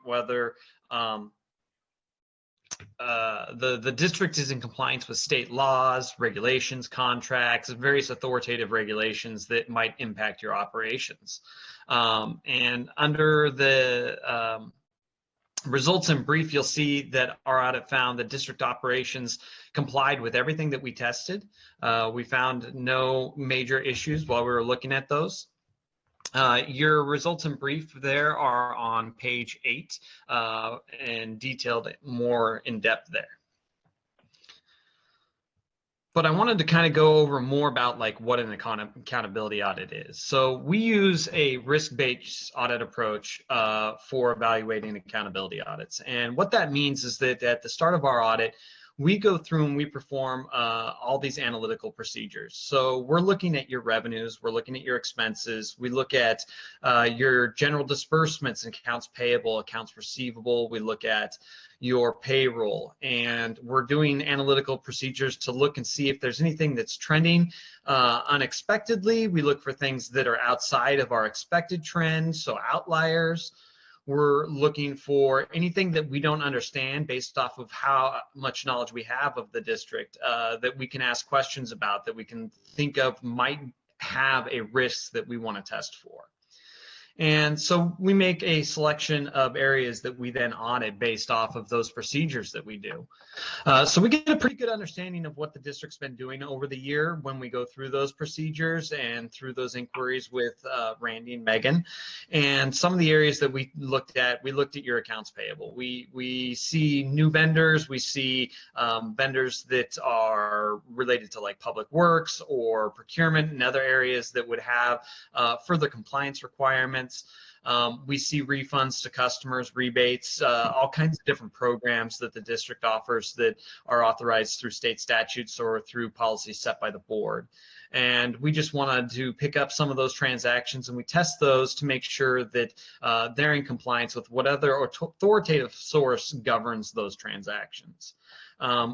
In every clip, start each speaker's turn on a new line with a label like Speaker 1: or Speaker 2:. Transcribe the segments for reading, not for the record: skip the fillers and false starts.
Speaker 1: whether the district is in compliance with state laws, regulations, contracts, various authoritative regulations that might impact your operations. And under the results in brief, you'll see that our audit found that district operations complied with everything that we tested. We found no major issues while we were looking at those. Your results in brief there are on page 8 and detailed more in depth there. But I wanted to kind of go over more about like what an accountability audit is. So we use a risk-based audit approach for evaluating accountability audits. And what that means is that at the start of our audit, we go through and we perform all these analytical procedures. So we're looking at your revenues, we're looking at your expenses, we look at your general disbursements, accounts payable, accounts receivable, we look at your payroll, and we're doing analytical procedures to look and see if there's anything that's trending unexpectedly. We look for things that are outside of our expected trends, so outliers. We're looking for anything that we don't understand based off of how much knowledge we have of the district that we can ask questions about, that we can think of might have a risk that we want to test for. And so we make a selection of areas that we then audit based off of those procedures that we do. So we get a pretty good understanding of what the district's been doing over the year when we go through those procedures and through those inquiries with Randy and Megan. And some of the areas that we looked at your accounts payable. We see new vendors, we see vendors that are related to like public works or procurement and other areas that would have further compliance requirements. We see refunds to customers, rebates, all kinds of different programs that the district offers that are authorized through state statutes or through policies set by the board. And we just wanted to pick up some of those transactions and we test those to make sure that they're in compliance with what other authoritative source governs those transactions.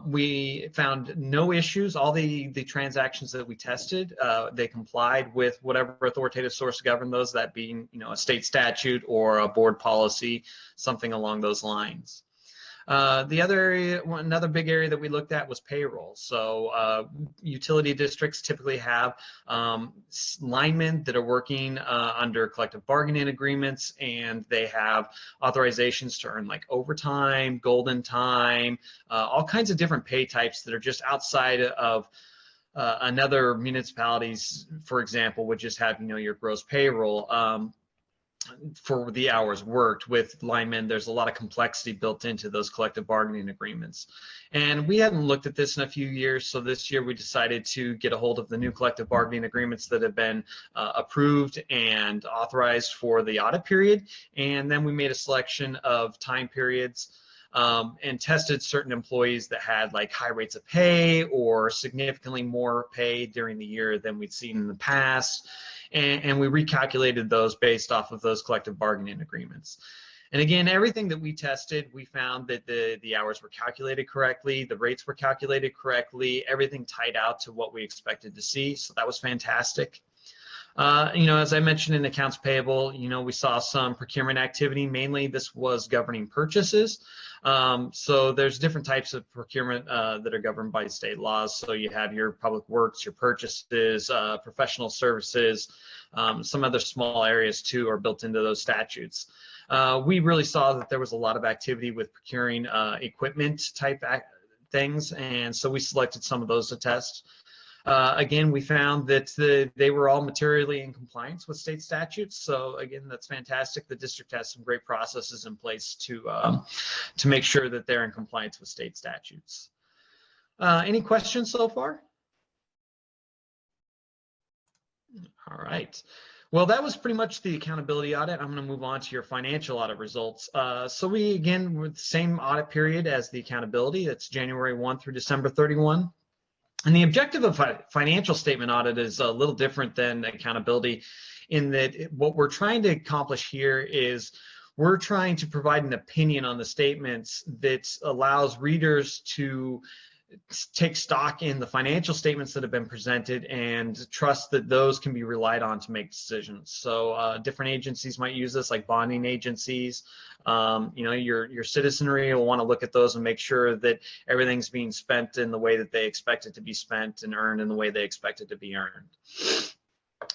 Speaker 1: We found no issues. All the transactions that we tested, they complied with whatever authoritative source governed those, that being, a state statute or a board policy, something along those lines. Another big area that we looked at was payroll. So utility districts typically have linemen that are working under collective bargaining agreements, and they have authorizations to earn like overtime, golden time, all kinds of different pay types that are just outside of another municipalities, for example, would just have, your gross payroll. For the hours worked. With linemen, there's a lot of complexity built into those collective bargaining agreements. And we hadn't looked at this in a few years, so this year we decided to get a hold of the new collective bargaining agreements that have been approved and authorized for the audit period. And then we made a selection of time periods and tested certain employees that had like high rates of pay or significantly more pay during the year than we'd seen in the past. And we recalculated those based off of those collective bargaining agreements. And again, everything that we tested, we found that the hours were calculated correctly, the rates were calculated correctly, everything tied out to what we expected to see. So that was fantastic. As I mentioned in accounts payable, we saw some procurement activity. Mainly this was governing purchases. So there's different types of procurement that are governed by state laws. So you have your public works, your purchases, professional services, some other small areas too are built into those statutes. We really saw that there was a lot of activity with procuring equipment type things, and so we selected some of those to test. Again, we found that they were all materially in compliance with state statutes. So again, that's fantastic. The district has some great processes in place to make sure that they're in compliance with state statutes. Any questions so far? All right. Well, that was pretty much the accountability audit. I'm going to move on to your financial audit results. So we, again, with the same audit period as the accountability, that's January 1 through December 31. And the objective of financial statement audit is a little different than accountability in that what we're trying to accomplish here is we're trying to provide an opinion on the statements that allows readers to take stock in the financial statements that have been presented and trust that those can be relied on to make decisions. So different agencies might use this, like bonding agencies. Your citizenry will want to look at those and make sure that everything's being spent in the way that they expect it to be spent and earned in the way they expect it to be earned.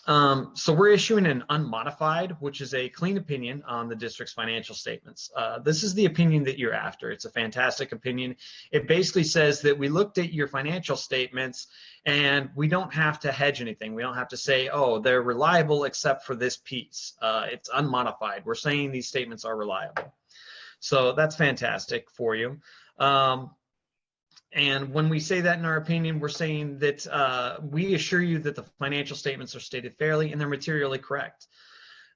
Speaker 1: So we're issuing an unmodified, which is a clean opinion on the district's financial statements. This is the opinion that you're after. It's a fantastic opinion. It basically says that we looked at your financial statements and we don't have to hedge anything. We don't have to say, oh, they're reliable except for this piece. It's unmodified. We're saying these statements are reliable. So that's fantastic for you. And when we say that in our opinion, we're saying that we assure you that the financial statements are stated fairly and they're materially correct.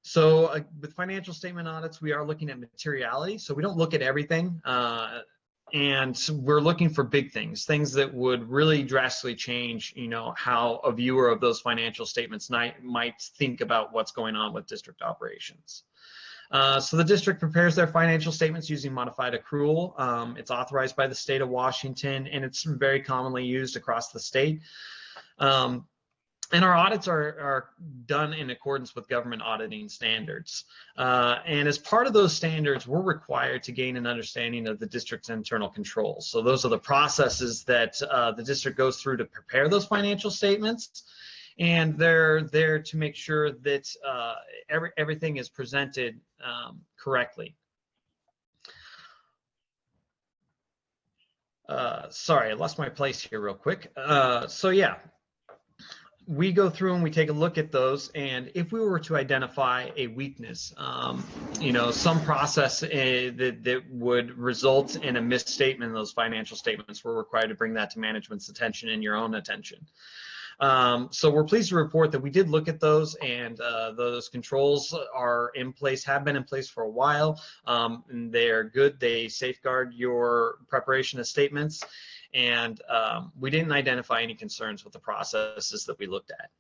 Speaker 1: So with financial statement audits, we are looking at materiality. So we don't look at everything. And we're looking for big things that would really drastically change, how a viewer of those financial statements might think about what's going on with district operations. So the district prepares their financial statements using modified accrual. It's authorized by the state of Washington, and it's very commonly used across the state. And our audits are done in accordance with government auditing standards. And as part of those standards, we're required to gain an understanding of the district's internal controls. So those are the processes that the district goes through to prepare those financial statements. And they're there to make sure that everything is presented correctly. Sorry, I lost my place here real quick. So yeah, we go through and we take a look at those, and if we were to identify a weakness, some process that would result in a misstatement in those financial statements, we're required to bring that to management's attention and your own attention. So we're pleased to report that we did look at those, and those controls are in place, have been in place for a while, and they are good. They safeguard your preparation of statements, and we didn't identify any concerns with the processes that we looked at.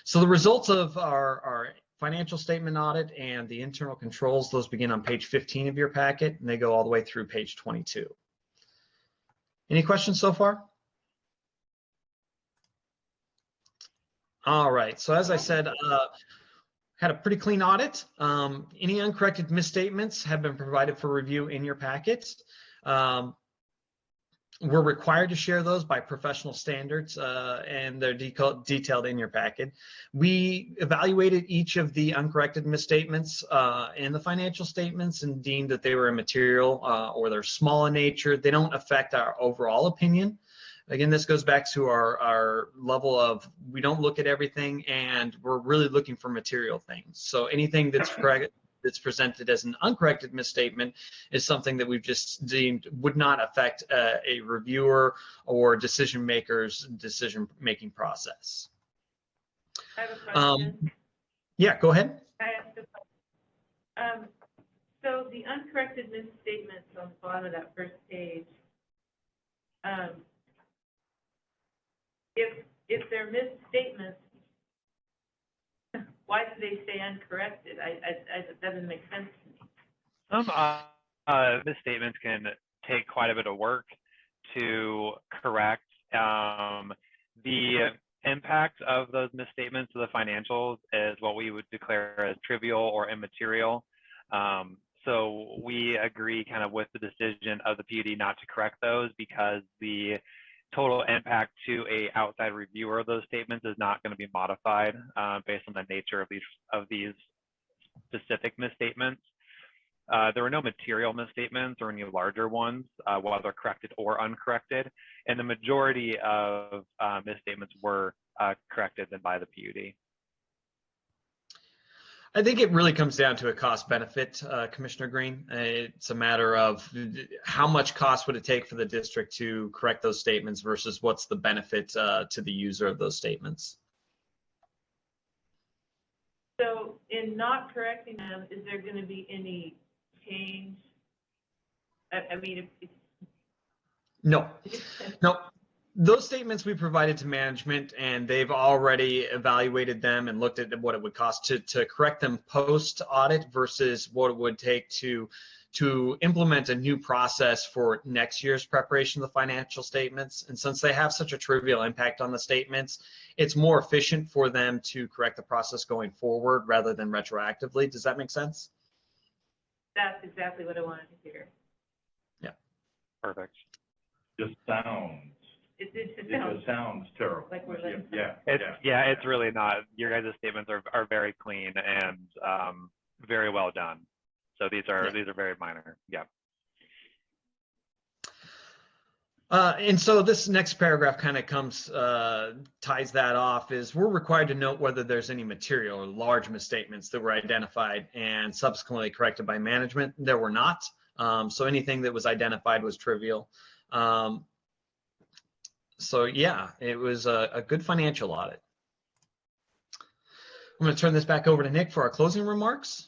Speaker 1: So the results of our financial statement audit and the internal controls, those begin on page 15 of your packet, and they go all the way through page 22. Any questions so far? All right, so as I said, had a pretty clean audit. Any uncorrected misstatements have been provided for review in your packet. We're required to share those by professional standards, and they're detailed in your packet. We evaluated each of the uncorrected misstatements in the financial statements and deemed that they were immaterial or they're small in nature. They don't affect our overall opinion. Again, this goes back to our level of, we don't look at everything and we're really looking for material things. So anything that's correct, that's presented as an uncorrected misstatement is something that we've just deemed would not affect a reviewer or decision maker's decision-making process.
Speaker 2: I have a question.
Speaker 1: Yeah, go ahead.
Speaker 2: I asked a question. So the uncorrected misstatements on the bottom of that first page, if they're misstatements, why do they stay uncorrected? That doesn't make sense to me.
Speaker 3: Some misstatements can take quite a bit of work to correct. The impact of those misstatements to the financials is what we would declare as trivial or immaterial. So we agree kind of with the decision of the PUD not to correct those because the total impact to a outside reviewer of those statements is not going to be modified based on the nature of these specific misstatements. There were no material misstatements or any larger ones, whether corrected or uncorrected, and the majority of misstatements were corrected then by the PUD.
Speaker 1: I think it really comes down to a cost benefit, Commissioner Green. It's a matter of how much cost would it take for the district to correct those statements versus what's the benefit to the user of those statements.
Speaker 2: So in not correcting them, is there going to be any change? I mean,
Speaker 1: No. Those statements we provided to management, and they've already evaluated them and looked at what it would cost to correct them post-audit versus what it would take to to implement a new process for next year's preparation of the financial statements. And since they have such a trivial impact on the statements, it's more efficient for them to correct the process going forward rather than retroactively. Does that make sense?
Speaker 2: That's exactly what I wanted to hear.
Speaker 1: Yeah.
Speaker 3: Perfect.
Speaker 4: Just sounds.
Speaker 2: It
Speaker 4: Just sounds terrible.
Speaker 2: like we're letting
Speaker 3: It's really not. Your guys' statements are very clean and very well done. So these are very minor. Yeah.
Speaker 1: And so this next paragraph kind of ties that off, is we're required to note whether there's any material or large misstatements that were identified and subsequently corrected by management. There were not. So anything that was identified was trivial. So yeah, it was a good financial audit. I'm going to turn this back over to Nick for our closing remarks.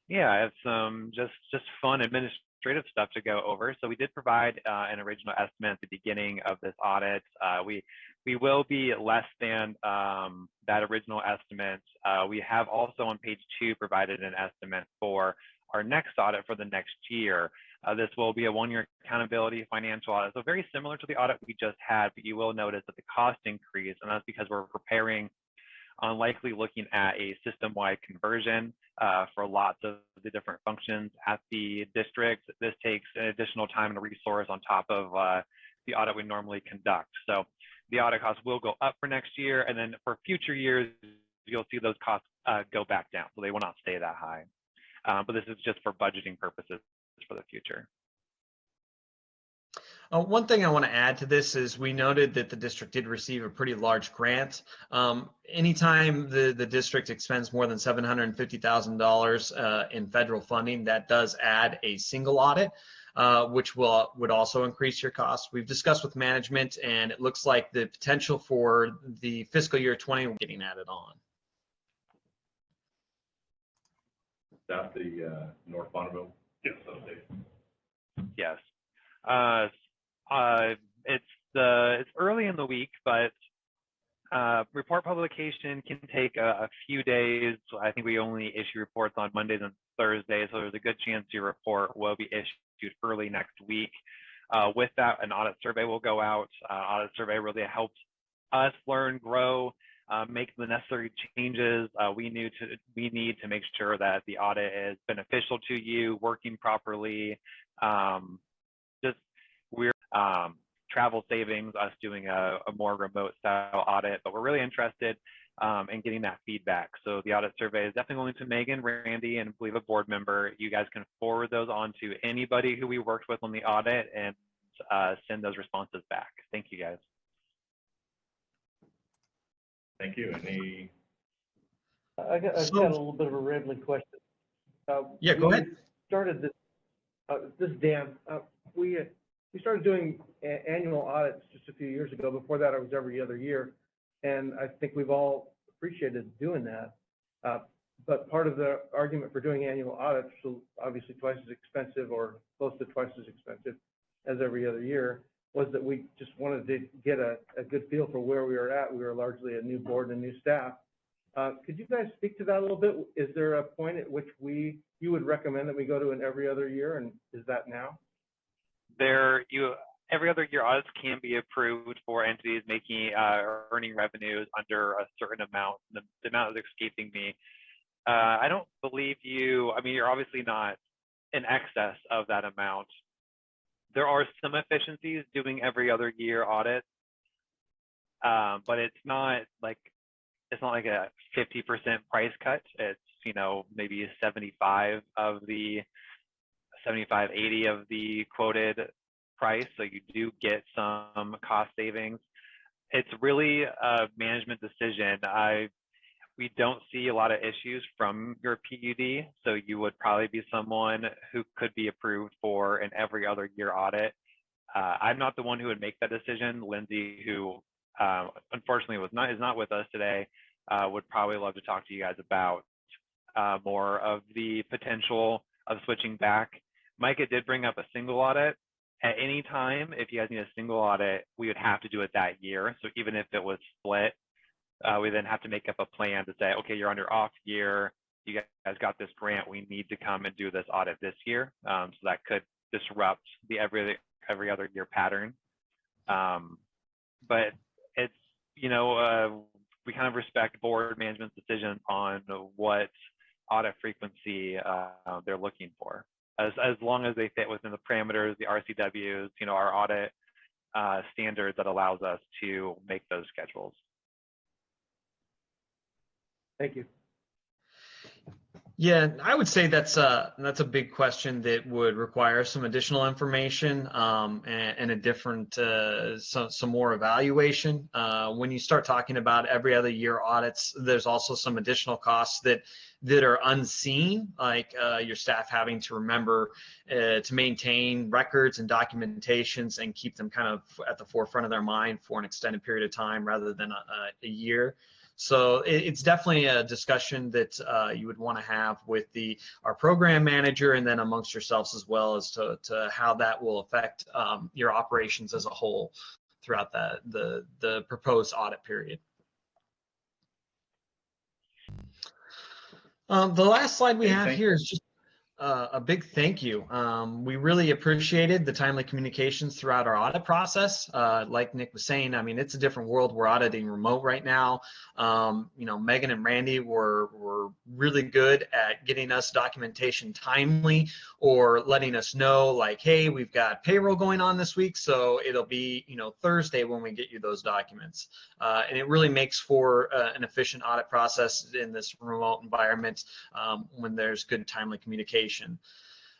Speaker 3: Yeah, I have some just fun administrative stuff to go over. So we did provide an original estimate at the beginning of this audit. We will be less than that original estimate. We have also on page 2 provided an estimate for our next audit for the next year. This will be a 1-year accountability financial audit. So very similar to the audit we just had, but you will notice that the cost increase, and that's because we're preparing on likely looking at a system-wide conversion for lots of the different functions at the district. This takes an additional time and resource on top of the audit we normally conduct. So the audit costs will go up for next year, and then for future years, you'll see those costs go back down. So they will not stay that high. But this is just for budgeting purposes for the future.
Speaker 1: One thing I want to add to this is we noted that the district did receive a pretty large grant. Anytime the district expends more than $750,000 in federal funding, that does add a single audit, which would also increase your costs. We've discussed with management, and it looks like the potential for the fiscal year 20 getting added on.
Speaker 4: Is that the North Bonneville?
Speaker 5: Yes.
Speaker 3: Yes. It's early in the week, but report publication can take a few days. I think we only issue reports on Mondays and Thursdays, so there's a good chance your report will be issued early next week. With that, an audit survey will go out. Audit survey really helps us learn, grow, make the necessary changes we need to make sure that the audit is beneficial to you, working properly. Travel savings, us doing a more remote style audit, but we're really interested in getting that feedback. So the audit survey is definitely going to Megan, Randy, and I believe a board member. You guys can forward those on to anybody who we worked with on the audit and send those responses back. Thank you, guys.
Speaker 4: Thank you. Any?
Speaker 6: I've got a little bit of a rambling question.
Speaker 1: Yeah, go ahead.
Speaker 6: Started this. This is Dan. We started doing annual audits just a few years ago. Before that, it was every other year, and I think we've all appreciated doing that. But part of the argument for doing annual audits, so obviously twice as expensive or close to twice as expensive as every other year, was that we just wanted to get a good feel for where we were at. We were largely a new board and a new staff. Could you guys speak to that a little bit? Is there a point at which you would recommend that we go to an every other year, and is that now?
Speaker 3: Every other year audits can be approved for entities making earning revenues under a certain amount. The amount is escaping me. I don't believe you. I mean, you're obviously not in excess of that amount. There are some efficiencies doing every other year audit, but it's not like a 50% price cut. It's maybe 75, 80 of the quoted price, so you do get some cost savings. It's really a management decision. We don't see a lot of issues from your PUD, so you would probably be someone who could be approved for an every other year audit. I'm not the one who would make that decision. Lindsay, who unfortunately is not with us today, would probably love to talk to you guys about more of the potential of switching back. Micah did bring up a single audit. At any time, if you guys need a single audit, we would have to do it that year. So even if it was split, we then have to make up a plan to say, okay, you're on your off year, you guys got this grant, we need to come and do this audit this year. So that could disrupt the every other year pattern. But it's, you know, we kind of respect board management's decision on what audit frequency they're looking for, as long as they fit within the parameters, the RCWs, you know, our audit standard that allows us to make those schedules.
Speaker 6: Thank you.
Speaker 1: Yeah, I would say that's a big question that would require some additional information and a different some more evaluation. When you start talking about every other year audits, there's also some additional costs that are unseen, like your staff having to remember to maintain records and documentations and keep them kind of at the forefront of their mind for an extended period of time rather than a year. So it's definitely a discussion that you would want to have with our program manager and then amongst yourselves as well as to how that will affect your operations as a whole throughout the proposed audit period. The last slide we have here is just a big thank you. We really appreciated the timely communications throughout our audit process. Like Nick was saying, I mean, it's a different world. We're auditing remote right now. You know, Megan and Randy were really good at getting us documentation timely or letting us know like, hey, we've got payroll going on this week, so it'll be, you know, Thursday when we get you those documents. And it really makes for an efficient audit process in this remote environment when there's good timely communication.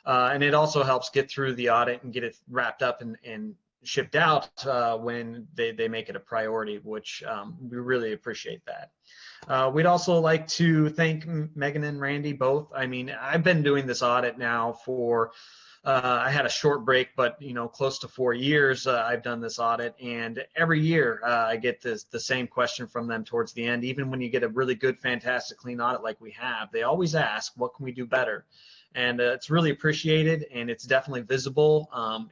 Speaker 1: And it also helps get through the audit and get it wrapped up and shipped out when they make it a priority, which we really appreciate that. We'd also like to thank Megan and Randy both. I mean, I've been doing this audit now for I had a short break, but you know, close to 4 years I've done this audit, and every year I get the same question from them towards the end. Even when you get a really good, fantastic, clean audit like we have, they always ask, what can we do better? And it's really appreciated, and it's definitely visible.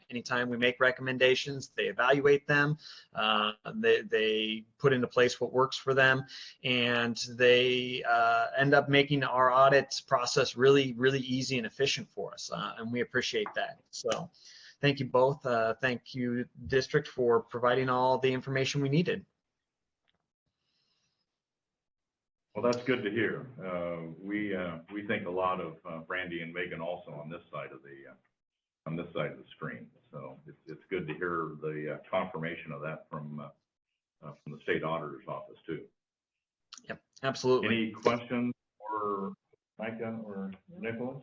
Speaker 1: Anytime we make recommendations, they evaluate them, they put into place what works for them, and they end up making our audit process really, really easy and efficient for us, and we appreciate that. So thank you both. Thank you, district, for providing all the information we needed.
Speaker 4: Well, that's good to hear. We think a lot of Randy and Megan also on this side of the screen. So it's good to hear the confirmation of that from the state auditor's office too.
Speaker 1: Yep, absolutely.
Speaker 4: Any questions for Micah or Nicholas?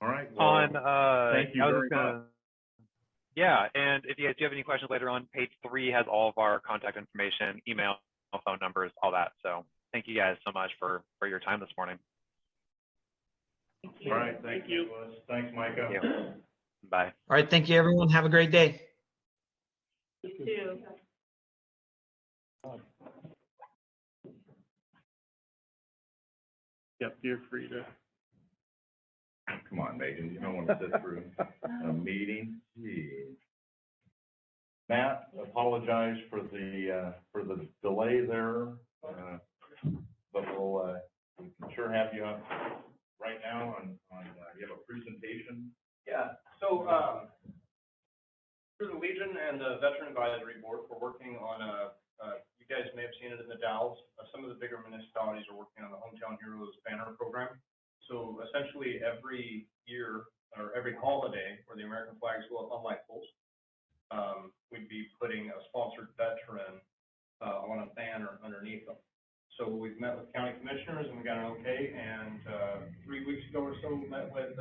Speaker 4: All right. Well, thank you very much.
Speaker 3: Yeah, and if you guys do have any questions later on, page 3 has all of our contact information, email, phone numbers, all that. So thank you guys so much for your time this morning.
Speaker 2: Thank you.
Speaker 4: All right, thank you. Thanks, Micah.
Speaker 3: Thank you. Bye.
Speaker 1: All right, thank you, everyone. Have a great day.
Speaker 2: You too.
Speaker 5: Yep, you're free to.
Speaker 4: Come on, Megan, you don't want to sit through a meeting. Gee. Matt, apologize for the delay there, but we can sure have you on right now on you have a presentation.
Speaker 7: Yeah, so through the Legion and the Veteran Advisory Board, we're working on you guys may have seen it in the Dalles. Some of the bigger municipalities are working on the Hometown Heroes banner program. So essentially every year or every holiday where the American flags go up on light poles, we'd be putting a sponsored veteran on a banner underneath them. So we've met with county commissioners and we got an okay, and 3 weeks ago or so we met with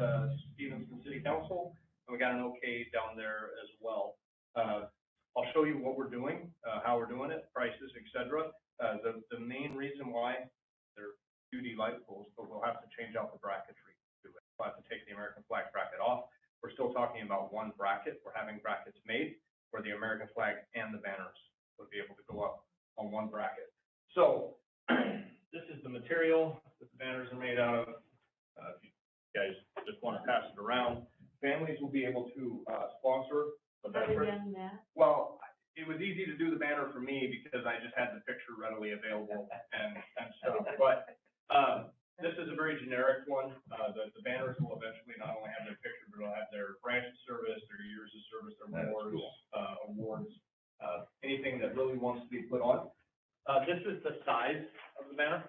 Speaker 7: Stevenson City Council and we got an okay down there as well. I'll show you what we're doing, how we're doing it, prices, etc. The main reason why they're duty light poles, but we'll have to change out the bracketry to it. We'll have to take the American flag bracket off. We're still talking about one bracket. We're having brackets made where the American flag and the banners would be able to go up on one bracket. So this is the material that the banners are made out of. If you guys just want to pass it around, families will be able to sponsor a veteran. Well, it was easy. easy to do the banner for me because I just had the picture readily available and stuff. But, this is a very generic one. The banners will eventually not only have their picture, but it'll have their branch of service, their years of service, their awards, anything that really wants to be put on. This is the size of the banner.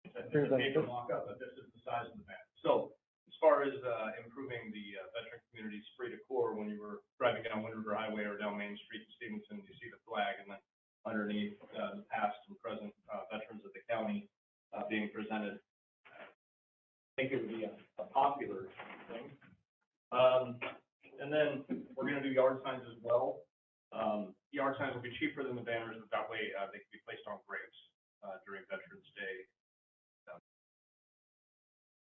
Speaker 7: It's a paper mock-up, but this is the size of the banner. So as far as improving the veteran community's free decor, when you were driving down Wind River Highway or down Main Street in Stevenson, you see the flag, and then underneath the past and present veterans of the county being presented. I think it would be a popular thing. And then we're going to do yard signs as well. Yard signs will be cheaper than the banners, but that way they can be placed on graves during Veterans Day,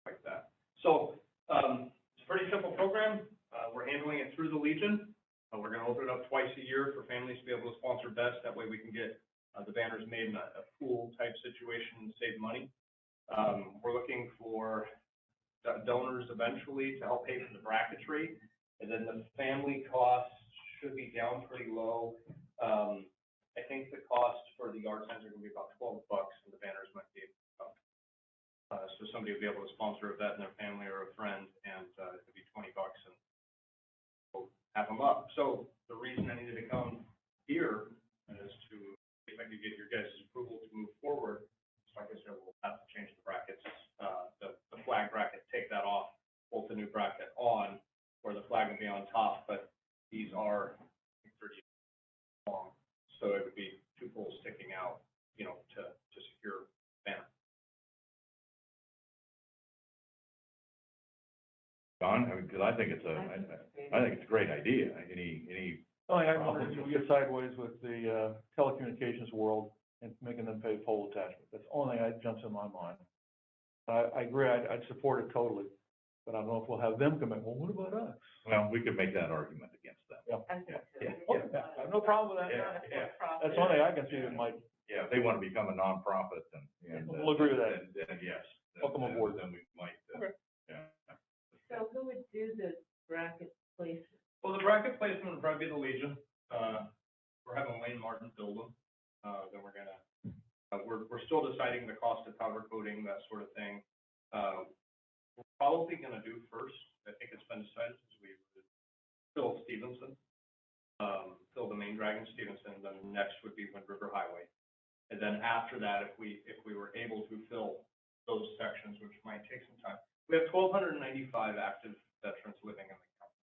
Speaker 7: like that. So it's a pretty simple program. We're handling it through the Legion. We're going to open it up twice a year for families to be able to sponsor best. That way we can get the banners made in a pool type situation and save money. We're looking for donors eventually to help pay for the bracketry, and then the family costs should be down pretty low. I think the cost for the yard signs are going to be about $12, and the banners might be about. So somebody will be able to sponsor a vet and their family or a friend, and it could be $20, and we'll have them up. So the reason I needed to come here is to, if I could get your guys' approval to move forward. So like I said, we'll have to change the brackets, the flag bracket, take that off, bolt the new bracket on, where the flag will be on top, but these are 30 long, so it would be two poles sticking out, you know, to secure banner.
Speaker 4: Don, I mean, because I think it's a great idea. Any.
Speaker 5: I wonder if we get sideways with the telecommunications world and making them pay pole attachment. That's the only thing that jumps in my mind. I agree, I'd support it totally, but I don't know if we'll have them come in, well, what about us?
Speaker 4: Well, we could make that argument against them.
Speaker 5: I have no problem with that.
Speaker 4: Yeah.
Speaker 5: That's the only thing I can see that might.
Speaker 4: Yeah, if they want to become a nonprofit, and
Speaker 5: We'll agree with that.
Speaker 4: Then yes.
Speaker 5: Welcome aboard.
Speaker 4: Then we might,
Speaker 5: Okay.
Speaker 4: yeah.
Speaker 2: So who would do the bracket placement?
Speaker 7: Well, the bracket placement would probably be the Legion. We're having Wayne Martin build them. Then we're gonna, we're still deciding the cost of powder coating, that sort of thing. We're probably gonna do first, I think it's been decided, is we would fill Stevenson, fill the main drag in Stevenson, then next would be Wind River Highway. And then after that, if we were able to fill those sections, which might take some time, we have 1,295 active veterans living in the county.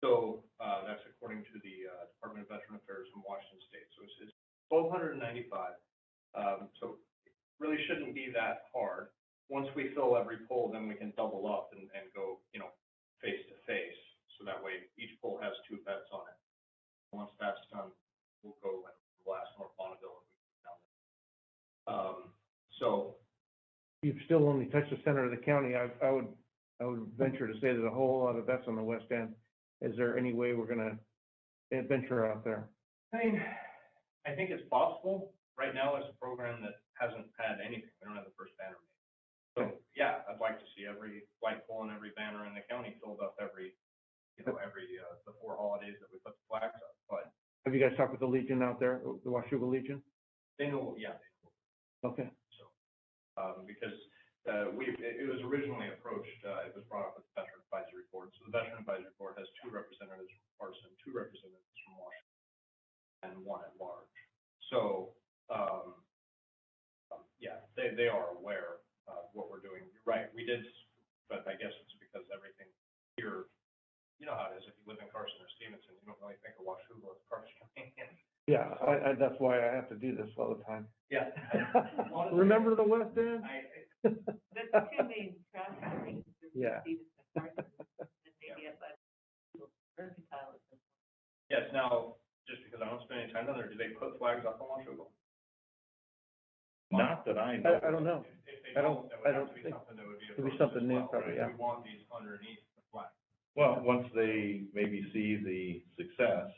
Speaker 7: So that's according to the Department of Veteran Affairs in Washington State. So it's 1,295. So it really shouldn't be that hard. Once we fill every pole, then we can double up and go, you know, face to face. So that way each pole has two vets on it. Once that's done, we'll go and blast North Bonneville and we go down there. So
Speaker 6: You've still only touched the center of the county. I would venture to say there's a whole lot of vets on the west end. Is there any way we're gonna venture out there?
Speaker 7: I mean, I think it's possible. Right now, it's a program that hasn't had anything. We don't have the first banner made. So, yeah, I'd like to see every light pole and every banner in the county filled up every the 4 holidays that we put the flags up. But
Speaker 6: Have you guys talked with the Legion out there, the Washougal Legion?
Speaker 7: they know, yeah, they know.
Speaker 6: Okay.
Speaker 7: So, because it was originally approached, it was brought up with the Veteran Advisory Board. So the Veteran Advisory Board has 2 representatives from Carson, 2 representatives from Washington, and 1 at large. So, yeah, they are aware of what we're doing. You're right, we did, but I guess it's because everything here, you know how it is, if you live in Carson or Stevenson, you don't really think of Washougal as Carson.
Speaker 6: Yeah, that's why I have to do this all the time.
Speaker 7: Yeah.
Speaker 6: Remember the West End?
Speaker 2: That's the 2 main traffic lanes.
Speaker 6: Yeah.
Speaker 2: And maybe up by Mercantile.
Speaker 7: Yes, now, just because I don't spend any time down there, do they put flags up on Washougal?
Speaker 4: Not that I know.
Speaker 6: I don't know.
Speaker 7: If they
Speaker 6: I don't
Speaker 7: that would have to be
Speaker 6: think-
Speaker 7: something that would be.
Speaker 6: It'd be
Speaker 7: approached
Speaker 6: something
Speaker 7: as
Speaker 6: new,
Speaker 7: well,
Speaker 6: probably,
Speaker 7: right?
Speaker 6: yeah.
Speaker 7: We want these underneath the flag.
Speaker 4: Well, once they maybe see the success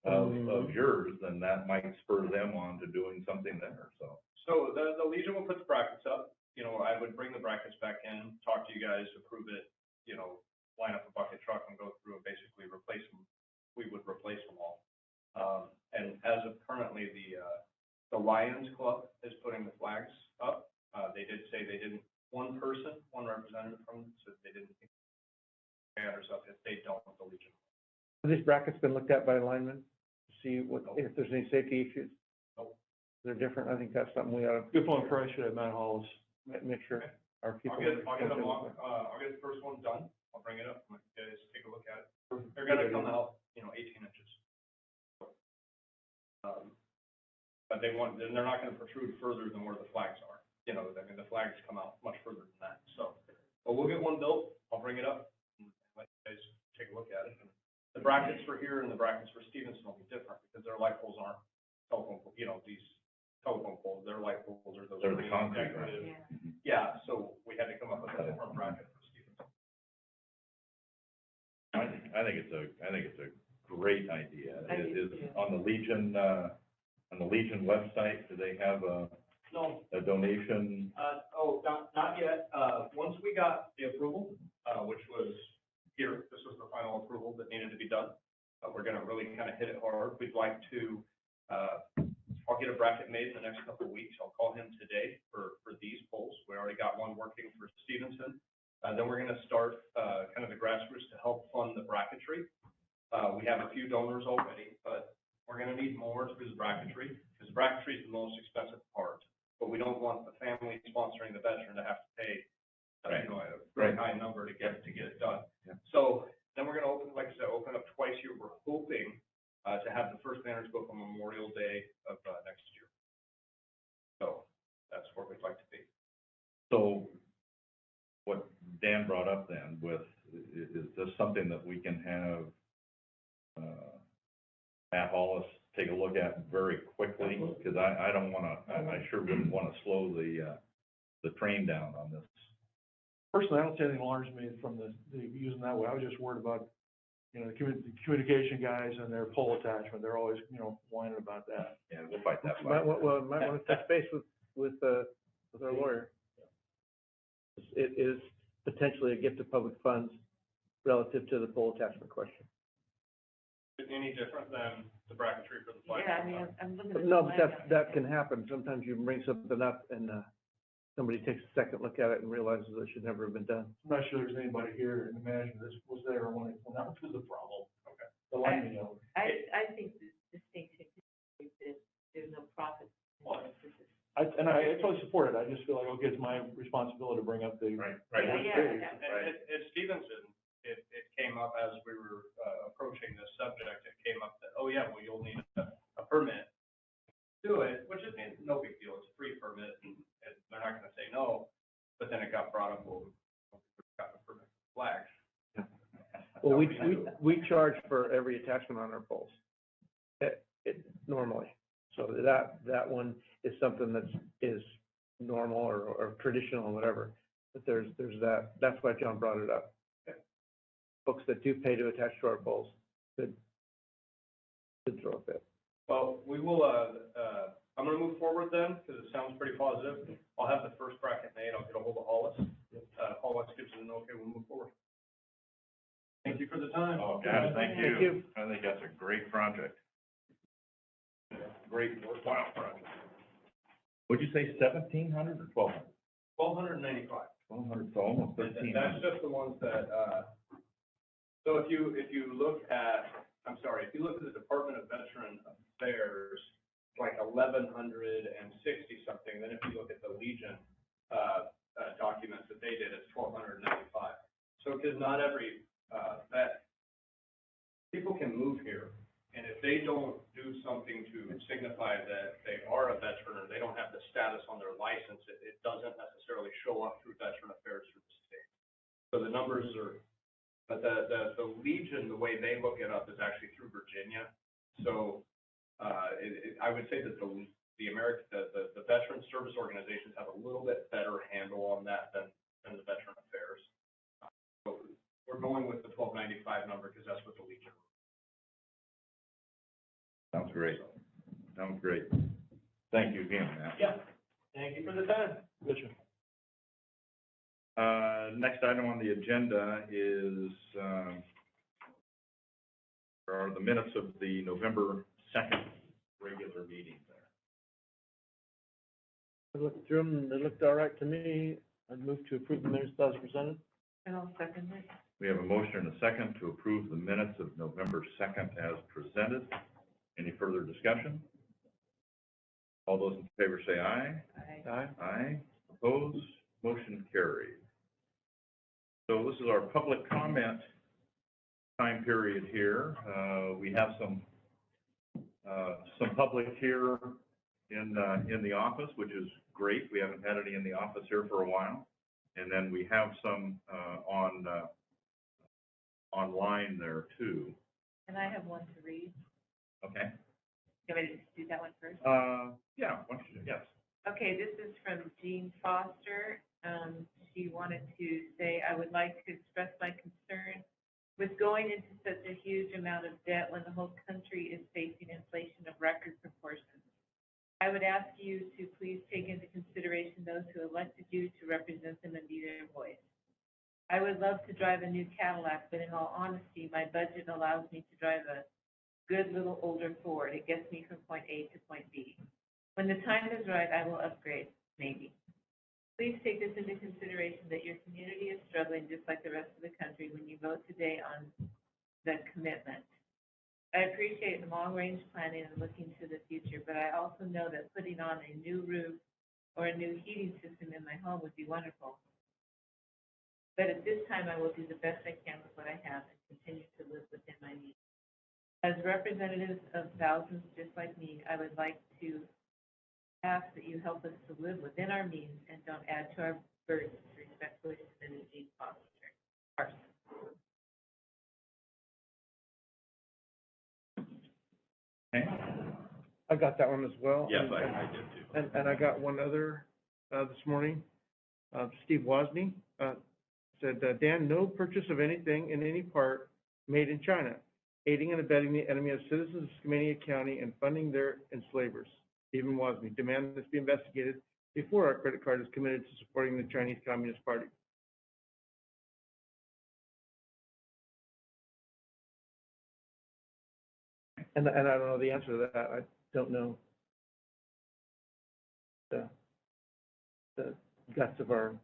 Speaker 4: of yours, then that might spur them on to doing something there, so.
Speaker 7: So the Legion will put the brackets up. You know, I would bring the brackets back in, talk to you guys, approve it, you know, line up a bucket truck and go through and basically replace them. We would replace them all. And Lions Club is putting the flags up. They did say they didn't, one representative from, said they didn't think banners up if they don't with the Legion.
Speaker 6: Have these brackets been looked at by linemen to see what, if there's any safety issues?
Speaker 7: Nope.
Speaker 6: They're different. I think that's something we ought to
Speaker 5: Good point, Price should have Matt Hollis.
Speaker 6: make sure our people.
Speaker 7: I'll get them on, I'll get the first one done. I'll bring it up, and let you guys take a look at it. They're gonna come out, 18 inches. But they're not gonna protrude further than where the flags are. I mean, the flags come out much further than that, so. But we'll get one built, I'll bring it up, and let you guys take a look at it. The brackets for here and the brackets for Stevenson will be different, because their light poles aren't telephone, these telephone poles, their light poles are those.
Speaker 4: They're the concrete,
Speaker 7: decorative.
Speaker 2: Yeah.
Speaker 7: Yeah, so we had to come up with a different bracket for Stevenson.
Speaker 4: I think it's a great idea.
Speaker 2: I do
Speaker 4: Is
Speaker 2: too.
Speaker 4: on the Legion website, do they have
Speaker 7: No,
Speaker 4: a donation?
Speaker 7: not yet. Once we got the approval, which was here, this was the final approval that needed to be done. We're gonna really kind of hit it hard. We'd like to, I'll get a bracket made in the next couple of weeks. I'll call him today for these poles. We already got one working for Stevenson. Then we're gonna start, kind of the grassroots to help fund the bracketry. We have a few donors already, but we're gonna need more to do the bracketry, because bracketry is the most expensive part. But we don't want the family sponsoring the veteran to have to pay, a very high number to get it done.
Speaker 4: Yeah.
Speaker 7: So then we're gonna open, like I said, open up twice a year. We're hoping to have the first banners go from Memorial Day of next year. So that's where we'd like to be.
Speaker 4: So what Dan brought up then is this something that we can have Matt Hollis take a look at very quickly? Because I don't want to, I sure wouldn't want to slow the train down on this.
Speaker 5: Personally, I don't see anything alarms me from the using that way. I was just worried about, the communication guys and their pole attachment. They're always, whining about that.
Speaker 4: Yeah, we'll fight that
Speaker 6: Might
Speaker 4: fight.
Speaker 6: want to touch base with our lawyer. It is potentially a gift of public funds relative to the pole attachment question.
Speaker 7: Is it any different than the bracketry for the flag?
Speaker 2: Yeah, I mean, I'm looking at.
Speaker 6: No,
Speaker 2: the
Speaker 6: but
Speaker 2: flag
Speaker 6: that can happen. Sometimes you bring something up and, somebody takes a second look at it and realizes it should never have been done.
Speaker 5: I'm not sure there's anybody here in the management that was there when that was the problem. Okay. The line,
Speaker 2: I think the distinction is that there's no profit.
Speaker 5: I totally support it. I just feel like, okay, it's my responsibility to bring up the.
Speaker 4: Right.
Speaker 2: Yeah.
Speaker 7: And at Stevenson, it came up as we were approaching this subject, it came up that, you'll need a permit to do it, which is no big deal, it's a free permit, and they're not gonna say no, but then it got brought up, we've got a permit for flags.
Speaker 6: Well, we charge for every attachment on our poles, normally. So that one is something is normal or traditional or whatever, but there's that's why John brought it up. Folks that do pay to attach to our poles could throw a fit.
Speaker 7: Well, we will, I'm gonna move forward then, because it sounds pretty positive. I'll have the first bracket made, I'll get a hold of Hollis. Hollis gives it an okay, we'll move forward. Thank you for the time.
Speaker 4: Oh, guys, thank
Speaker 6: Thank
Speaker 4: you.
Speaker 6: you.
Speaker 4: I think that's a great project. Great worthwhile project. Would you say 1,700 or 1,200?
Speaker 7: 1,295.
Speaker 4: 1,200, so almost
Speaker 7: And
Speaker 4: 1,300.
Speaker 7: that's just the ones that, so if you look at, if you look at the Department of Veteran Affairs, like 1,160 something, then if you look at the Legion, documents that they did, it's 1,295. So, because not every, people can move here, and if they don't do something to signify that they are a veteran or they don't have the status on their license, it doesn't necessarily show up through Veteran Affairs through the state. So the numbers are, but the Legion, the way they look it up is actually through Virginia. So I would say that the Veteran Service Organizations have a little bit better handle on that than the Veteran Affairs. So we're going with the 1,295 number because that's what the Legion.
Speaker 4: Sounds great. Sounds great. Thank you again, Matt.
Speaker 7: Yeah. Thank you for the time.
Speaker 5: Gotcha.
Speaker 4: Next item on the agenda is, are the minutes of the November 2nd regular meeting there.
Speaker 6: I looked through them, and they looked all right to me. I'd move to approve the minutes as presented.
Speaker 2: And I'll second it.
Speaker 4: We have a motion and a second to approve the minutes of November 2nd as presented. Any further discussion? All those in favor say aye.
Speaker 2: Aye.
Speaker 4: Aye. Opposed? Motion carried. So this is our public comment time period here. We have some public here in the office, which is great. We haven't had any in the office here for a while. And then we have some online there too.
Speaker 2: And I have one to read.
Speaker 4: Okay.
Speaker 2: You want me to just do that one first?
Speaker 4: Yeah, why don't you, yes.
Speaker 2: Okay, this is from Jean Foster. She wanted to say, I would like to express my concern with going into such a huge amount of debt when the whole country is facing inflation of record proportions. I would ask you to please take into consideration those who elected you to represent them and be their voice. I would love to drive a new Cadillac, but in all honesty, my budget allows me to drive a good little older Ford. It gets me from point A to point B. When the time is right, I will upgrade, maybe. Please take this into consideration that your community is struggling just like the rest of the country when you vote today on the commitment. I appreciate long-range planning and looking to the future, but I also know that putting on a new roof or a new heating system in my home would be wonderful. But at this time, I will do the best I can with what I have and continue to live within my means. As representatives of thousands just like me, I would like to ask that you help us to live within our means and don't add to our burdens. Respectfully submitted, Jean Foster.
Speaker 4: Okay.
Speaker 6: I got that one as well.
Speaker 4: Yes,
Speaker 6: and-
Speaker 4: I did too.
Speaker 6: And I got one other, this morning. Steve Wozni, said, Dan, no purchase of anything in any part made in China, aiding and abetting the enemy of citizens of Skamania County and funding their enslavers. Stephen Wozni, demand this be investigated before our credit card is committed to supporting the Chinese Communist Party. And I don't know the answer to that. I don't know the guts of our,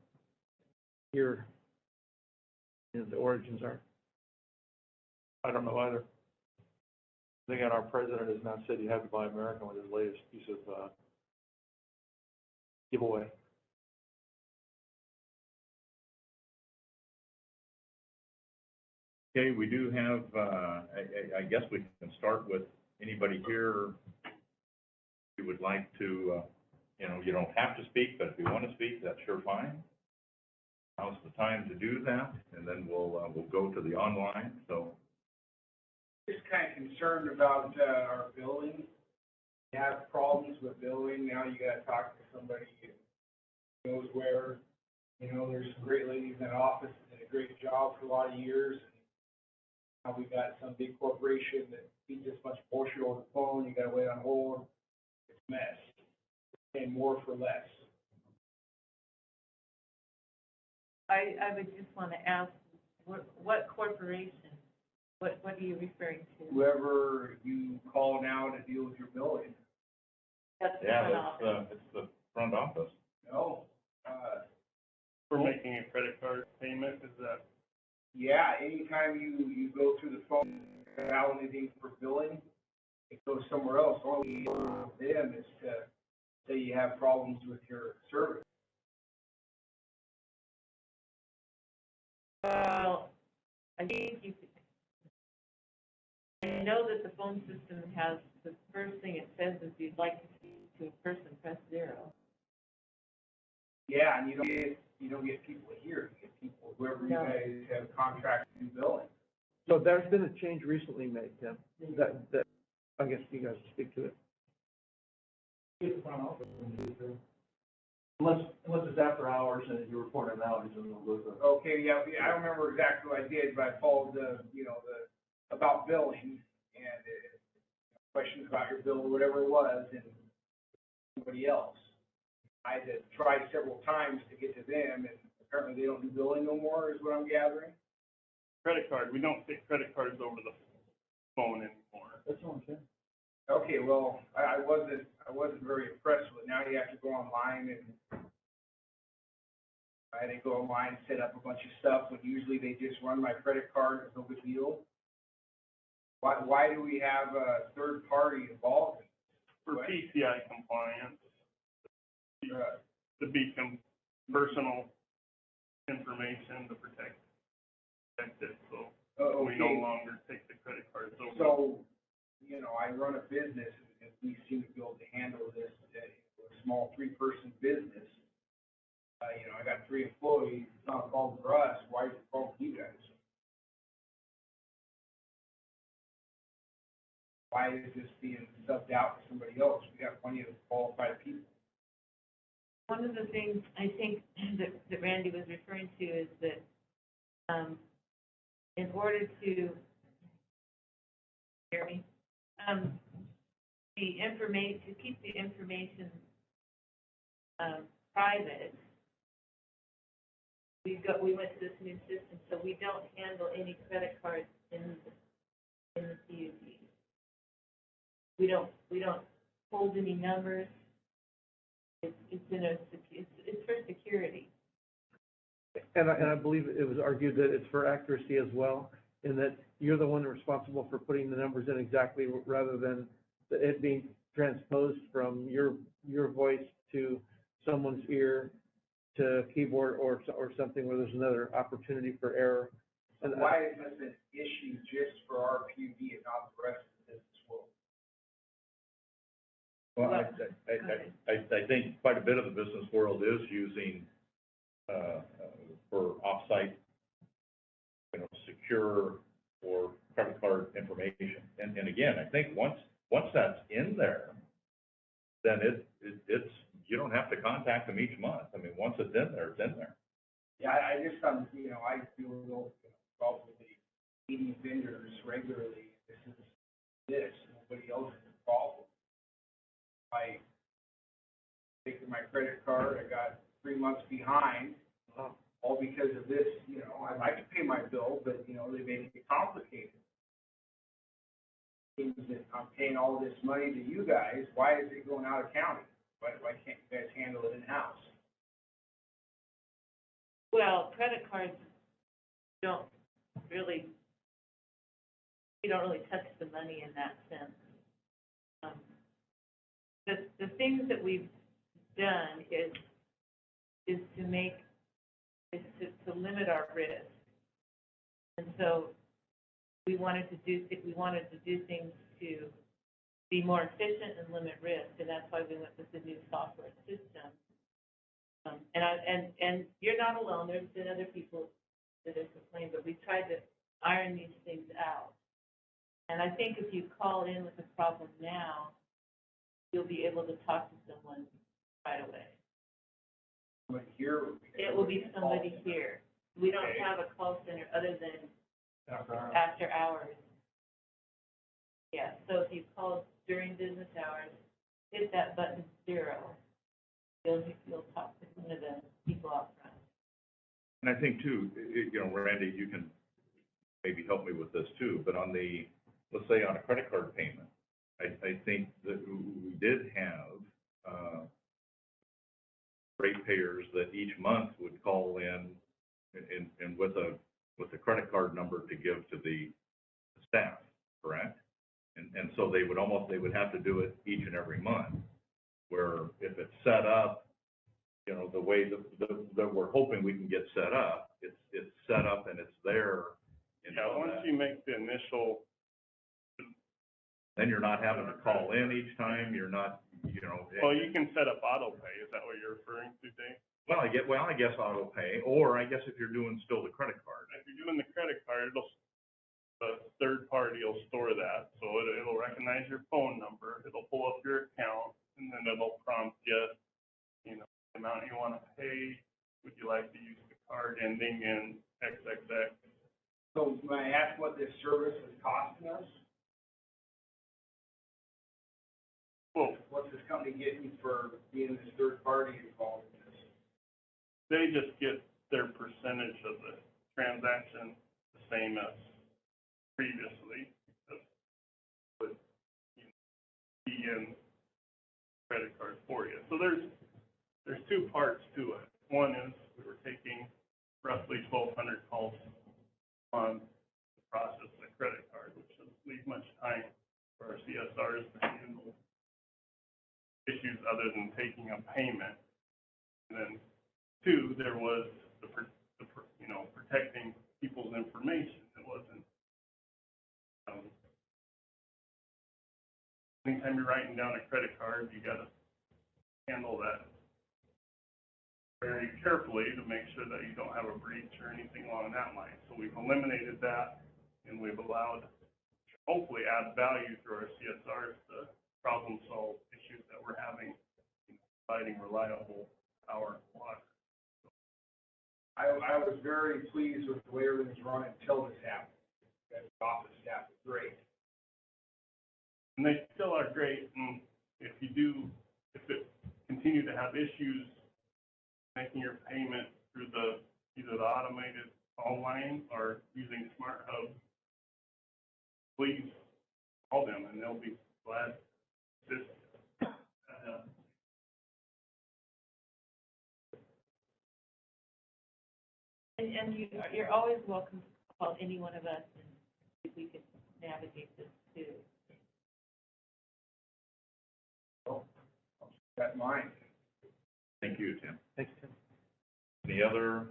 Speaker 6: here, you know, the origins are.
Speaker 5: I don't know either. Again, our president has now said you have to buy American with his latest piece of, giveaway.
Speaker 4: Okay, we do have, I guess we can start with anybody here who would like to, you don't have to speak, but if you want to speak, that's sure fine. Now's the time to do that, and then we'll go to the online, so.
Speaker 8: Just kind of concerned about our billing. We have problems with billing. Now you gotta talk to somebody who knows where. You know, there's some great ladies in that office that did a great job for a lot of years. And now we got some big corporation that feeds us a bunch of bullshit over the phone. You gotta wait on hold. It's a mess. We're paying more for less.
Speaker 2: I would just want to ask, what corporation? What are you referring to?
Speaker 8: Whoever you call now to deal with your billing.
Speaker 2: That's the
Speaker 4: Yeah,
Speaker 2: front office.
Speaker 4: it's the front office.
Speaker 8: No,
Speaker 9: For making a credit card payment, is that?
Speaker 8: yeah, anytime you go through the phone, file anything for billing, it goes somewhere else. All we do with them is to say you have problems with your service.
Speaker 2: Well, I think you could, I know that the phone system has, the first thing it says is you'd like to speak to a person, press 0.
Speaker 8: Yeah, and you don't get people here, you get people, whoever you
Speaker 2: No.
Speaker 8: guys have contracted to do billing.
Speaker 6: So there's been a change recently made, Tim, that, I guess you guys will speak to it.
Speaker 5: Unless it's after hours and you report an outage, and they'll go through.
Speaker 8: Okay, yeah, I don't remember exactly what I did, but I followed the about billing and questions about your bill or whatever it was, and somebody else. I had to try several times to get to them, and apparently they don't do billing no more, is what I'm gathering.
Speaker 9: Credit card, we don't take credit cards over the phone anymore.
Speaker 5: That's what I'm saying.
Speaker 8: Okay, well, I wasn't very impressed with it. Now you have to go online and I had to go online and set up a bunch of stuff when usually they just run my credit card, it's no big deal. Why do we have a third party involved in this?
Speaker 9: For
Speaker 8: What?
Speaker 9: PCI compliance,
Speaker 8: Uh,
Speaker 9: to be personal information to protect it, so we no
Speaker 8: Okay,
Speaker 9: longer take the credit cards over.
Speaker 8: so, you know, I run a business and we seem to be able to handle this, a small 3-person business. You know, I got 3 employees, it's not a problem for us, why is it a problem for you guys? Why is this being subbed out to somebody else? We got plenty of qualified people.
Speaker 2: One of the things I think that Randy was referring to is that in order to, hear me, to keep the information private, we went to this new system, so we don't handle any credit cards in the PUD. We don't hold any numbers. It's for security.
Speaker 6: And I believe it was argued that it's for accuracy as well, in that you're the one responsible for putting the numbers in exactly, rather than it being transposed from your voice to someone's ear to keyboard or something where there's another opportunity for error.
Speaker 8: And why is this an issue just for our PUD and not the rest of the business world?
Speaker 4: Well, I think quite a bit of the business world is using, for offsite, you know, secure or credit card information. And again, I think once that's in there, then it's, you don't have to contact them each month. I mean, once it's in there, it's in there.
Speaker 8: Yeah, I just, you know, I feel real, probably meeting vendors regularly, this, nobody else is involved. I taking my credit card, I got 3 months behind, all because of this, you know, I like to pay my bill, but, you know, they make it complicated. Seems that I'm paying all this money to you guys, why is it going out of county? Why can't you guys handle it in-house?
Speaker 2: Well, credit cards don't really touch the money in that sense. The things that we've done is to limit our risk, and so we wanted to do things to be more efficient and limit risk, and that's why we went with the new software system. And you're not alone. There's been other people that have complained, but we've tried to iron these things out. And I think if you call in with a problem now, you'll be able to talk to someone right away.
Speaker 8: Somebody here.
Speaker 2: It will be somebody here. We don't have a call center other than after hours. Yeah, so if you call during business hours, hit that button 0. You'll talk to one of the people out front.
Speaker 4: And I think too, you know, Randy, you can maybe help me with this too, but on the, let's say on a credit card payment, I think that we did have, ratepayers that each month would call in and with a credit card number to give to the staff, correct? And so they would have to do it each and every month, where if it's set up, you know, the way that we're hoping we can get set up, it's set up and it's there.
Speaker 9: Yeah, once you make the initial.
Speaker 4: Then you're not having to call in each time, you're not, you know.
Speaker 9: Well, you can set up auto pay, is that what you're referring to, Dave?
Speaker 4: Well, I guess auto pay, or I guess if you're doing still the credit card.
Speaker 9: If you're doing the credit card, the third party will store that, so it'll recognize your phone number, it'll pull up your account, and then it'll prompt you, you know, the amount you want to pay, would you like to use the card ending in XXX?
Speaker 8: So when I ask what this service is costing us,
Speaker 9: Well,
Speaker 8: what's this company getting for being this third party involved in this?
Speaker 9: they just get their percentage of the transaction the same as previously. But, you know, key in credit card for you. So there's two parts to it. One is we were taking roughly 1,200 calls on the process of a credit card, which doesn't leave much time for our CSRs to handle issues other than taking a payment. And then two, there was the protecting people's information. It wasn't, anytime you're writing down a credit card, you got to handle that very carefully to make sure that you don't have a breach or anything along that line. So we've eliminated that, and we've allowed, hopefully add value through our CSRs to problem solve issues that we're having, providing reliable power and water.
Speaker 8: I was very pleased with the way everything's run until this happened. The office staff is great.
Speaker 9: And they still are great, and if it continue to have issues making your payment through either the automated call line or using Smart Hub, please call them and they'll be glad to assist you.
Speaker 2: And you're always welcome to call any one of us and see if we can navigate this too.
Speaker 8: I'll keep that in mind.
Speaker 4: Thank you, Tim.
Speaker 6: Thanks, Tim.
Speaker 4: Any other?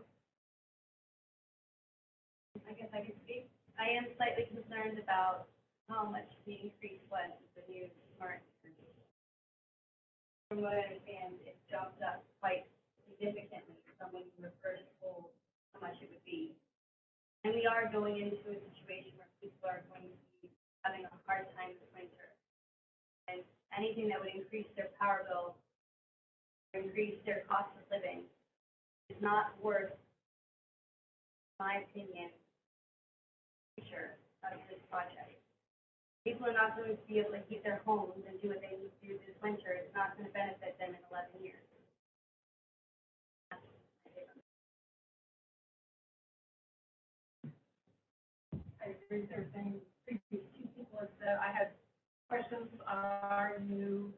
Speaker 10: I guess I could speak. I am slightly concerned about how much the increase was with the new smart meters. From what I understand, it jumped up quite significantly from when you were first told how much it would be. And we are going into a situation where people are going to be having a hard time this winter. And anything that would increase their power bill, increase their cost of living, is not worth, in my opinion, the future of this project. People are not going to be able to heat their homes and do what they need to do this winter. It's not going to benefit them in 11 years.
Speaker 11: I agree with everything previous two people have said. I had questions on our new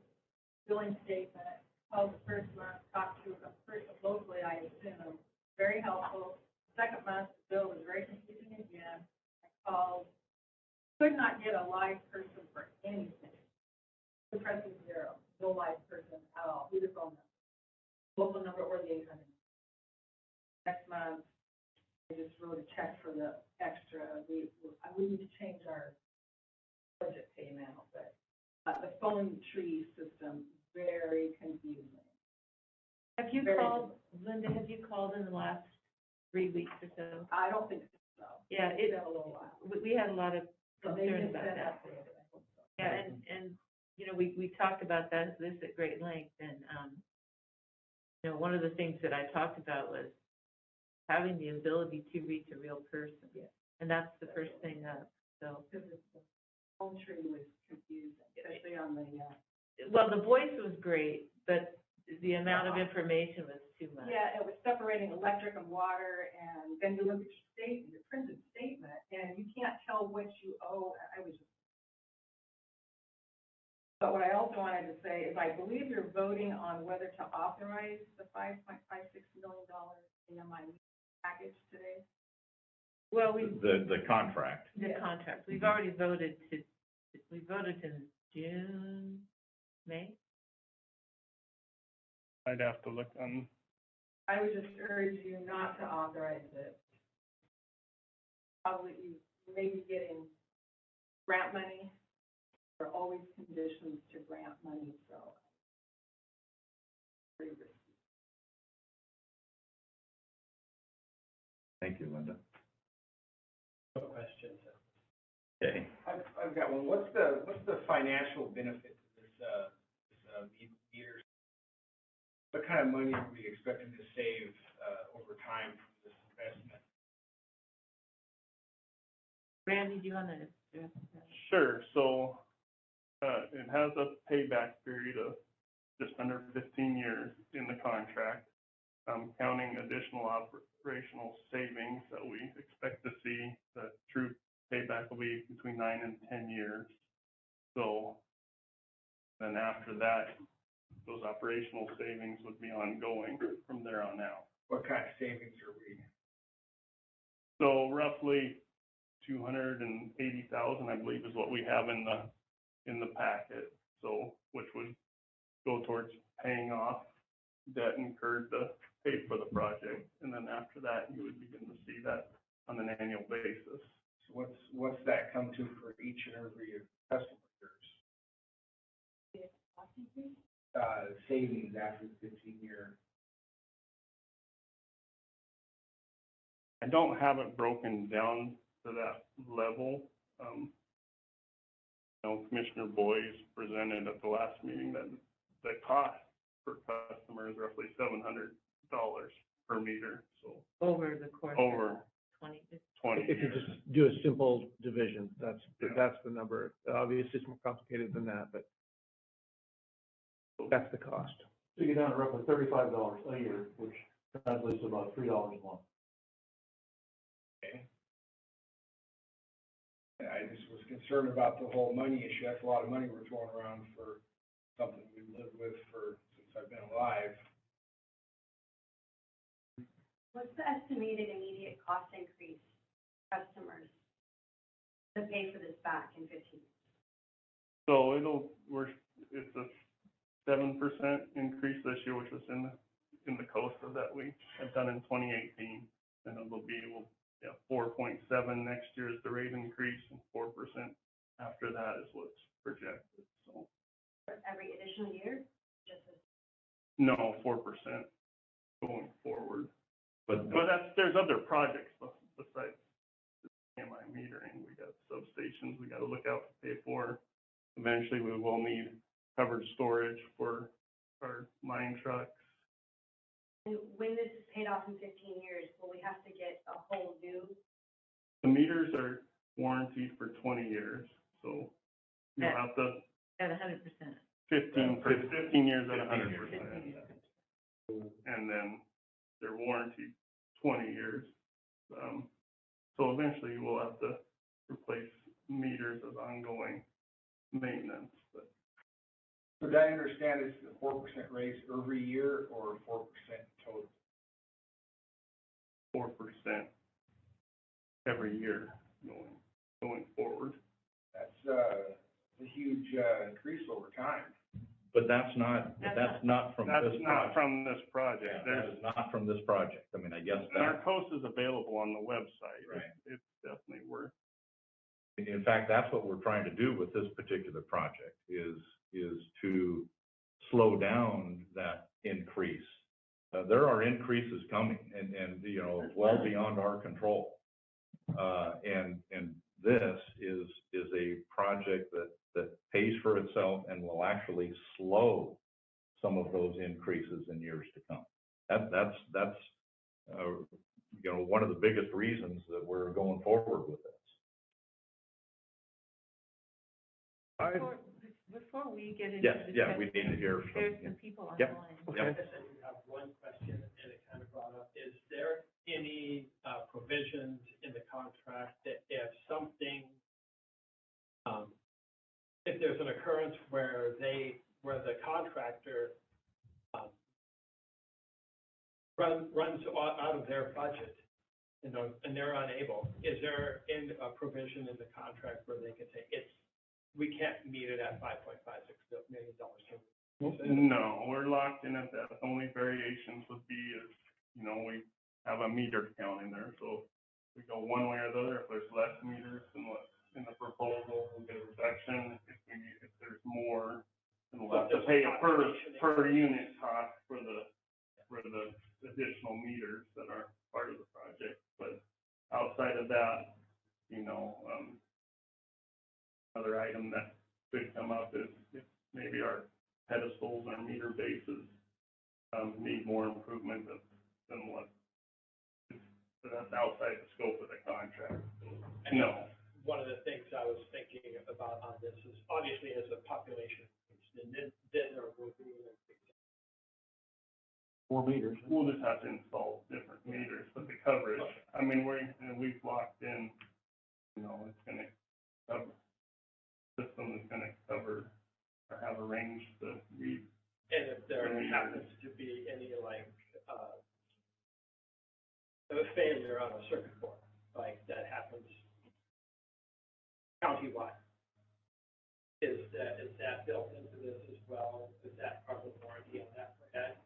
Speaker 11: billing statement. Called the first month, talked to a person locally, I assume, very helpful. Second month, the bill was very confusing again. I called, could not get a live person for anything. Pressing zero, no live person at all, either phone number, local number or the 800. Next month, I just wrote a check for the extra. We need to change our budget pay now, but the phone tree system, very confusing.
Speaker 2: Have you called, Linda, have you called in the last 3 weeks or so?
Speaker 11: I don't think so.
Speaker 2: Yeah,
Speaker 11: It's been a little while.
Speaker 2: we had a lot of
Speaker 11: So maybe
Speaker 2: concern
Speaker 11: it's
Speaker 2: about
Speaker 11: been
Speaker 2: that.
Speaker 11: updated, I hope so.
Speaker 2: Yeah, and you know, we talked about this at great length, and you know, one of the things that I talked about was having the ability to reach a real person.
Speaker 11: Yeah.
Speaker 2: And that's the first thing up, so.
Speaker 11: Because the phone tree was confusing, especially on the,
Speaker 2: Well, the voice was great, but the amount of information was too much.
Speaker 11: yeah, it was separating electric and water, and then you look at your statement, your printed statement, and you can't tell what you owe. I was just. But what I also wanted to say is I believe you're voting on whether to authorize the $5.56 million AMI package today.
Speaker 2: Well,
Speaker 4: The contract.
Speaker 2: the contract, we've already voted we voted in June, May?
Speaker 9: I'd have to look on.
Speaker 11: I would just urge you not to authorize it. Probably you may be getting grant money. There are always conditions to grant money, so. Very risky.
Speaker 4: Thank you, Linda.
Speaker 8: No questions.
Speaker 4: Okay.
Speaker 8: I've got one. What's the financial benefit to this meter? What kind of money are we expecting to save over time from this investment?
Speaker 2: Randy, do you want to address that?
Speaker 9: Sure. So it has a payback period of just under 15 years in the contract, counting additional operational savings that we expect to see. The true payback will be between 9 and 10 years. So Then after that, those operational savings would be ongoing from there on out.
Speaker 8: What kind of savings are we?
Speaker 9: So roughly 280,000, I believe, is what we have in the packet. So, which would go towards paying off debt incurred to pay for the project. And then after that, you would begin to see that on an annual basis.
Speaker 8: So what's that come to for each and every customer? Savings after the 15-year.
Speaker 9: I don't have it broken down to that level. Commissioner Boyce presented at the last meeting that the cost per customer is roughly $700 per meter. So
Speaker 2: Over the course
Speaker 9: over
Speaker 2: of 20
Speaker 6: If you
Speaker 9: years.
Speaker 6: just do a simple division, that's the number. Obviously, it's more complicated than that, but that's the cost.
Speaker 5: So you get down to roughly $35 a year, which translates to about $3 a month.
Speaker 8: Okay. I just was concerned about the whole money issue. That's a lot of money we're throwing around for something we've lived with since I've been alive.
Speaker 10: What's the estimated immediate cost increase customers to pay for this back in 15 years?
Speaker 9: So it's a 7% increase this year, which was in the COSA that we had done in 2018, and it'll be 4.7 next year is the rate increase, and 4% after that is what's projected. So
Speaker 10: For every additional year,
Speaker 9: no, 4% going forward.
Speaker 4: But
Speaker 9: There's other projects besides AMI metering. We got substations we got to look out to pay for. Eventually, we will need covered storage for our mine trucks.
Speaker 10: And when this is paid off in 15 years, will we have to get a whole new?
Speaker 9: The meters are warranted for 20 years, so you'll have to
Speaker 2: at 100%.
Speaker 9: 15 years at 100%, and then they're warranted 20 years. So eventually, you will have to replace meters as ongoing maintenance. But
Speaker 8: So did I understand it's a 4% raise every year or 4% total?
Speaker 9: 4% every year going forward.
Speaker 8: That's a huge increase over time.
Speaker 4: But that's not from
Speaker 9: That's
Speaker 4: this
Speaker 9: not
Speaker 4: project.
Speaker 9: from this project.
Speaker 4: Yeah, that is not from this project. I mean, I guess
Speaker 9: And our
Speaker 4: that,
Speaker 9: coast is available on the website.
Speaker 4: Right.
Speaker 9: It's definitely worth.
Speaker 4: in fact, that's what we're trying to do with this particular project is to slow down that increase. There are increases coming and well beyond our control. And this is a project that pays for itself and will actually slow some of those increases in years to come. That's one of the biggest reasons that we're going forward with this.
Speaker 2: Before we get into
Speaker 4: Yes, yeah, we need to hear from.
Speaker 2: there's some people
Speaker 4: Yep.
Speaker 2: online.
Speaker 4: Yep.
Speaker 12: I just have one question, and it kind of brought up, is there any provisions in the contract that if something, if there's an occurrence where the contractor runs out of their budget, and they're unable, is there a provision in the contract where they can say, we can't meet it at $5.56 million?
Speaker 9: No, we're locked in at that. Only variations would be is, we have a meter count in there. So if we go one way or the other, if there's less meters than what's in the proposal, we'll get a reduction. If there's more, then we'll have to pay a per unit cost for the additional meters that are part of the project. But outside of that, another item that could come up is if maybe our pedestals and our meter bases need more improvement than what, but that's outside the scope of the contract. No.
Speaker 12: One of the things I was thinking about on this is obviously as a population increase, then there will be an increase.
Speaker 5: More meters.
Speaker 9: We'll just have to install different meters, but the coverage, I mean, we've locked in, it's gonna cover, system is gonna cover or have arranged to meet.
Speaker 12: And if there happens to be any a failure on a circuit board, like that happens countywide, is that built into this as well? Is that part of the warranty on that for that?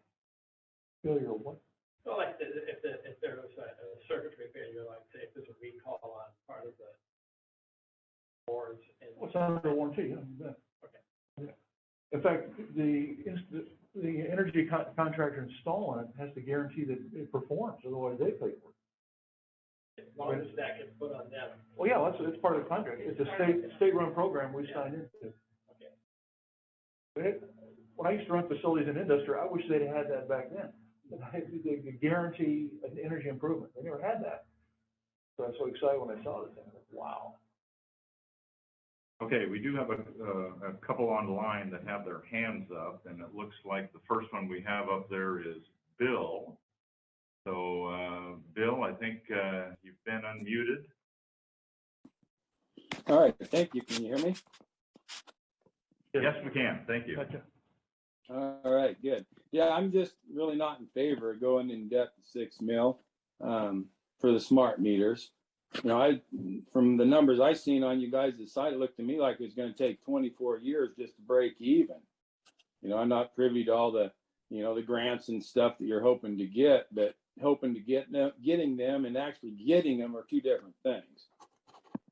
Speaker 5: Failure of what?
Speaker 12: Well, like if there was a circuitry failure, like say if there's a recall on part of the boards and.
Speaker 5: What's under warranty? Yeah, you bet.
Speaker 12: Okay.
Speaker 5: In fact, the energy contractor installing it has to guarantee that it performs, otherwise they pay for it.
Speaker 12: As long as that gets put on them.
Speaker 5: Well, yeah, it's part of the contract. It's a state-run program we signed into.
Speaker 12: Okay.
Speaker 5: When I used to run facilities in industry, I wish they'd had that back then. They guarantee an energy improvement. They never had that. So I was so excited when I saw this thing. I was like, wow.
Speaker 4: Okay, we do have a couple on the line that have their hands up, and it looks like the first one we have up there is Bill. So, Bill, I think you've been unmuted.
Speaker 13: All right, thank you. Can you hear me?
Speaker 4: Yes, we can. Thank you.
Speaker 5: Gotcha.
Speaker 13: All right, good. Yeah, I'm just really not in favor of going in depth to $6 million for the smart meters. You know, from the numbers I seen on you guys' site, it looked to me like it was going to take 24 years just to break even. You know, I'm not privy to all the, the grants and stuff that you're hoping to get, but hoping to getting them and actually getting them are two different things.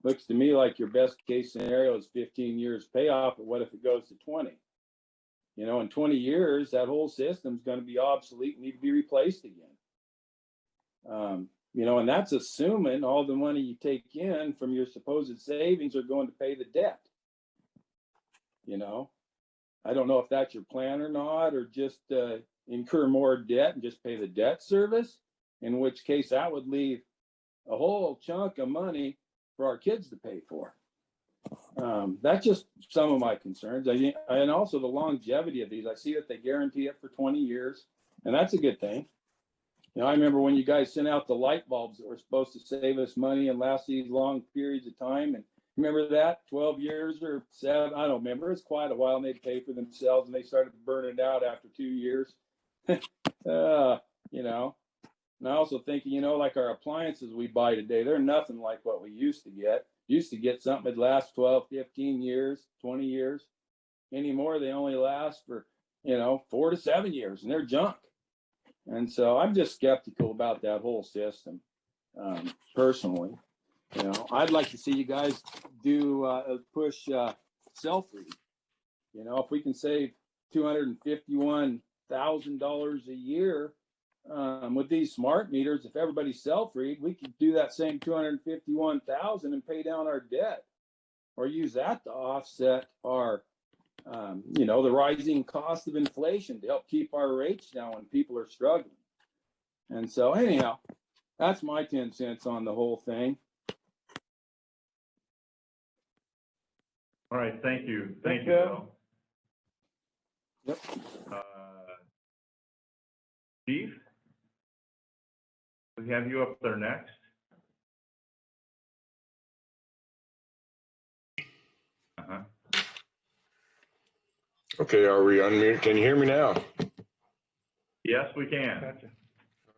Speaker 13: Looks to me like your best case scenario is 15 years payoff, but what if it goes to 20? You know, in 20 years, that whole system's going to be obsolete and need to be replaced again. And that's assuming all the money you take in from your supposed savings are going to pay the debt. I don't know if that's your plan or not, or just incur more debt and just pay the debt service, in which case that would leave a whole chunk of money for our kids to pay for. That's just some of my concerns. And also the longevity of these. I see that they guarantee it for 20 years, and that's a good thing. I remember when you guys sent out the light bulbs that were supposed to save us money and last these long periods of time. And remember that 12 years or 7, I don't remember. It's quite a while, and they'd pay for themselves, and they started burning out after 2 years. And I also think, like our appliances we buy today, they're nothing like what we used to get. Used to get something that lasts 12, 15 years, 20 years. Anymore, they only last for, 4 to 7 years, and they're junk. And so I'm just skeptical about that whole system, personally. I'd like to see you guys do push self-read. If we can save $251,000 a year with these smart meters, if everybody self-read, we could do that same $251,000 and pay down our debt, or use that to offset our, the rising cost of inflation to help keep our rates down when people are struggling. And so, anyhow, that's my 10 cents on the whole thing.
Speaker 4: All right, thank you. Thank you, Bill.
Speaker 13: Yep.
Speaker 4: Steve, we have you up there next.
Speaker 14: Okay, are we unmuted? Can you hear me now?
Speaker 4: Yes, we can.
Speaker 5: Gotcha.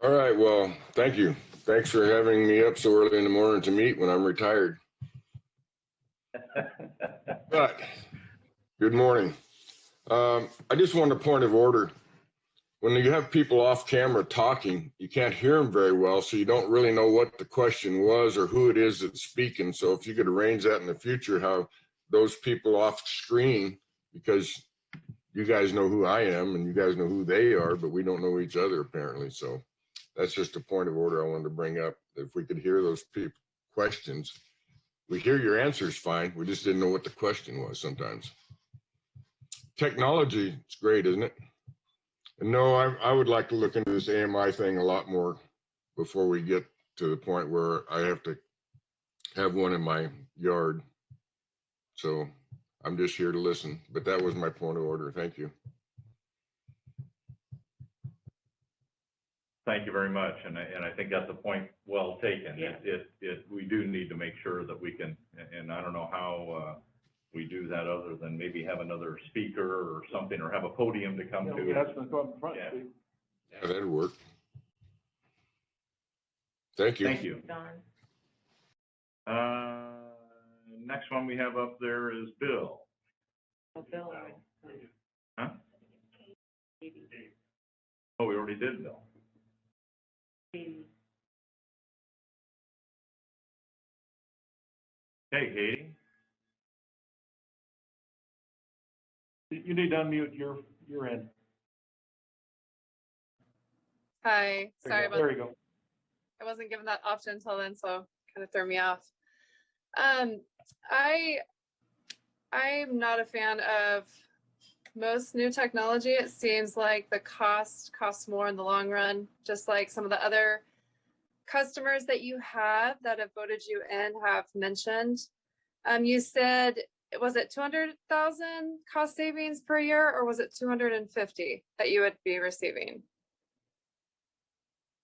Speaker 14: All right, well, thank you. Thanks for having me up so early in the morning to meet when I'm retired. But, good morning. I just wanted a point of order. When you have people off camera talking, you can't hear them very well, so you don't really know what the question was or who it is that's speaking. So if you could arrange that in the future, how those people off screen, because you guys know who I am and you guys know who they are, but we don't know each other apparently. So that's just a point of order I wanted to bring up. If we could hear those questions, we hear your answers fine. We just didn't know what the question was sometimes. Technology, it's great, isn't it? And no, I would like to look into this AMI thing a lot more before we get to the point where I have to have one in my yard. So I'm just here to listen, but that was my point of order. Thank you.
Speaker 4: Thank you very much, and I think that's a point well taken.
Speaker 12: Yeah.
Speaker 4: We do need to make sure that we can, and I don't know how we do that other than maybe have another speaker or something, or have a podium to come to.
Speaker 5: That's gonna go up in front,
Speaker 4: Yeah.
Speaker 5: speak.
Speaker 14: Yeah, that'd work. Thank you.
Speaker 4: Thank you. Next one we have up there is Bill.
Speaker 2: Oh, Bill.
Speaker 4: Huh? Oh, we already did Bill.
Speaker 2: Katie.
Speaker 4: Hey, Katie.
Speaker 5: You need to unmute your end.
Speaker 15: Hi, sorry about
Speaker 5: There
Speaker 15: that.
Speaker 5: you go.
Speaker 15: I wasn't given that option until then, so kind of threw me off. I'm not a fan of most new technology. It seems like the costs more in the long run, just like some of the other customers that you have that have voted you in have mentioned. You said, was it 200,000 cost savings per year, or was it 250 that you would be receiving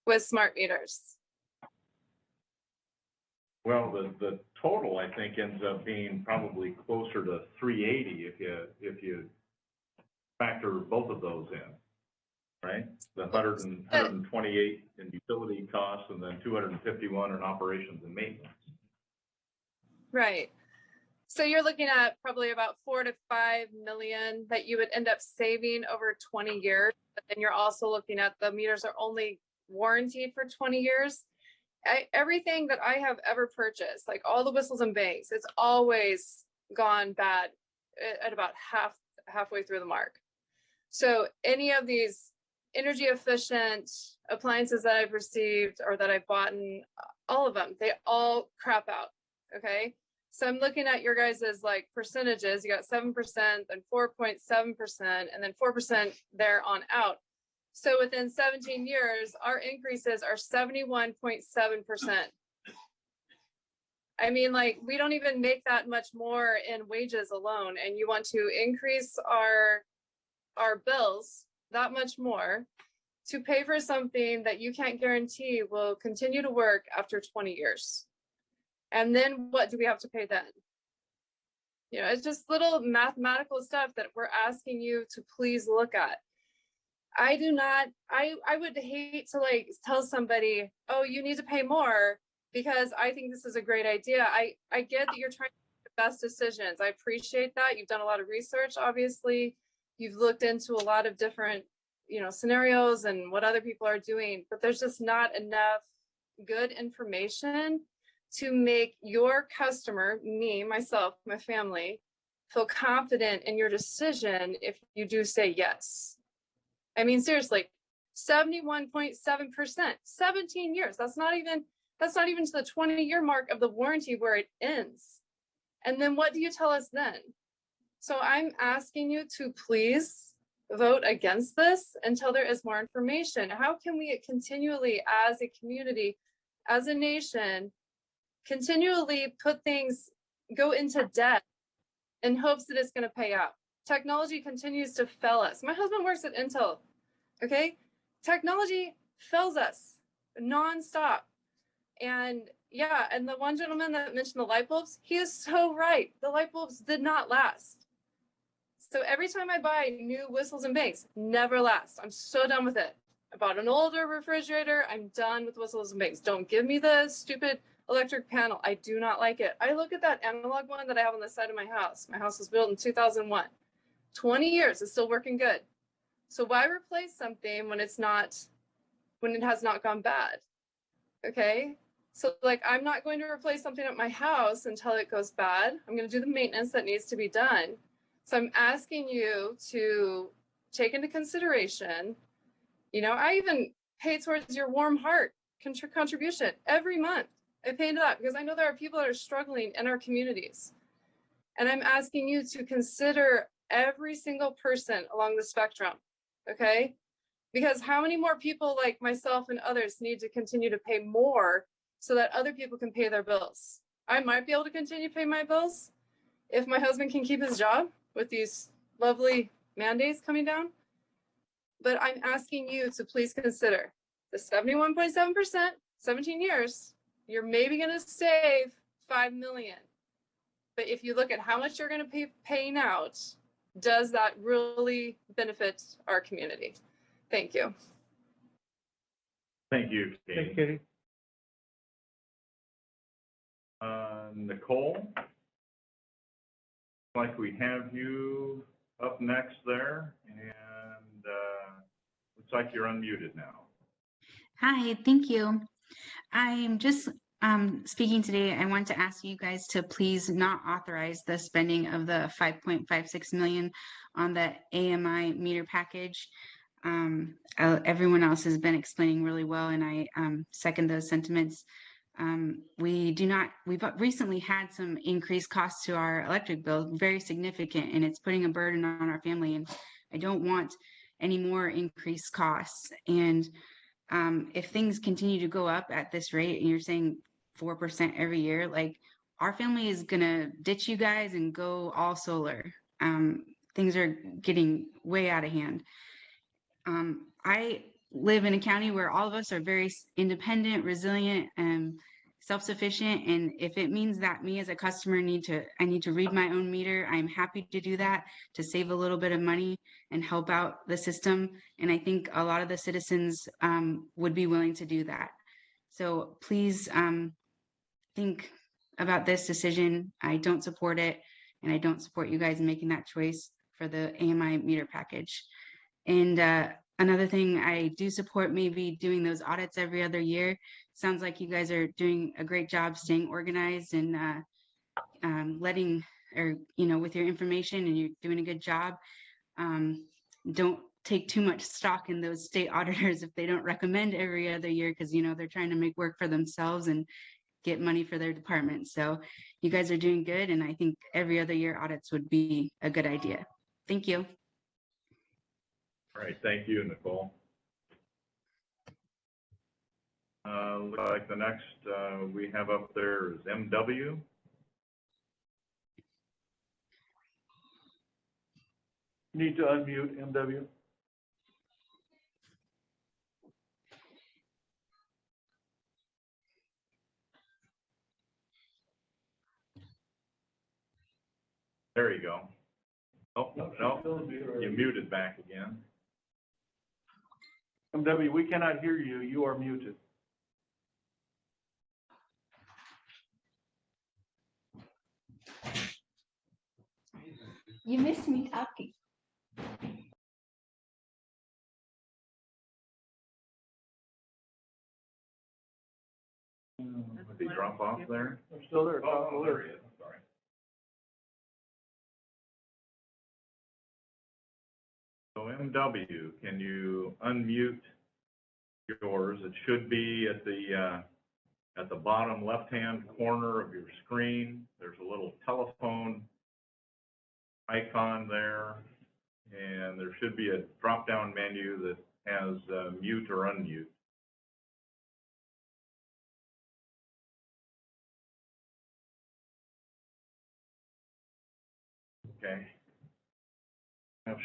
Speaker 15: with smart meters?
Speaker 4: Well, the total, I think, ends up being probably closer to 380 if you factor both of those in, right? The 128 in utility costs, and then 251 in operations and maintenance.
Speaker 15: Right. So you're looking at probably about 4 to 5 million that you would end up saving over 20 years. But then you're also looking at the meters are only warranted for 20 years. Everything that I have ever purchased, like all the whistles and bangs, it's always gone bad at about halfway through the mark. So any of these energy efficient appliances that I've received or that I've bought, all of them, they all crap out. Okay. So I'm looking at your guys's like percentages. You got 7%, then 4.7%, and then 4% there on out. So within 17 years, our increases are 71.7%. I mean, like, we don't even make that much more in wages alone, and you want to increase our bills that much more to pay for something that you can't guarantee will continue to work after 20 years. And then what do we have to pay then? You know, it's just little mathematical stuff that we're asking you to please look at. I would hate to like tell somebody, oh, you need to pay more because I think this is a great idea. I get that you're trying to make the best decisions. I appreciate that. You've done a lot of research, obviously. You've looked into a lot of different, you know, scenarios and what other people are doing, but there's just not enough good information to make your customer, me, myself, my family, feel confident in your decision if you do say yes. I mean, seriously, 71.7%, 17 years. That's not even to the 20-year mark of the warranty where it ends. And then what do you tell us then? So I'm asking you to please vote against this until there is more information. How can we continually, as a community, as a nation, continually go into debt in hopes that it's going to pay out? Technology continues to fail us. My husband works at Intel, okay? Technology fails us nonstop. And yeah, and the one gentleman that mentioned the light bulbs, he is so right. The light bulbs did not last. So every time I buy new whistles and bangs, never last. I'm so done with it. I bought an older refrigerator. I'm done with whistles and bangs. Don't give me the stupid electric panel. I do not like it. I look at that analog one that I have on the side of my house. My house was built in 2001. 20 years, it's still working good. So why replace something when it has not gone bad? Okay. So like, I'm not going to replace something at my house until it goes bad. I'm going to do the maintenance that needs to be done. So I'm asking you to take into consideration, you know, I even pay towards your warm heart contribution every month. I pay into that because I know there are people that are struggling in our communities. And I'm asking you to consider every single person along the spectrum, okay? Because how many more people like myself and others need to continue to pay more so that other people can pay their bills? I might be able to continue to pay my bills if my husband can keep his job with these lovely mandates coming down. But I'm asking you to please consider the 71.7%, 17 years, you're maybe going to save 5 million. But if you look at how much you're going to be paying out, does that really benefit our community? Thank you.
Speaker 4: Thank you, Katie.
Speaker 5: Thanks, Katie.
Speaker 4: Nicole, like we have you up next there, and looks like you're unmuted now.
Speaker 16: Hi, thank you. I'm just speaking today. I want to ask you guys to please not authorize the spending of the 5.56 million on the AMI meter package. Everyone else has been explaining really well, and I second those sentiments. We've recently had some increased costs to our electric bill, very significant, and it's putting a burden on our family, and I don't want any more increased costs. And if things continue to go up at this rate, and you're saying 4% every year, like, our family is gonna ditch you guys and go all solar. Things are getting way out of hand. I live in a county where all of us are very independent, resilient, and self-sufficient. And if it means that me as a customer I need to read my own meter, I'm happy to do that to save a little bit of money and help out the system. And I think a lot of the citizens would be willing to do that. So please think about this decision. I don't support it, and I don't support you guys making that choice for the AMI meter package. And another thing, I do support maybe doing those audits every other year. Sounds like you guys are doing a great job staying organized and with your information, and you're doing a good job. Don't take too much stock in those state auditors if they don't recommend every other year, because they're trying to make work for themselves and get money for their department. So you guys are doing good, and I think every other year audits would be a good idea. Thank you.
Speaker 4: All right, thank you, Nicole. Looks like the next we have up there is MW.
Speaker 5: Need to unmute MW.
Speaker 4: There you go. Oh, no, you muted back again.
Speaker 5: MW, we cannot hear you. You are muted.
Speaker 17: You missed me talking.
Speaker 4: Did he drop off there?
Speaker 5: I'm still there.
Speaker 4: Oh, there he is. Sorry. So MW, can you unmute yours? It should be at the bottom left-hand corner of your screen. There's a little telephone icon there, and there should be a drop-down menu that has mute or unmute. Okay.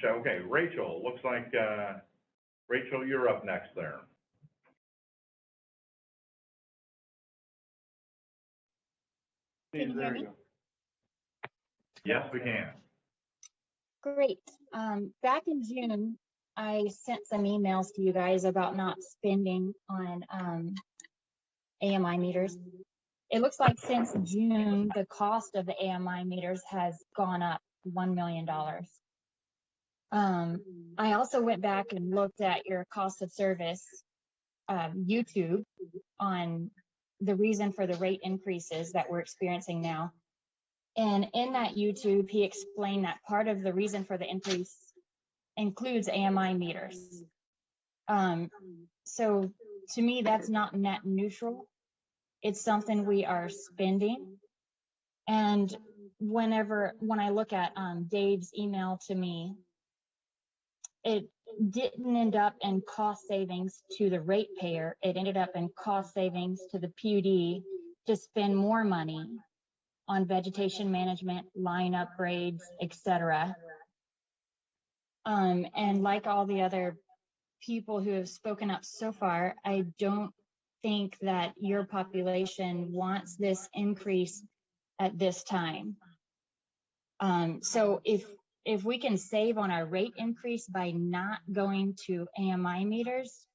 Speaker 4: Okay, Rachel, looks like, Rachel, you're up next there.
Speaker 17: Can you hear me?
Speaker 4: Yes, we can.
Speaker 17: Great. Back in June, I sent some emails to you guys about not spending on AMI meters. It looks like since June, the cost of the AMI meters has gone up $1 million. I also went back and looked at your cost of service YouTube on the reason for the rate increases that we're experiencing now. And in that YouTube, he explained that part of the reason for the increase includes AMI meters. So to me, that's not net neutral. It's something we are spending. And when I look at Dave's email to me, it didn't end up in cost savings to the ratepayer. It ended up in cost savings to the PUD to spend more money on vegetation management, line upgrades, etc. And like all the other people who have spoken up so far, I don't think that your population wants this increase at this time. So if we can save on our rate increase by not going to AMI meters,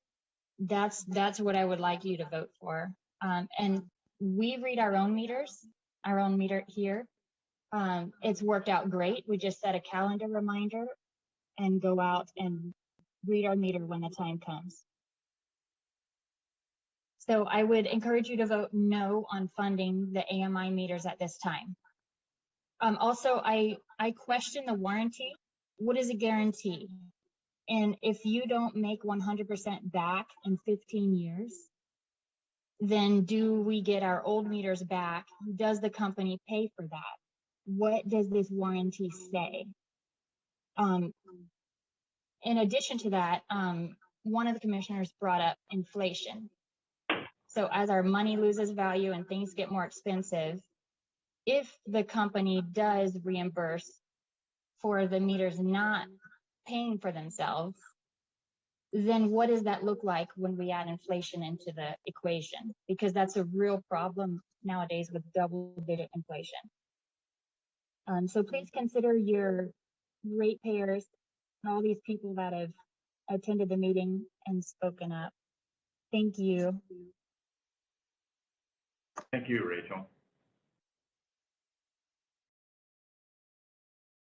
Speaker 17: that's what I would like you to vote for. And we read our own meters, our own meter here. It's worked out great. We just set a calendar reminder and go out and read our meter when the time comes. So I would encourage you to vote no on funding the AMI meters at this time. Also, I question the warranty. What is a guarantee? And if you don't make 100% back in 15 years, then do we get our old meters back? Does the company pay for that? What does this warranty say? In addition to that, one of the commissioners brought up inflation. So as our money loses value and things get more expensive, if the company does reimburse for the meters not paying for themselves, then what does that look like when we add inflation into the equation? Because that's a real problem nowadays with double-digit inflation. So please consider your ratepayers and all these people that have attended the meeting and spoken up. Thank you.
Speaker 4: Thank you, Rachel.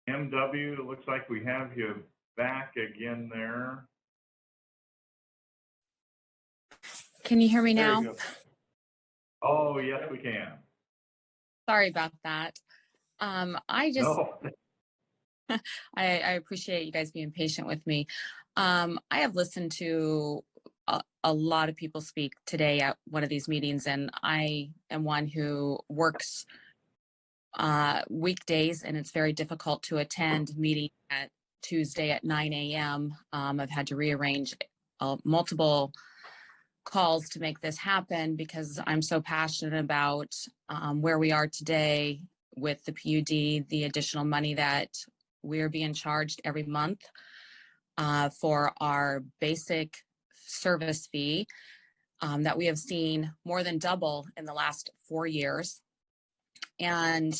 Speaker 4: MW, it looks like we have you back again there.
Speaker 18: Can you hear me
Speaker 4: There
Speaker 18: now?
Speaker 4: you go. Oh, yes, we can.
Speaker 18: Sorry about that. I just,
Speaker 4: No.
Speaker 18: I appreciate you guys being patient with me. I have listened to a lot of people speak today at one of these meetings, and I am one who works weekdays, and it's very difficult to attend meeting at Tuesday at 9 a.m. I've had to rearrange multiple calls to make this happen because I'm so passionate about where we are today with the PUD, the additional money that we're being charged every month for our basic service fee that we have seen more than double in the last 4 years. And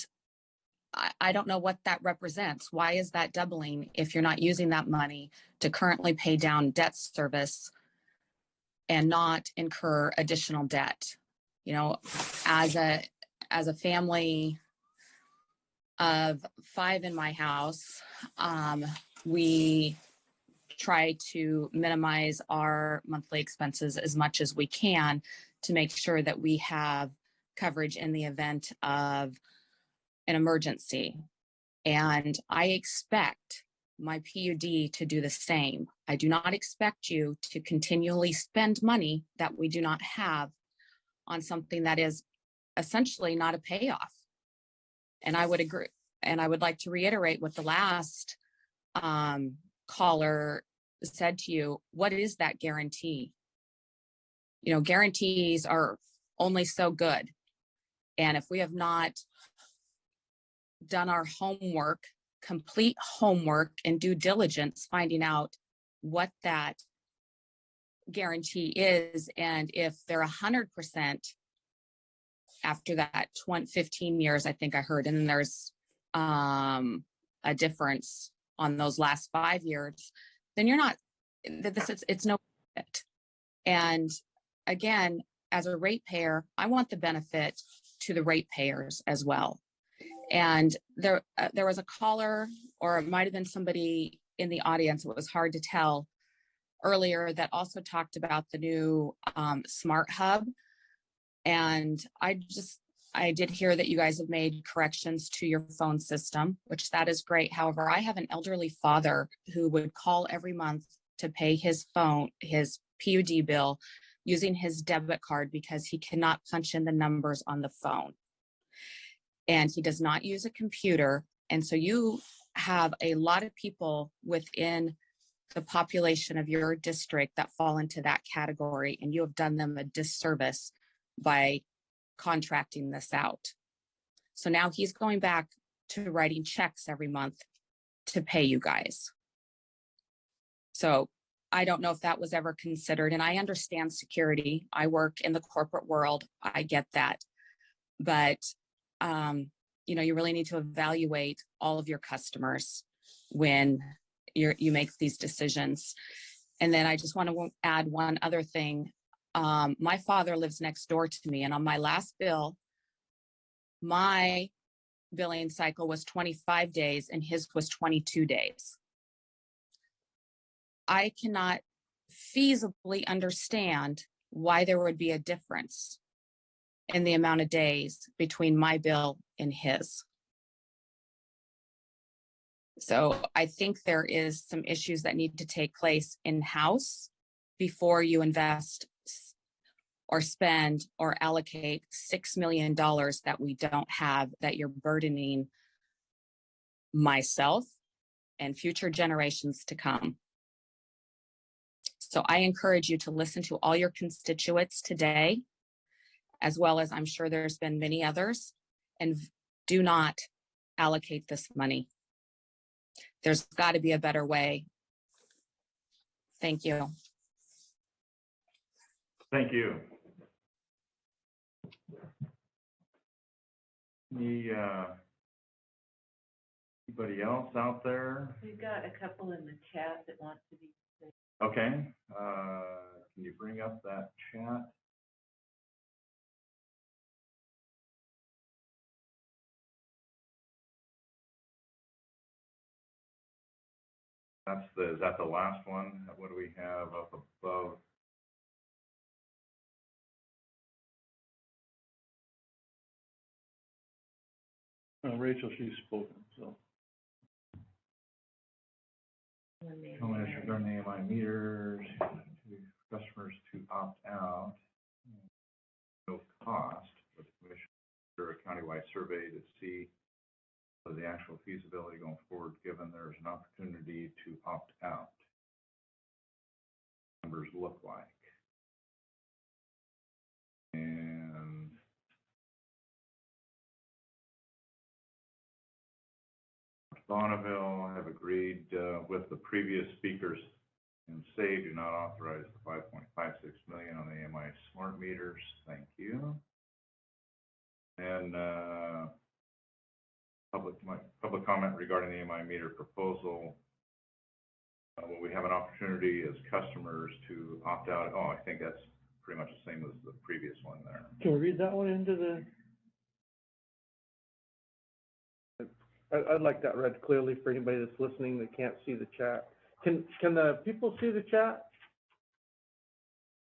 Speaker 18: I don't know what that represents. Why is that doubling if you're not using that money to currently pay down debt service and not incur additional debt? You know, as a family of 5 in my house, we try to minimize our monthly expenses as much as we can to make sure that we have coverage in the event of an emergency. And I expect my PUD to do the same. I do not expect you to continually spend money that we do not have on something that is essentially not a payoff. And I would agree. And I would like to reiterate what the last caller said to you. What is that guarantee? You know, guarantees are only so good. And if we have not done our homework, complete homework and due diligence, finding out what that guarantee is, and if they're 100% after that 15 years, I think I heard, and then there's a difference on those last 5 years, then you're not, it's no benefit. And again, as a ratepayer, I want the benefit to the ratepayers as well. And there was a caller, or it might have been somebody in the audience, it was hard to tell, earlier, that also talked about the new Smart Hub. And I did hear that you guys have made corrections to your phone system, which that is great. However, I have an elderly father who would call every month to pay his PUD bill using his debit card because he cannot punch in the numbers on the phone. And he does not use a computer. And so you have a lot of people within the population of your district that fall into that category, and you have done them a disservice by contracting this out. So now he's going back to writing checks every month to pay you guys. So I don't know if that was ever considered, and I understand security. I work in the corporate world. I get that. But you know, you really need to evaluate all of your customers when you make these decisions. And then I just want to add one other thing. My father lives next door to me, and on my last bill, my billing cycle was 25 days and his was 22 days. I cannot feasibly understand why there would be a difference in the amount of days between my bill and his. So I think there is some issues that need to take place in-house before you invest or spend or allocate $6 million that we don't have, that you're burdening myself and future generations to come. So I encourage you to listen to all your constituents today, as well as I'm sure there's been many others, and do not allocate this money. There's got to be a better way. Thank you.
Speaker 4: Thank you. Anybody else out there?
Speaker 2: We've got a couple in the chat that want to be.
Speaker 4: Okay, can you bring up that chat? Is that the last one? What do we have up above?
Speaker 5: Rachel, she's spoken, so.
Speaker 4: Comments regarding the AMI meters, to customers to opt out, no cost, with the commission for a countywide survey to see the actual feasibility going forward, given there's an opportunity to opt out. Numbers look like. And Bonneville have agreed with the previous speakers and say do not authorize the 5.56 million on the AMI smart meters. Thank you. And public comment regarding the AMI meter proposal. Will we have an opportunity as customers to opt out? Oh, I think that's pretty much the same as the previous one there.
Speaker 6: Can we read that one into the? I'd like that read clearly for anybody that's listening that can't see the chat. Can the people see the chat?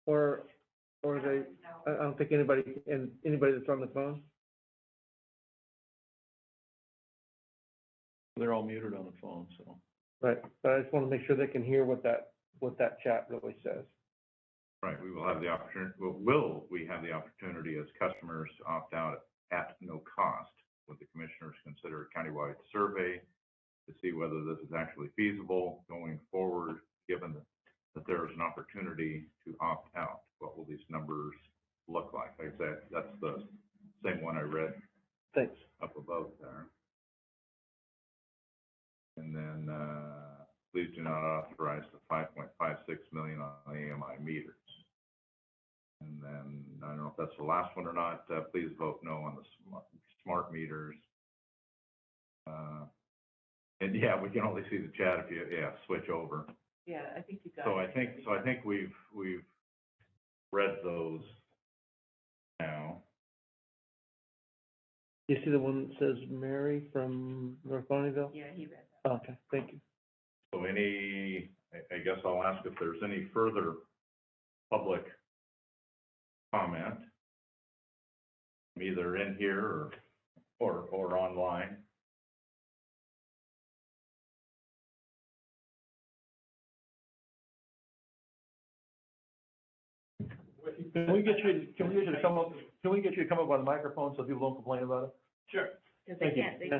Speaker 6: Or they? I don't think anybody that's on the phone.
Speaker 5: They're all muted on the phone, so.
Speaker 6: Right, but I just want to make sure they can hear what that chat really says.
Speaker 4: Right, we will have the opportunity. Will we have the opportunity as customers to opt out at no cost? Would the commissioners consider a countywide survey to see whether this is actually feasible going forward, given that there is an opportunity to opt out? What will these numbers look like? Like I said, that's the same one I read.
Speaker 6: Thanks.
Speaker 4: Up above there. And then please do not authorize the 5.56 million on the AMI meters. And then I don't know if that's the last one or not. Please vote no on the smart meters. And yeah, we can only see the chat if you switch over.
Speaker 2: Yeah, I think you got
Speaker 4: So
Speaker 2: it.
Speaker 4: I think we've read those now.
Speaker 6: You see the one that says Mary from North Bonneville?
Speaker 2: Yeah, he read that.
Speaker 6: Okay, thank you.
Speaker 4: So I guess I'll ask if there's any further public comment, either in here or online.
Speaker 5: Can we get you to come up by the microphone so people don't complain about it?
Speaker 12: Sure.
Speaker 2: Because they can't hear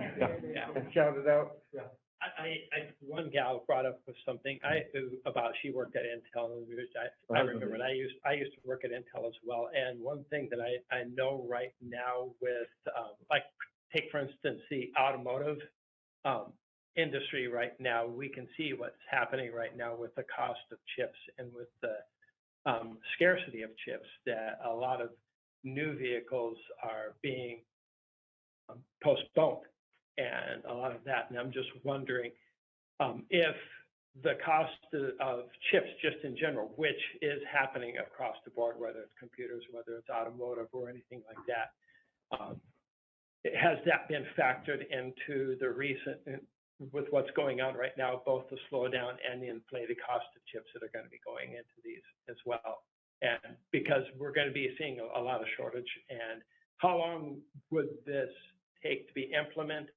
Speaker 6: And shout it out.
Speaker 12: Yeah. One gal brought up with something about she worked at Intel, and I remember, and I used to work at Intel as well. And one thing that I know right now with, like, take for instance, the automotive industry right now, we can see what's happening right now with the cost of chips and with the scarcity of chips, that a lot of new vehicles are being postponed and a lot of that. And I'm just wondering if the cost of chips just in general, which is happening across the board, whether it's computers, whether it's automotive or anything like that, has that been factored into the recent, with what's going on right now, both the slowdown and the inflated cost of chips that are going to be going into these as well? And because we're going to be seeing a lot of shortage, and how long would this take to be implemented?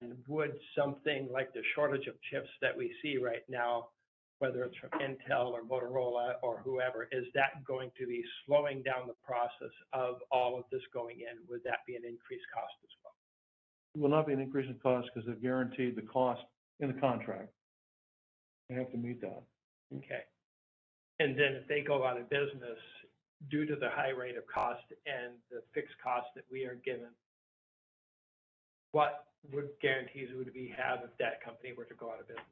Speaker 12: And would something like the shortage of chips that we see right now, whether it's from Intel or Motorola or whoever, is that going to be slowing down the process of all of this going in? Would that be an increased cost as well?
Speaker 5: It will not be an increase in cost because they've guaranteed the cost in the contract. They have to meet that.
Speaker 12: Okay. And then if they go out of business due to the high rate of cost and the fixed cost that we are given, what guarantees would we have if that company were to go out of business?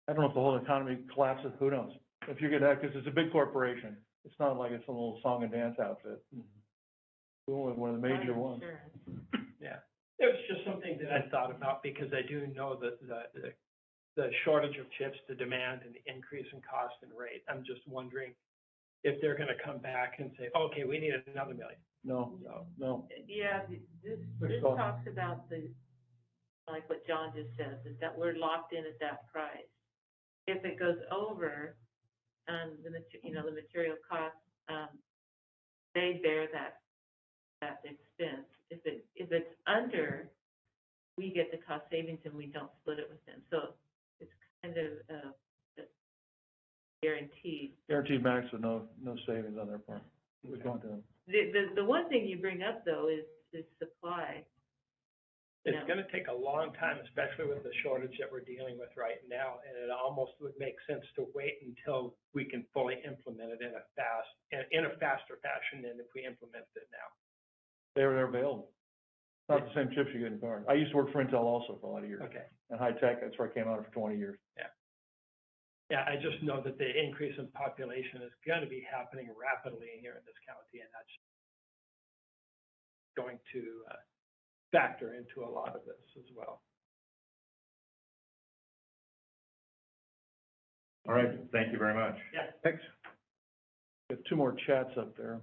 Speaker 5: I don't know if the whole economy collapses, who knows? If you get that, because it's a big corporation. It's not like it's a little song and dance outfit. We're only one of the major ones.
Speaker 12: Yeah, it was just something that I thought about because I do know that the shortage of chips, the demand and the increase in cost and rate. I'm just wondering if they're going to come back and say, okay, we need another million.
Speaker 5: No, no.
Speaker 2: Yeah, this talks about like what John just said, is that we're locked in at that price. If it goes over, the material cost, they bear that expense. If it's under, we get the cost savings and we don't split it with them. So it's kind of guaranteed.
Speaker 5: Guaranteed max with no savings on their part. We're going to.
Speaker 2: The one thing you bring up though is supply.
Speaker 12: It's going to take a long time, especially with the shortage that we're dealing with right now, and it almost would make sense to wait until we can fully implement it in a faster fashion than if we implement it now.
Speaker 5: They're available. It's not the same chips you get in cars. I used to work for Intel also for a lot of years.
Speaker 12: Okay.
Speaker 5: And high tech, that's where I came out for 20 years.
Speaker 12: Yeah. Yeah, I just know that the increase in population is going to be happening rapidly here in this county, and that's going to factor into a lot of this as well.
Speaker 4: All right, thank you very much.
Speaker 12: Yeah.
Speaker 5: Thanks. Got two more chats up there.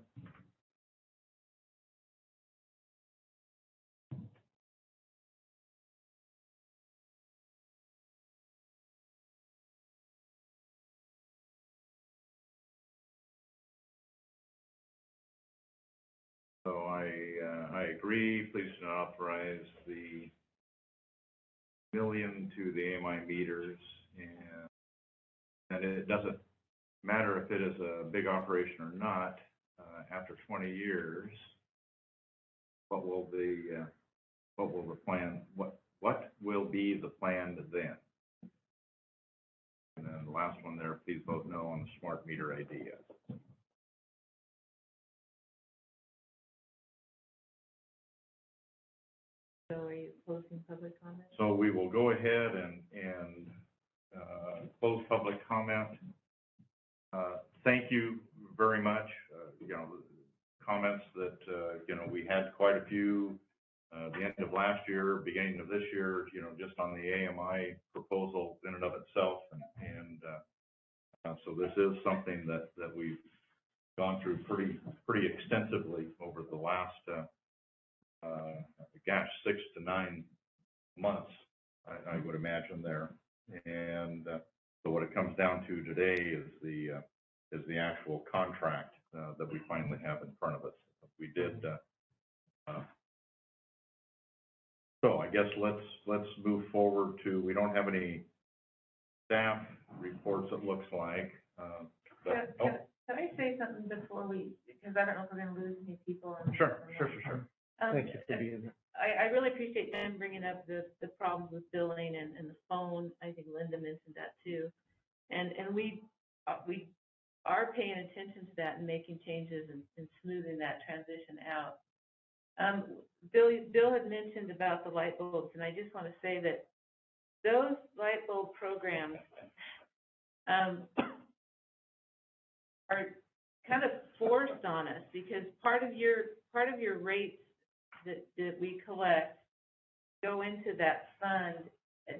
Speaker 4: So I agree, please do not authorize the million to the AMI meters, and it doesn't matter if it is a big operation or not, after 20 years, what will be the plan then? And then the last one there, please vote no on the smart meter idea.
Speaker 2: So are you closing public comment?
Speaker 4: So we will go ahead and close public comment. Thank you very much. Comments that, we had quite a few, the end of last year, beginning of this year, just on the AMI proposal in and of itself. So this is something that we've gone through pretty extensively over the last, 6 to 9 months, I would imagine there. And so what it comes down to today is the actual contract that we finally have in front of us. We did. So I guess let's move forward to. We don't have any staff reports. It looks like.
Speaker 2: Can I say something before because I don't know if we're going to lose any people.
Speaker 5: Sure. Thank you for being here.
Speaker 2: I really appreciate them bringing up the problems with billing and the phone. I think Linda mentioned that too. And we are paying attention to that and making changes and smoothing that transition out. Bill had mentioned about the light bulbs, and I just want to say that those light bulb programs are kind of forced on us, because part of your rates that we collect go into that fund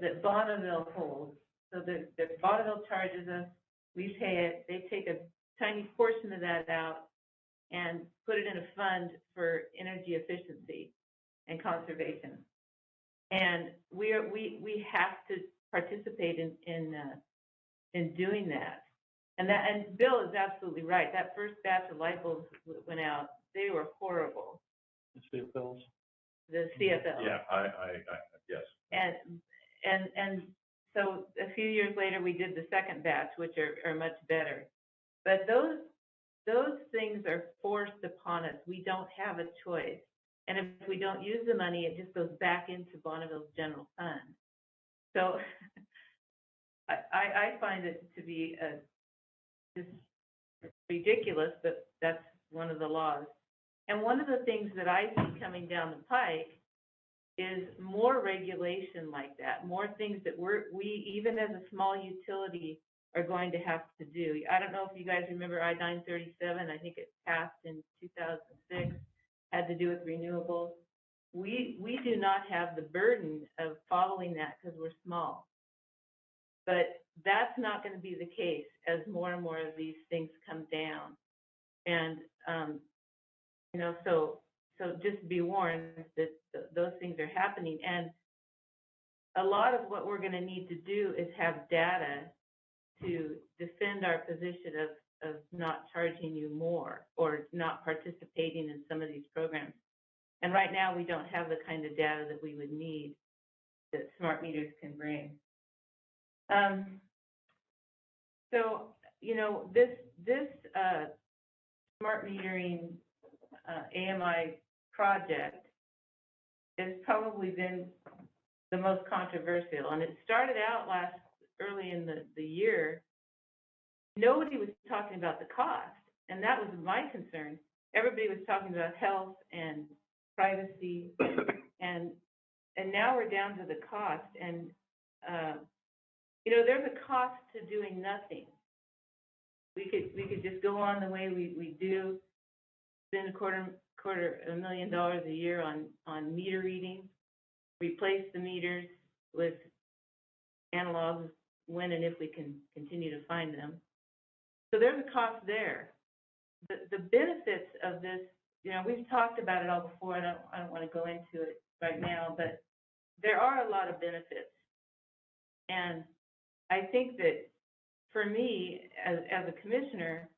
Speaker 2: that Bonneville holds. So that Bonneville charges us, we pay it, they take a tiny portion of that out and put it in a fund for energy efficiency and conservation. And we have to participate in doing that. And Bill is absolutely right. That first batch of light bulbs that went out, they were horrible.
Speaker 5: The CFLs?
Speaker 2: The CFL.
Speaker 4: Yeah, yes.
Speaker 2: And so a few years later, we did the second batch, which are much better. But those things are forced upon us. We don't have a choice. And if we don't use the money, it just goes back into Bonneville's general fund. So I find it to be just ridiculous, but that's one of the laws. And one of the things that I see coming down the pike is more regulation like that, more things that we even as a small utility are going to have to do. I don't know if you guys remember I-937. I think it passed in 2006, had to do with renewables. We do not have the burden of following that because we're small. But that's not going to be the case as more and more of these things come down. And, you know, so just be warned that those things are happening. And a lot of what we're going to need to do is have data to defend our position of not charging you more or not participating in some of these programs. And right now, we don't have the kind of data that we would need that smart meters can bring. So, you know, this smart metering AMI project has probably been the most controversial. And it started out early in the year. Nobody was talking about the cost, and that was my concern. Everybody was talking about health and privacy, and now we're down to the cost. And you know, there's a cost to doing nothing. We could just go on the way we do, spend $250,000 a year on meter reading, replace the meters with analogs when and if we can continue to find them. So there's a cost there. The benefits of this, you know, we've talked about it all before. I don't want to go into it right now, but there are a lot of benefits. And I think that for me, as a commissioner,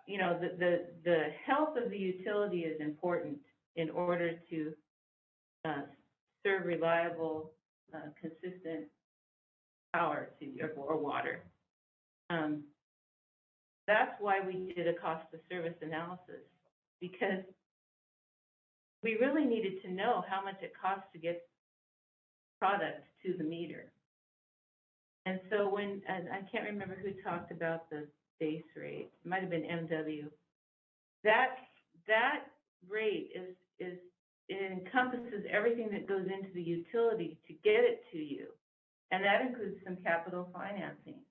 Speaker 2: you know, the health of the utility is important in order to serve reliable, consistent power to or water. That's why we did a cost of service analysis, because we really needed to know how much it costs to get product to the meter. And so and I can't remember who talked about the base rate, it might have been MW. That rate it encompasses everything that goes into the utility to get it to you. And that includes some capital financing.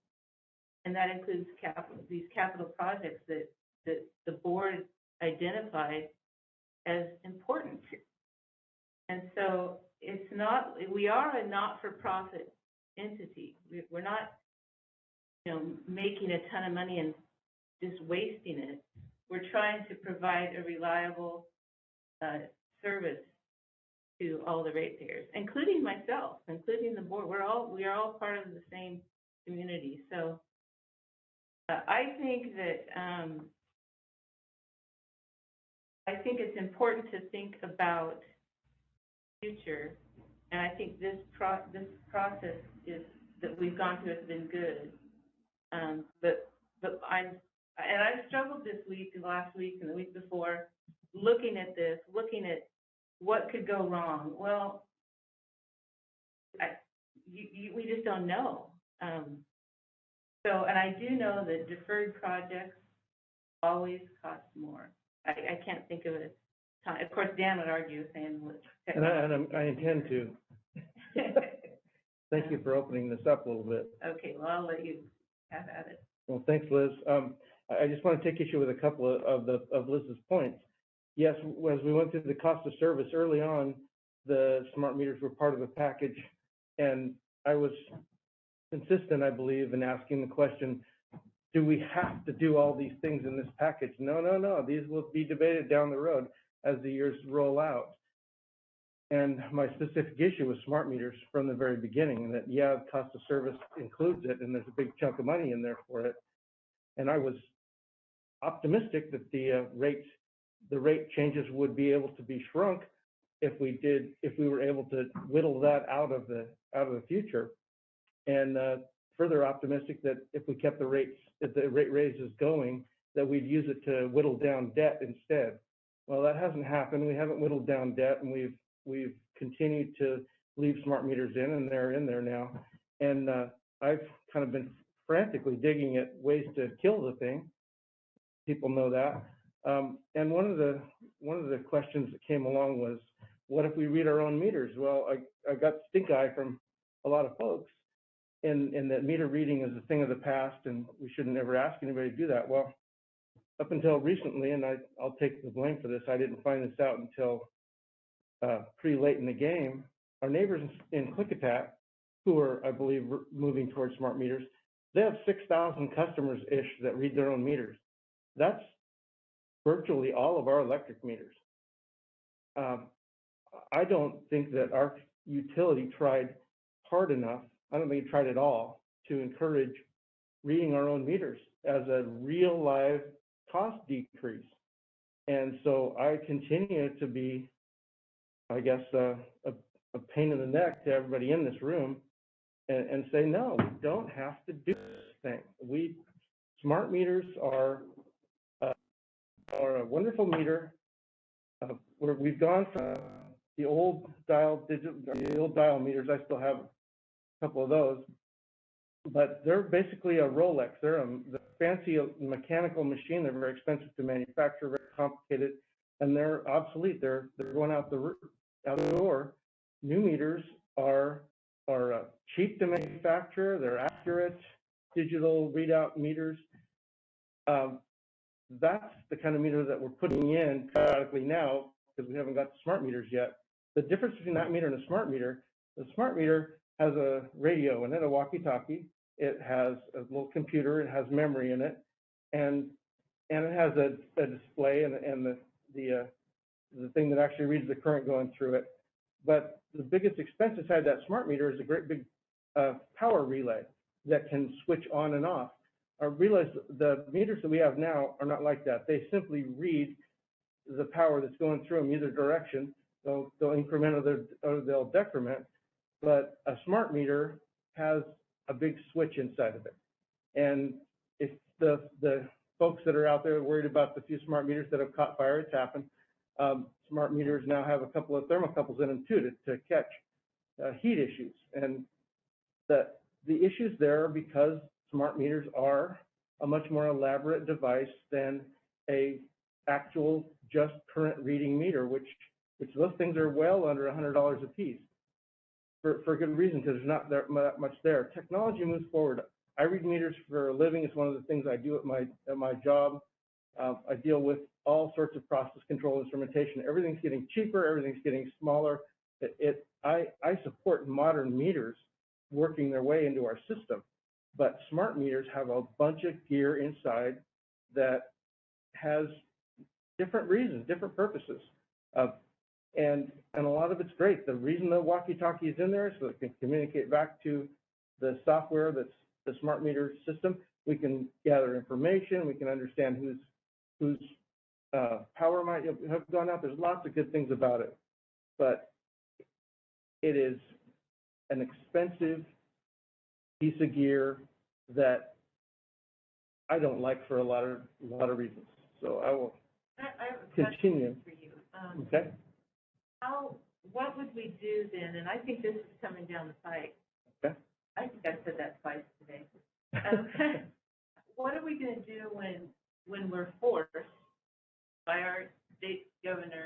Speaker 2: And that includes these capital projects that the board identified as important. And so we are a not-for-profit entity. We're not, you know, making a ton of money and just wasting it. We're trying to provide a reliable service to all the ratepayers, including myself, including the board. We are all part of the same community. So I think that I think it's important to think about the future, and I think this process that we've gone through has been good. But I've struggled this week and last week and the week before, looking at what could go wrong. Well, we just don't know. And I do know that deferred projects always cost more. I can't think of it. Of course, Dan would argue saying,
Speaker 6: and I intend to. Thank you for opening this up a little bit.
Speaker 2: Okay, well, I'll let you have at it.
Speaker 6: Well, thanks, Liz. I just want to take issue with a couple of Liz's points. Yes, as we went through the cost of service early on, the smart meters were part of the package, and I was consistent, I believe, in asking the question, do we have to do all these things in this package? No, no, no. These will be debated down the road as the years roll out. And my specific issue was smart meters from the very beginning, and that, yeah, cost of service includes it, and there's a big chunk of money in there for it. And I was optimistic that the rate changes would be able to be shrunk if we were able to whittle that out of the future. And further optimistic that if we kept the rate raises going, that we'd use it to whittle down debt instead. Well, that hasn't happened. We haven't whittled down debt, and we've continued to leave smart meters in, and they're in there now. And I've kind of been frantically digging at ways to kill the thing. People know that. And one of the questions that came along was, what if we read our own meters? Well, I got stink eye from a lot of folks, and that meter reading is a thing of the past, and we shouldn't ever ask anybody to do that. Well, up until recently, and I'll take the blame for this, I didn't find this out until pretty late in the game. Our neighbors in Klickitat, who are, I believe, moving towards smart meters, they have 6,000 customers-ish that read their own meters. That's virtually all of our electric meters. I don't think that our utility tried hard enough, I don't think it tried at all, to encourage reading our own meters as a real live cost decrease. And so I continue to be, I guess, a pain in the neck to everybody in this room and say, no, we don't have to do this thing. Smart meters are a wonderful meter where we've gone from the old dial meters. I still have a couple of those, but they're basically a Rolex. They're a fancy mechanical machine. They're very expensive to manufacture, very complicated, and they're obsolete. They're going out the door. New meters are cheap to manufacture. They're accurate digital readout meters. That's the kind of meter that we're putting in periodically now, because we haven't got the smart meters yet. The difference between that meter and a smart meter, the smart meter has a radio in it, a walkie-talkie. It has a little computer. It has memory in it, and it has a display and the thing that actually reads the current going through it. But the biggest expense inside that smart meter is a great big power relay that can switch on and off. I realize the meters that we have now are not like that. They simply read the power that's going through them either direction. They'll increment or they'll decrement. But a smart meter has a big switch inside of it. And if the folks that are out there worried about the few smart meters that have caught fire, it's happened. Smart meters now have a couple of thermocouples in them too to catch heat issues. And the issues there are because smart meters are a much more elaborate device than a actual just current reading meter, which those things are well under $100 a piece for good reason, because there's not that much there. Technology moves forward. I read meters for a living. It's one of the things I do at my job. I deal with all sorts of process control instrumentation. Everything's getting cheaper. Everything's getting smaller. I support modern meters working their way into our system. But smart meters have a bunch of gear inside that has different reasons, different purposes. And a lot of it's great. The reason the walkie-talkie is in there is so it can communicate back to the software that's the smart meter system. We can gather information. We can understand whose power might have gone out. There's lots of good things about it. But it is an expensive piece of gear that I don't like for a lot of reasons. So I will continue.
Speaker 2: For you.
Speaker 6: Okay.
Speaker 2: What would we do then? And I think this is coming down the pike.
Speaker 6: Okay.
Speaker 2: I think I said that twice today. What are we going to do when we're forced by our state government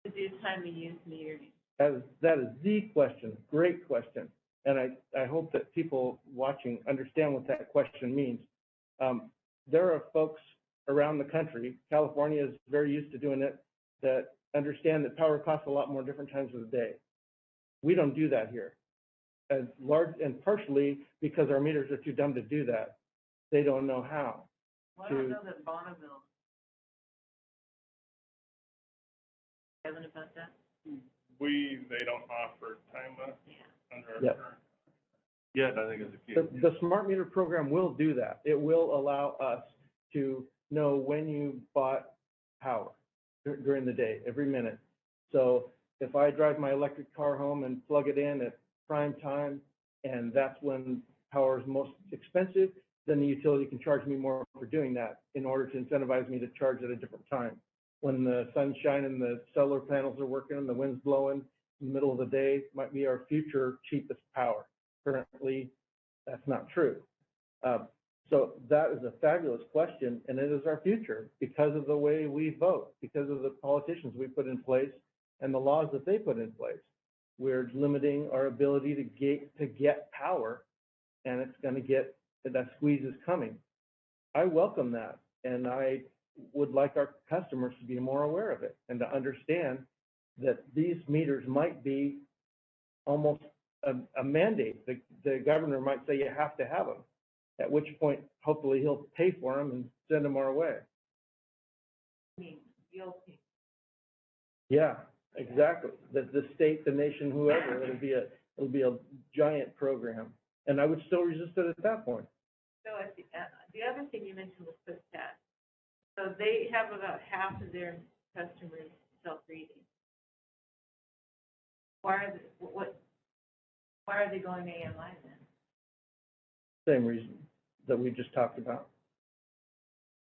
Speaker 2: to do time of use meters?
Speaker 6: That is the question. Great question. And I hope that people watching understand what that question means. There are folks around the country, California is very used to doing it, that understand that power costs a lot more different times of the day. We don't do that here. As large, and partially because our meters are too dumb to do that. They don't know how.
Speaker 2: Well, I don't know that Bonneville. Kevin, about that?
Speaker 9: They don't offer time under our
Speaker 6: Yep.
Speaker 9: current.
Speaker 5: Yeah, I think it's a key.
Speaker 6: The smart meter program will do that. It will allow us to know when you bought power during the day, every minute. So if I drive my electric car home and plug it in at prime time, and that's when power is most expensive, then the utility can charge me more for doing that in order to incentivize me to charge at a different time. When the sun's shining, the solar panels are working, and the wind's blowing in the middle of the day, might be our future cheapest power. Currently, that's not true. So that is a fabulous question, and it is our future because of the way we vote, because of the politicians we put in place and the laws that they put in place. We're limiting our ability to get power, and it's going to get, that squeeze is coming. I welcome that, and I would like our customers to be more aware of it and to understand that these meters might be almost a mandate. The governor might say you have to have them, at which point hopefully he'll pay for them and send them our way.
Speaker 2: You'll pay.
Speaker 6: Yeah, exactly. The state, the nation, whoever, it'll be a giant program, and I would still resist it at that point.
Speaker 2: So the other thing you mentioned was push-tat. So they have about half of their customers self-reading. Why are they going AMI then?
Speaker 6: Same reason that we just talked about.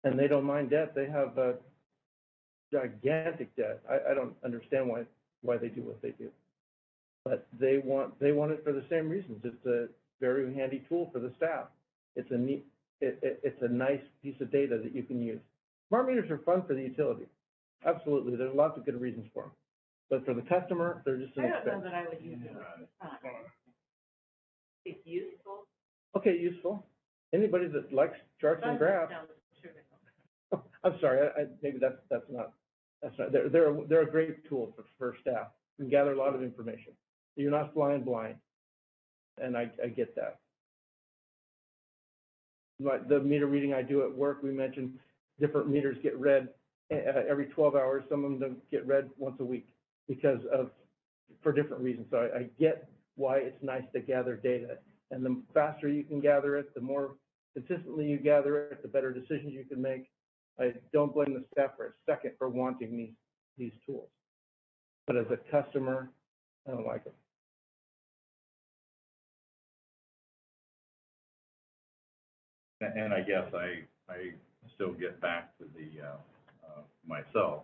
Speaker 6: And they don't mind debt. They have a gigantic debt. I don't understand why they do what they do. But they want it for the same reasons. It's a very handy tool for the staff. It's a nice piece of data that you can use. Smart meters are fun for the utility. Absolutely. There's lots of good reasons for them. But for the customer, they're just an expense.
Speaker 2: I don't know that I would use it all the time. It's useful.
Speaker 6: Okay, useful. Anybody that likes charts and graphs. I'm sorry, maybe that's not. They're a great tool for staff. You can gather a lot of information. You're not flying blind, and I get that. But the meter reading I do at work, we mentioned different meters get read every 12 hours. Some of them get read once a week for different reasons. So I get why it's nice to gather data. And the faster you can gather it, the more consistently you gather it, the better decisions you can make. I don't blame the staff for a second for wanting these tools. But as a customer, I don't like it.
Speaker 4: And I guess I still get back to the myself.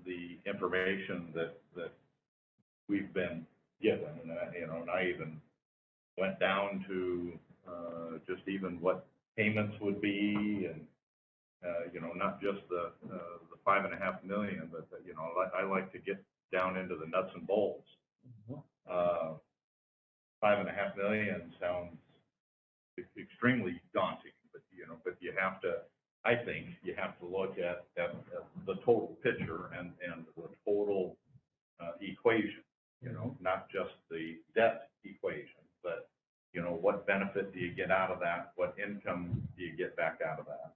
Speaker 4: The information that we've been given, and I even went down to just even what payments would be, and not just the $5.5 million, but I like to get down into the nuts and bolts. $5.5 million sounds extremely daunting, but you have to. I think you have to look at the total picture and the total equation. Not just the debt equation, but what benefit do you get out of that? What income do you get back out of that?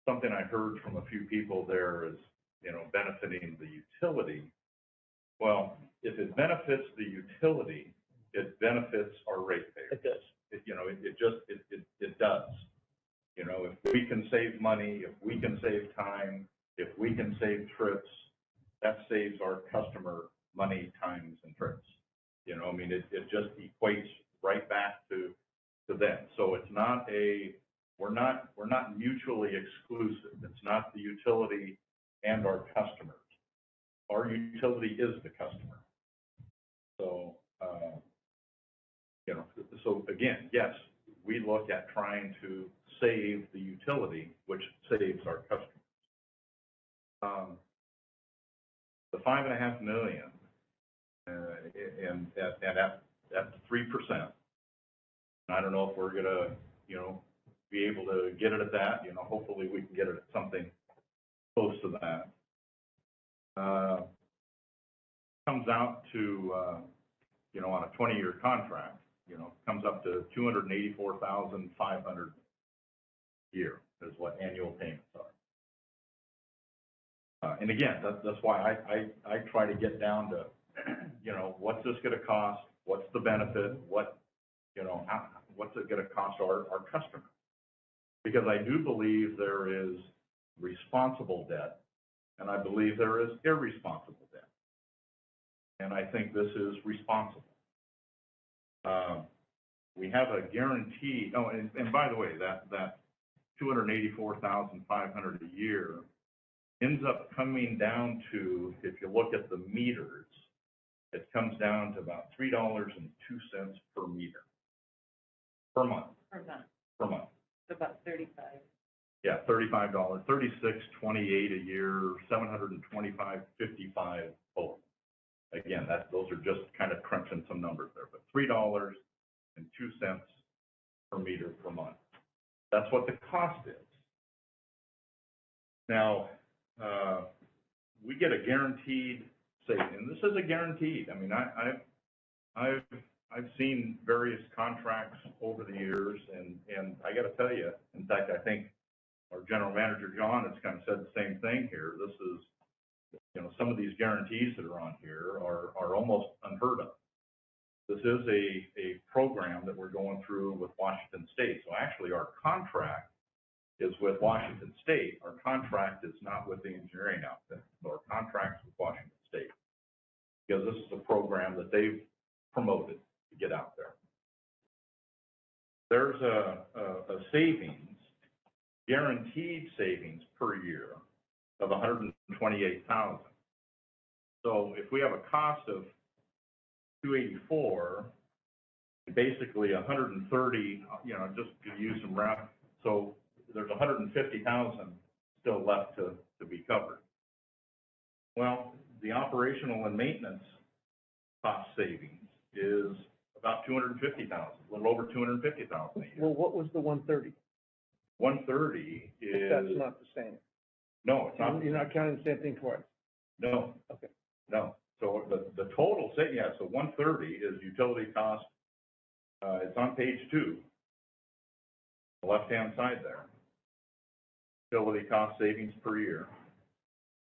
Speaker 4: Something I heard from a few people there is, benefiting the utility. Well, if it benefits the utility, it benefits our ratepayers.
Speaker 6: It does.
Speaker 4: It does. If we can save money, if we can save time, if we can save trips, that saves our customer money, times, and trips. It just equates right back to them. So it's not we're not mutually exclusive. It's not the utility and our customers. Our utility is the customer. So, so again, yes, we look at trying to save the utility, which saves our customers. The $5.5 million, and at 3%, I don't know if we're gonna, you know, be able to get it at that, you know, hopefully we can get it at something close to that. Comes out to, you know, on a 20-year contract, you know, comes up to $284,500 a year is what annual payments are. And again, that's why I try to get down to, you know, what's this gonna cost? What's the benefit? What, you know, what's it gonna cost our customer? Because I do believe there is responsible debt, and I believe there is irresponsible debt. And I think this is responsible. We have a guarantee, oh, and by the way, that $284,500 a year ends up coming down to, if you look at the meters, it comes down to about $3.02 per meter per month.
Speaker 2: Per month,
Speaker 4: Per month.
Speaker 2: it's about 35.
Speaker 4: Yeah, $35, $36.28 a year, $725.55 total. Again, those are just kind of crunching some numbers there, but $3.02 per meter per month. That's what the cost is. Now, we get a guaranteed saving, and this is a guaranteed. I mean, I've seen various contracts over the years, and I got to tell you, in fact, I think our general manager, John, has kind of said the same thing here. This is, you know, some of these guarantees that are on here are almost unheard of. This is a program that we're going through with Washington State. So actually our contract is with Washington State. Our contract is not with the engineering outfit. Our contract's with Washington State, because this is a program that they've promoted to get out there. There's a savings, guaranteed savings per year of $128,000. So if we have a cost of $284, basically 130, you know, just to use some rough, so there's 150,000 still left to be covered. Well, the operational and maintenance cost savings is about 250,000, a little over 250,000 a year.
Speaker 6: Well, what was the 130?
Speaker 4: 130 is.
Speaker 6: If that's not the same.
Speaker 4: No, it's not.
Speaker 6: You're not counting the same thing twice.
Speaker 4: No.
Speaker 6: Okay.
Speaker 4: No. So the total, yeah, so 130 is utility cost. It's on page 2, the left-hand side there. Utility cost savings per year.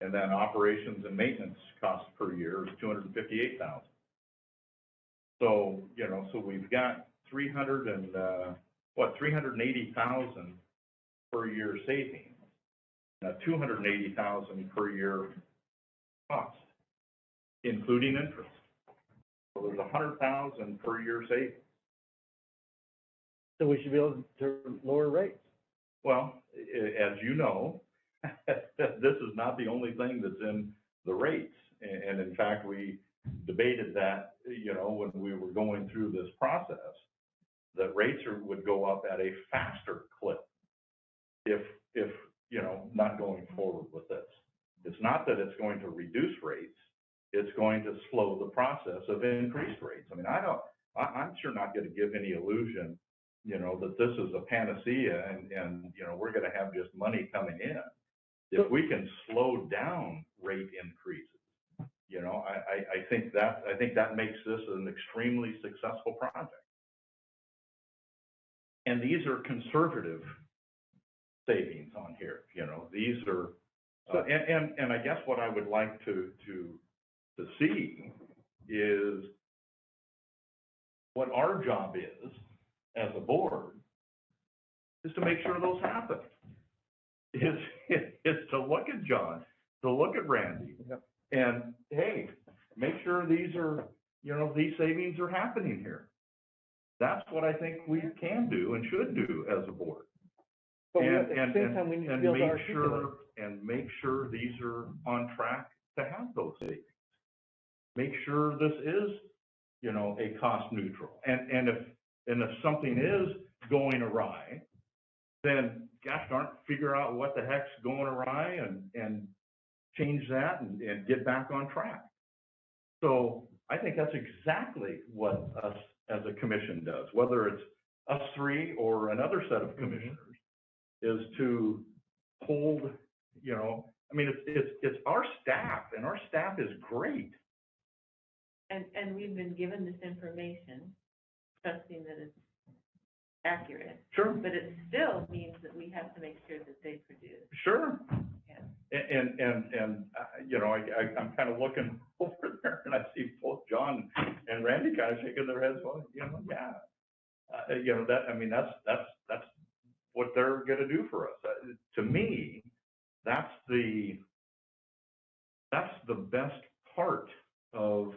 Speaker 4: And then operations and maintenance costs per year is 258,000. So, you know, so we've got 380,000 per year savings. 280,000 per year cost, including interest. So there's 100,000 per year savings.
Speaker 6: So we should be able to lower rates.
Speaker 4: Well, as you know, this is not the only thing that's in the rates. And in fact, we debated that, you know, when we were going through this process, that rates would go up at a faster clip if you know, not going forward with this. It's not that it's going to reduce rates, it's going to slow the process of increased rates. I mean, I'm sure not going to give any illusion, you know, that this is a panacea and you know, we're going to have just money coming in. If we can slow down rate increases, you know, I think that makes this an extremely successful project. And these are conservative savings on here, you know, these are, and I guess what I would like to see is what our job is as a board is to make sure those happen. Is to look at John, to look at Randy, and hey, make sure these are, you know, these savings are happening here. That's what I think we can do and should do as a board.
Speaker 6: But at the same time, we need to be able to articulate.
Speaker 4: And make sure these are on track to have those savings. Make sure this is, you know, a cost neutral. And if something is going awry, then gosh darn, figure out what the heck's going awry and change that and get back on track. So I think that's exactly what us as a commission does, whether it's us three or another set of commissioners is to hold, you know, I mean, it's our staff, and our staff is great.
Speaker 2: And we've been given this information, trusting that it's accurate.
Speaker 4: Sure.
Speaker 2: But it still means that we have to make sure that they produce.
Speaker 4: Sure.
Speaker 2: Yeah.
Speaker 4: And you know, I'm kind of looking over there, and I see both John and Randy kind of shaking their heads, well, you know, yeah. You know, that, I mean, that's what they're gonna do for us. To me, that's the best part of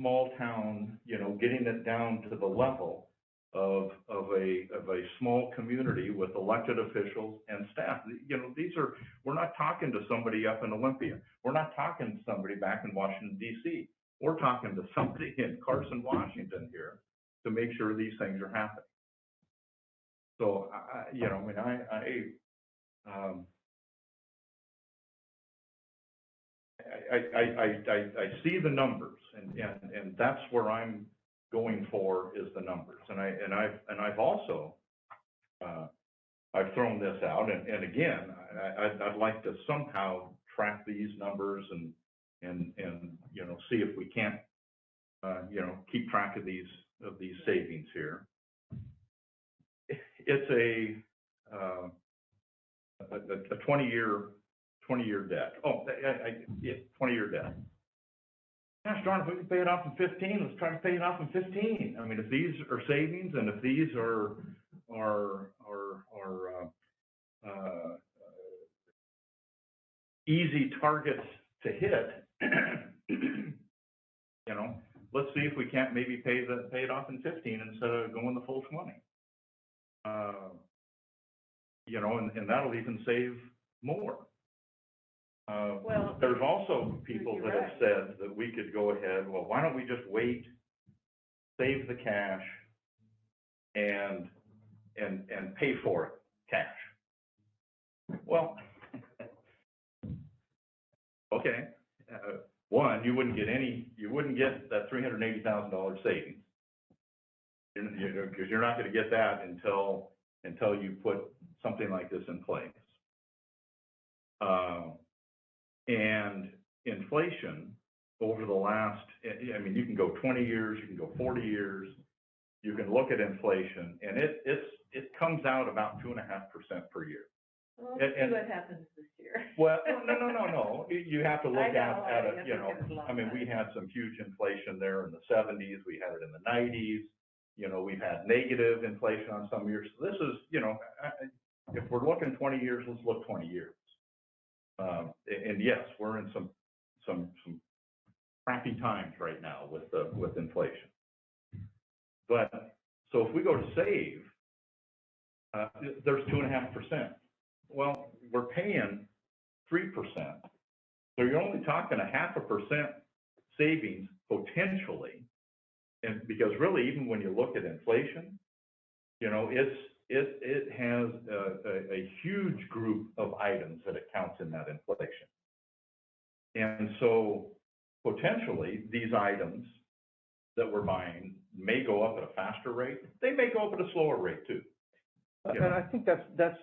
Speaker 4: small town, you know, getting it down to the level of a small community with elected officials and staff. You know, we're not talking to somebody up in Olympia. We're not talking to somebody back in Washington, D.C. We're talking to somebody in Carson, Washington here to make sure these things are happening. So, you know, I see the numbers, and that's where I'm going for, is the numbers. And I've also I've thrown this out, and again, I'd like to somehow track these numbers and you know, see if we can't you know, keep track of these savings here. It's a 20-year debt. Oh, 20-year debt. Gosh darn, if we can pay it off in 15, let's try to pay it off in 15. I mean, if these are savings and if these are easy targets to hit, you know, let's see if we can't maybe pay it off in 15 instead of going the full 20. You know, and that'll even save more.
Speaker 2: Well,
Speaker 4: there's also people that have said that we could go ahead, well, why don't we just wait, save the cash, and pay for it cash? Well, okay. One, you wouldn't get that $380,000 savings, because you're not going to get that until you put something like this in place. And inflation over the last, I mean, you can go 20 years, you can go 40 years, you can look at inflation, and it comes out about 2.5% per year.
Speaker 2: Well, let's see what happens this year.
Speaker 4: Well, no. You have to look at it, you know, I mean, we had some huge inflation there in the 70s, we had it in the 90s, you know, we've had negative inflation on some years. So this is, you know, if we're looking 20 years, let's look 20 years. And yes, we're in some crappy times right now with inflation. But so if we go to save, there's 2.5%. Well, we're paying 3%, so you're only talking 0.5% savings potentially, and because really, even when you look at inflation, you know, it has a huge group of items that it counts in that inflation. And so potentially these items that we're buying may go up at a faster rate. They may go up at a slower rate too.
Speaker 6: And I think that's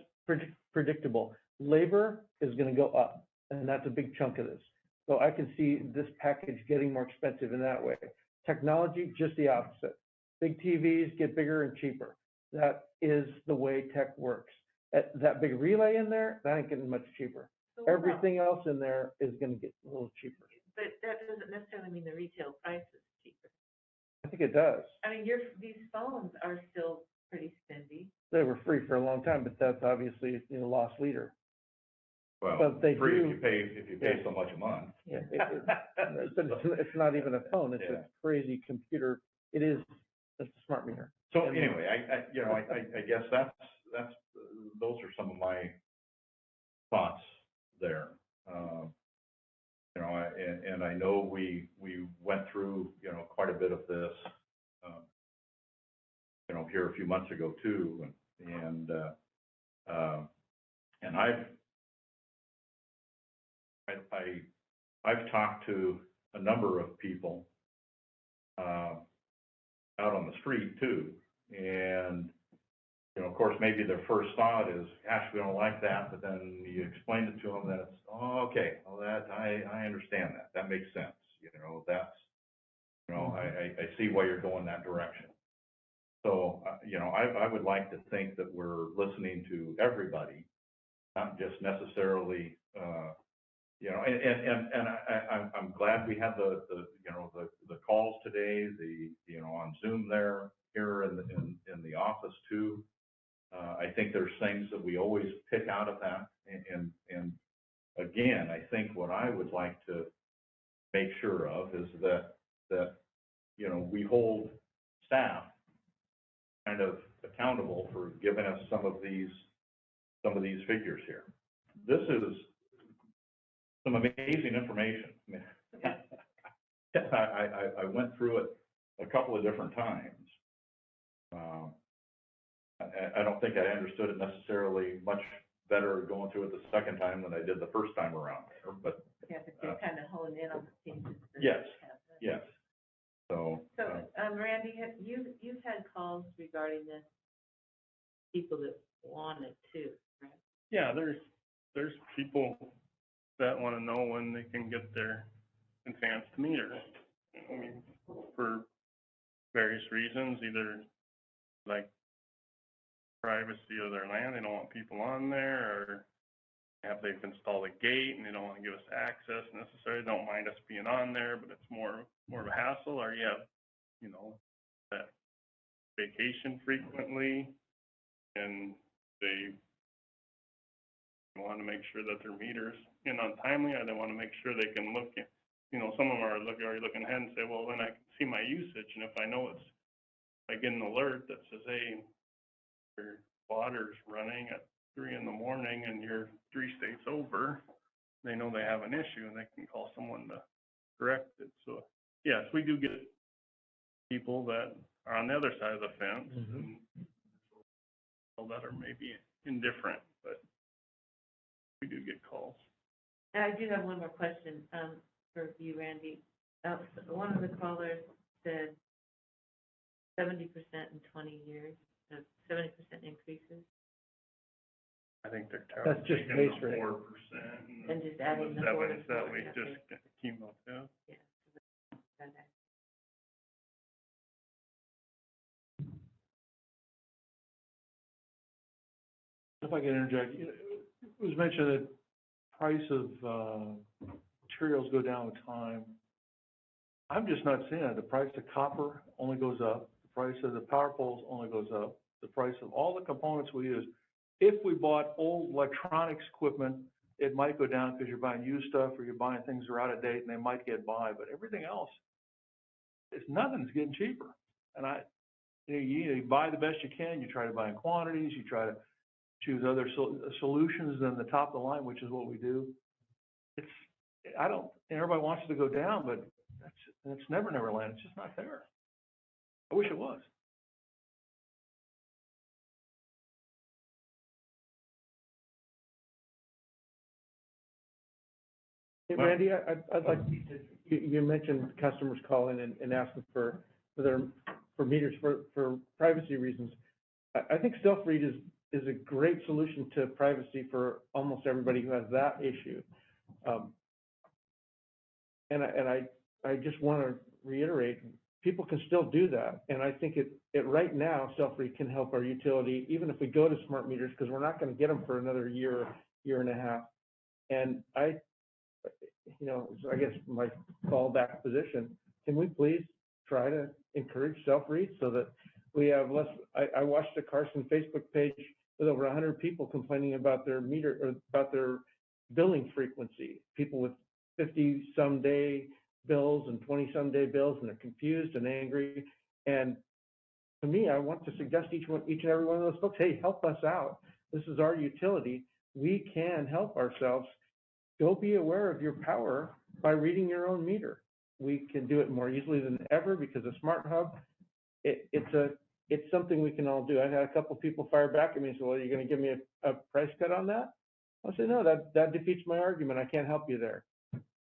Speaker 6: predictable. Labor is going to go up, and that's a big chunk of this. So I can see this package getting more expensive in that way. Technology, just the opposite. Big TVs get bigger and cheaper. That is the way tech works. That big relay in there, that ain't getting much cheaper.
Speaker 2: So
Speaker 6: Everything else in there is going to get a little cheaper.
Speaker 2: But that doesn't necessarily mean the retail price is cheaper.
Speaker 6: I think it does.
Speaker 2: I mean, these phones are still pretty spendy.
Speaker 6: They were free for a long time, but that's obviously, you know, lost leader.
Speaker 4: Well,
Speaker 6: but they
Speaker 4: free
Speaker 6: do,
Speaker 4: if you pay so much a month.
Speaker 6: Yeah, it's not even a phone. It's a crazy computer. It's a smart meter.
Speaker 4: So anyway, I guess that's those are some of my thoughts there. You know, and I know we went through, you know, quite a bit of this, you know, here a few months ago too, and I've talked to a number of people out on the street too, And, you know, of course, maybe their first thought is, gosh, we don't like that, but then you explain it to them that it's, oh, okay, well, that, I understand that. That makes sense. You know, that's, you know, I see why you're going that direction. So, you know, I would like to think that we're listening to everybody, not just necessarily, you know, and I'm glad we had the you know, the calls today, you know, on Zoom there, here in the office too. I think there's things that we always pick out of that. And again, I think what I would like to make sure of is that, you know, we hold staff kind of accountable for giving us some of these figures here. This is some amazing information. I went through it a couple of different times. I don't think I understood it necessarily much better going through it the second time than I did the first time around there, but.
Speaker 2: Yeah, but you're kind of honing in on the pieces.
Speaker 4: Yes, yes. So.
Speaker 2: Randy, you've had calls regarding this, people that want it too, right?
Speaker 9: Yeah, there's people that want to know when they can get their advanced meter. I mean, for various reasons, either like privacy of their land, they don't want people on there, or they've installed a gate and they don't want to give us access necessarily, don't mind us being on there, but it's more of a hassle, or you have, you know, that vacation frequently and they want to make sure that their meter's in on timely, or they want to make sure they can look, you know, some of them are already looking ahead and say, well, then I can see my usage, and if I know it's, I get an alert that says, hey, your water's running at 3 in the morning and you're 3 states over, they know they have an issue and they can call someone to correct it. So yes, we do get people that are on the other side of the fence and that are maybe indifferent, but we do get calls.
Speaker 2: And I do have one more question for you, Randy. One of the callers said 70% in 20 years, 70% increases.
Speaker 9: I think they're
Speaker 6: That's just base rate.
Speaker 9: 4%.
Speaker 2: And just adding the 4
Speaker 9: 7 that we just cumulative.
Speaker 2: Yeah.
Speaker 5: If I can interject, it was mentioned that price of materials go down with time. I'm just not seeing it. The price of copper only goes up. The price of the power poles only goes up. The price of all the components we use. If we bought old electronics equipment, it might go down because you're buying used stuff or you're buying things that are out of date and they might get by. But everything else, nothing's getting cheaper. And you buy the best you can. You try to buy in quantities. You try to choose other solutions than the top of the line, which is what we do. Everybody wants it to go down, but that's never land. It's just not there. I wish it was.
Speaker 6: Hey, Randy, I'd like you mentioned customers calling and asking for meters for privacy reasons. I think self-read is a great solution to privacy for almost everybody who has that issue. And I just want to reiterate, people can still do that. And I think it right now, self-read can help our utility, even if we go to smart meters, because we're not going to get them for another year and a half. And I guess my fallback position, can we please try to encourage self-read so that we have less? I watched a Carson Facebook page with over 100 people complaining about their meter or about their billing frequency. People with 50-some day bills and 20-some day bills, and they're confused and angry. And to me, I want to suggest each and every one of those folks, hey, help us out. This is our utility. We can help ourselves. Go be aware of your power by reading your own meter. We can do it more easily than ever because of Smart Hub. It's something we can all do. I had a couple of people fire back at me and say, well, are you going to give me a price cut on that? I said, no, that defeats my argument. I can't help you there.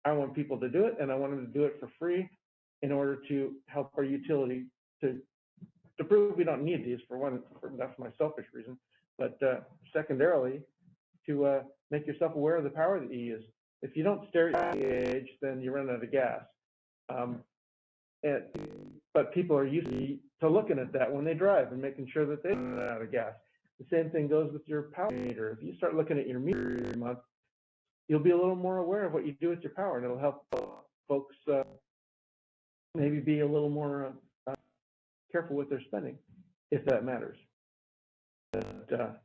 Speaker 6: I want people to do it, and I want them to do it for free in order to help our utility to prove we don't need these, for one, that's my selfish reason, but secondarily, to make yourself aware of the power that you use. If you don't stare at the gauge, then you run out of gas. But people are used to looking at that when they drive and making sure that they don't run out of gas. The same thing goes with your power meter. If you start looking at your meter every month, you'll be a little more aware of what you do with your power, and it'll help folks maybe be a little more careful with their spending, if that matters. But,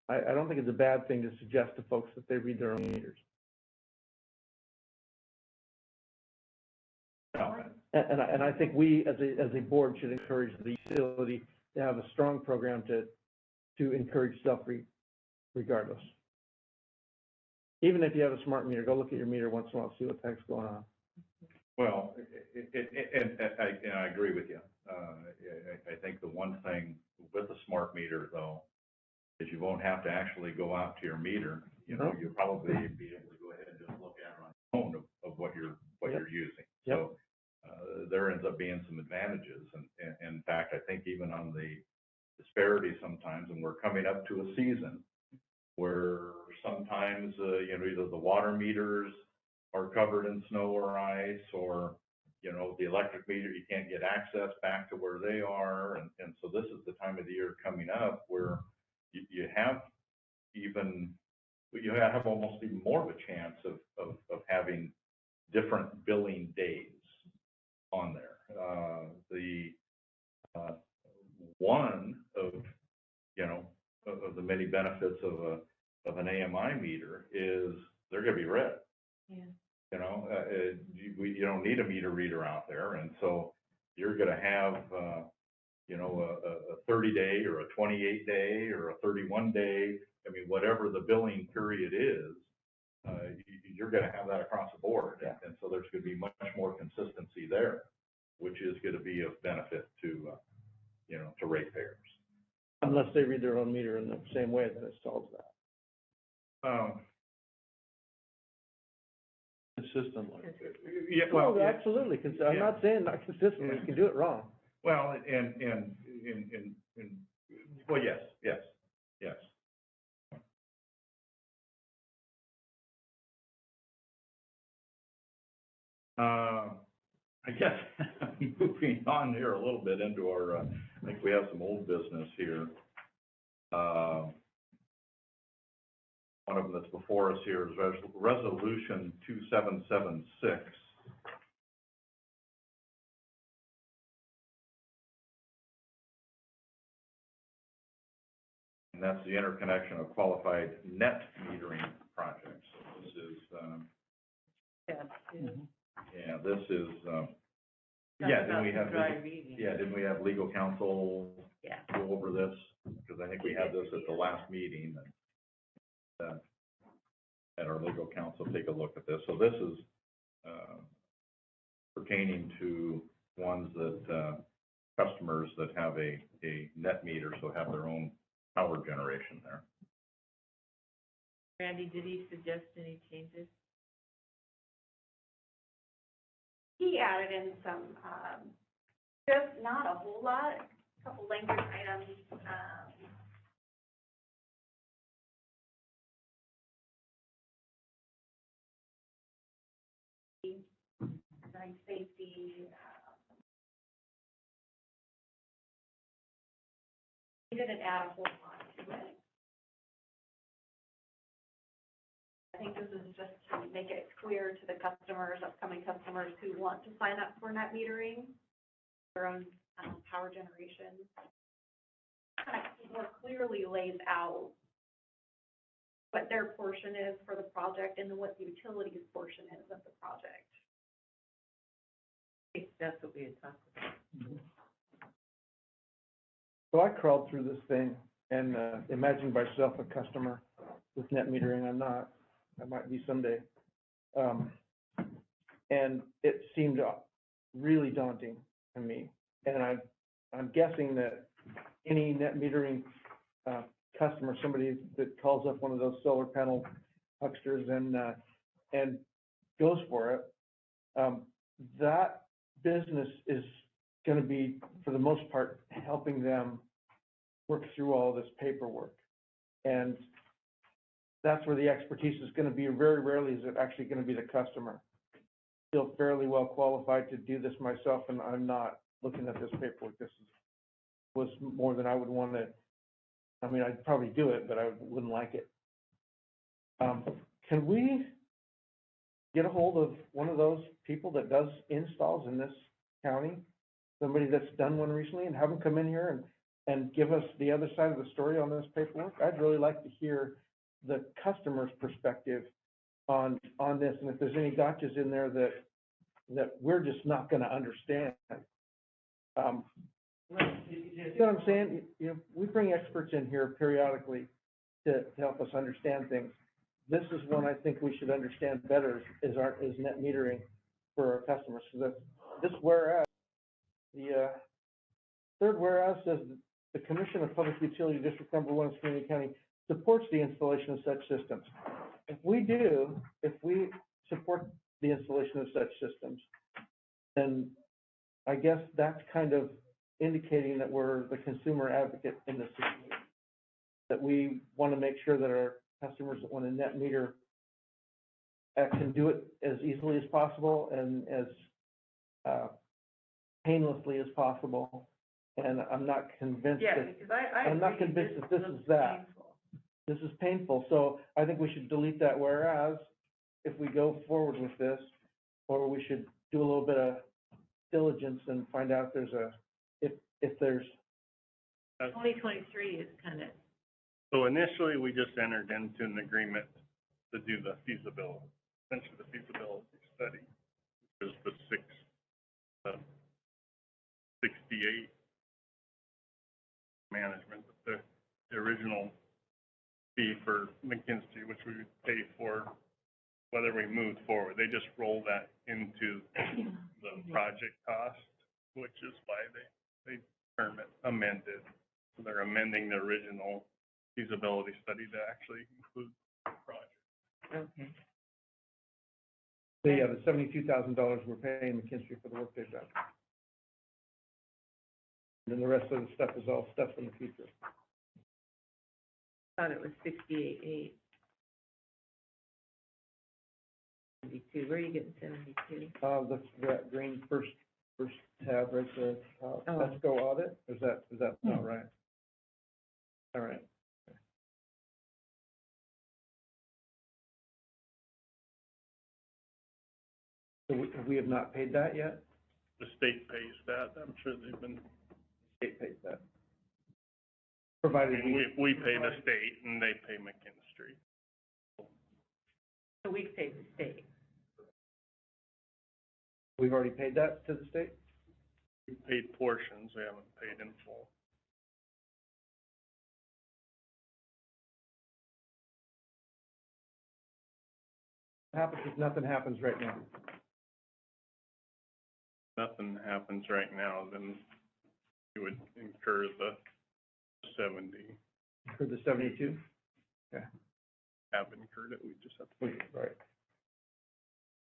Speaker 6: I don't think it's a bad thing to suggest to folks that they read their own meters. And I think we, as a board, should encourage the utility to have a strong program to encourage self-regardless. Even if you have a smart meter, go look at your meter once in a while, see what the heck's going on.
Speaker 4: Well, I agree with you. I think the one thing with a smart meter, though, is you won't have to actually go out to your meter. You know, you'll probably be able to go ahead and just look at it on your phone of what you're using. So there ends up being some advantages. And in fact, I think even on the disparity sometimes, and we're coming up to a season where sometimes, either the water meters are covered in snow or ice, or, the electric meter, you can't get access back to where they are. And so this is the time of the year coming up where you have almost even more of a chance of having different billing days on there. One of the many benefits of an AMI meter is they're going to be read.
Speaker 2: Yeah.
Speaker 4: You don't need a meter reader out there, and so you're going to have a 30-day or a 28-day or a 31-day. I mean, whatever the billing period is, you're going to have that across the board, and so there's going to be much more consistency there, which is going to be of benefit to ratepayers.
Speaker 6: Unless they read their own meter in the same way, then it solves that.
Speaker 5: Consistently.
Speaker 4: Yeah,
Speaker 6: well, absolutely. I'm not saying not consistently. You can do it wrong.
Speaker 4: Well, well, yes. I guess moving on here a little bit into our, I think we have some old business here. One of them that's before us here is Resolution 2776. And that's the interconnection of qualified net metering projects. So this is, didn't we have legal counsel go over this? Because I think we had this at the last meeting. And had our legal counsel take a look at this. So this is pertaining to ones that customers that have a net meter, so have their own power generation there.
Speaker 2: Randy, did he suggest any changes?
Speaker 10: He added in some, just not a whole lot, a couple language items. Design safety. He didn't add a whole lot to it. I think this is just to make it clear to the customers, upcoming customers who want to sign up for net metering, their own power generation. Kind of more clearly lays out what their portion is for the project and then what the utilities portion is of the project.
Speaker 2: I think that's what we had talked about.
Speaker 6: Mm-hmm. So I crawled through this thing and imagined myself a customer with net metering. I'm not. I might be someday. And it seemed really daunting to me. And I'm guessing that any net metering customer, somebody that calls up one of those solar panel hucksters and goes for it, that business is gonna be, for the most part, helping them work through all this paperwork. And that's where the expertise is gonna be. Very rarely is it actually gonna be the customer. Feel fairly well qualified to do this myself, and I'm not looking at this paperwork. Was more than I would want to. I mean, I'd probably do it, but I wouldn't like it. Can we get a hold of one of those people that does installs in this county? Somebody that's done one recently, and have them come in here and give us the other side of the story on this paperwork? I'd really like to hear the customer's perspective on this, and if there's any gotchas in there that we're just not gonna understand. You know what I'm saying? You know, we bring experts in here periodically to help us understand things. This is one I think we should understand better, is net metering for our customers. So this whereas, the third whereas says the Commission of Public Utility District Number 1 of Skamania County supports the installation of such systems. If we support the installation of such systems, then I guess that's kind of indicating that we're the consumer advocate in this situation. That we want to make sure that our customers that want to net meter can do it as easily as possible and as painlessly as possible. And I'm not convinced I'm not convinced that this is that. This is painful. So I think we should delete that whereas if we go forward with this, or we should do a little bit of diligence and find out if there's
Speaker 2: 2023 is kind of.
Speaker 9: So initially, we just entered into an agreement to do the feasibility, essentially the feasibility study, which is the 68 management, the original fee for McKenzie, which we would pay for whether we moved forward. They just roll that into the project cost, which is why they term it amended. So they're amending the original feasibility study to actually include the project.
Speaker 2: Okay.
Speaker 6: So yeah, the $72,000 we're paying McKenzie for the work they've done. And then the rest of the stuff is all stuff in the future.
Speaker 2: Thought it was 68.8. 72. Where are you getting 72?
Speaker 6: That green first tab right there. Let's go audit. Is that not right? All right. So we have not paid that yet?
Speaker 9: The state pays that. I'm sure they've been.
Speaker 6: State pays that. Provided
Speaker 9: we pay the state and they pay McKenzie.
Speaker 2: So we paid the state.
Speaker 6: We've already paid that to the state?
Speaker 9: We paid portions. We haven't paid in full.
Speaker 6: What happens if nothing happens right now?
Speaker 9: Nothing happens right now, then you would incur the 70.
Speaker 6: For the 72? Yeah.
Speaker 9: Have incurred it. We just have to.
Speaker 6: Right.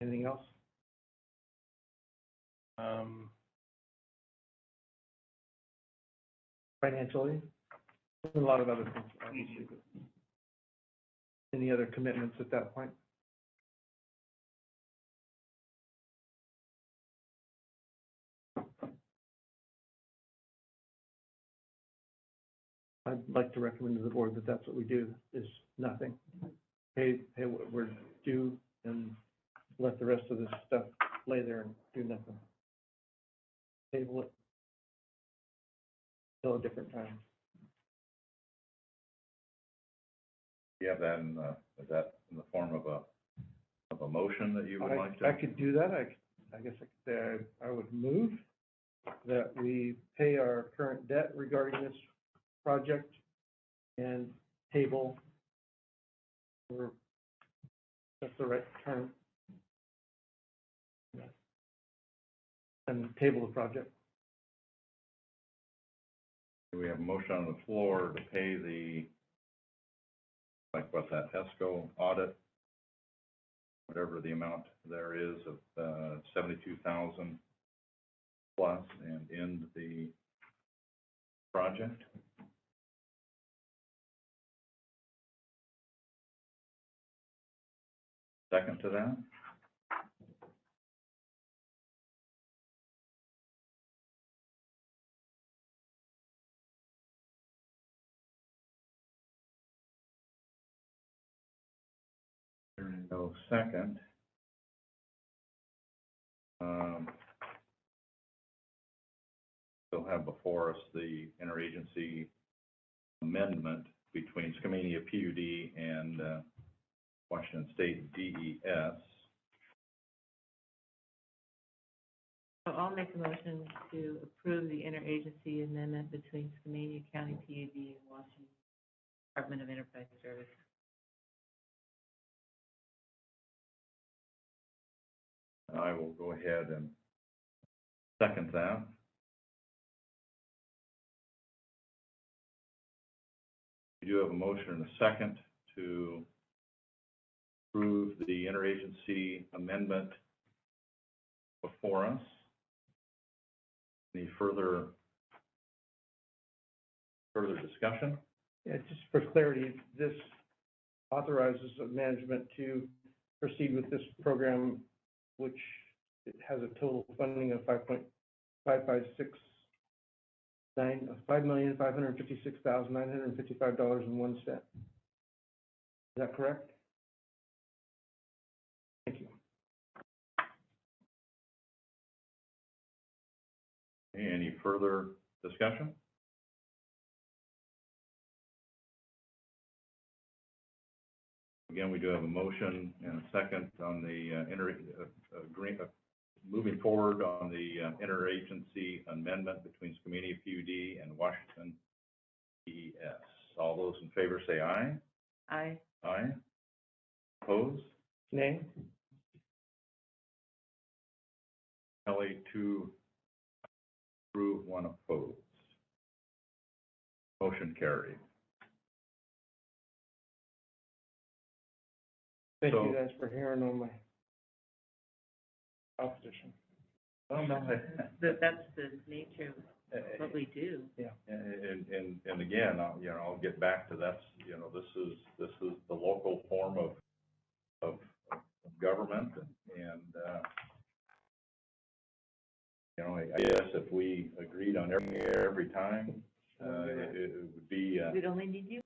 Speaker 6: Anything else? Financially, a lot of other things, obviously. Any other commitments at that point? I'd like to recommend to the board that that's what we do, is nothing. Pay what we're due and let the rest of this stuff lay there and do nothing. Table it till a different time.
Speaker 4: You have that is that in the form of a motion that you would like to?
Speaker 6: I could do that. I guess I could say I would move that we pay our current debt regarding this project and table, or that's the right term, and table the project.
Speaker 4: We have a motion on the floor to pay what's that, ESCO audit, whatever the amount there is of $72,000 plus and end the project. Second to that? There is no second. Still have before us the interagency amendment between Skamania PUD and Washington State DES.
Speaker 2: So I'll make a motion to approve the interagency amendment between Skamania County PUD and Washington Department of Enterprise Services.
Speaker 4: I will go ahead and second that. We do have a motion and a second to approve the interagency amendment before us. Any further discussion?
Speaker 6: Yeah, just for clarity, this authorizes management to proceed with this program, which it has a total funding of $5,556,955.01. Is that correct? Thank you.
Speaker 4: Any further discussion? Again, we do have a motion and a second on the moving forward on the interagency amendment between Skamania PUD and Washington DES. All those in favor say aye.
Speaker 2: Aye.
Speaker 4: Aye. Opposed?
Speaker 6: Nay.
Speaker 4: Kelly, 2 approve, 1 opposed. Motion carried.
Speaker 6: Thank you guys for hearing on my opposition.
Speaker 4: Well, no,
Speaker 2: That's the nature of what we do.
Speaker 6: Yeah.
Speaker 4: And again, I'll get back to that's, this is the local form of government, and I guess if we agreed on every time, it would be.
Speaker 2: We'd only need you.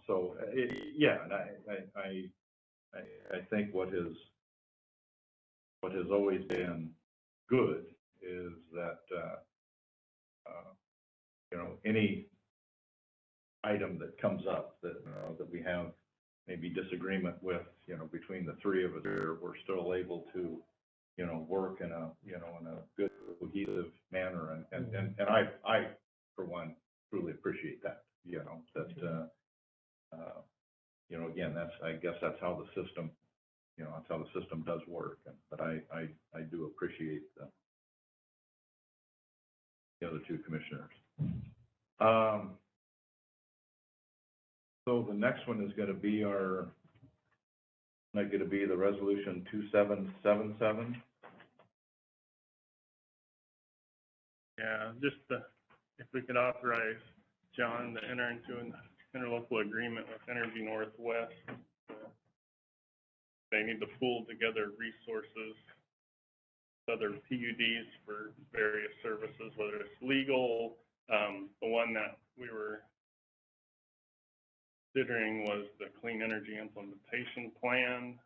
Speaker 4: So, yeah, and I think what has always been good is that any item that comes up that we have maybe disagreement with, between the three of us, we're still able to work in a good cohesive manner, and I for one truly appreciate that. Again, I guess that's how the system, that's how the system does work. But I do appreciate the other two commissioners. So the next one is going to be the resolution 2777.
Speaker 9: Yeah, just if we could authorize John to enter into an interlocal agreement with Energy Northwest. They need to pool together resources, other PUDs for various services, whether it's legal. The one that we were considering was the Clean Energy Implementation Plan.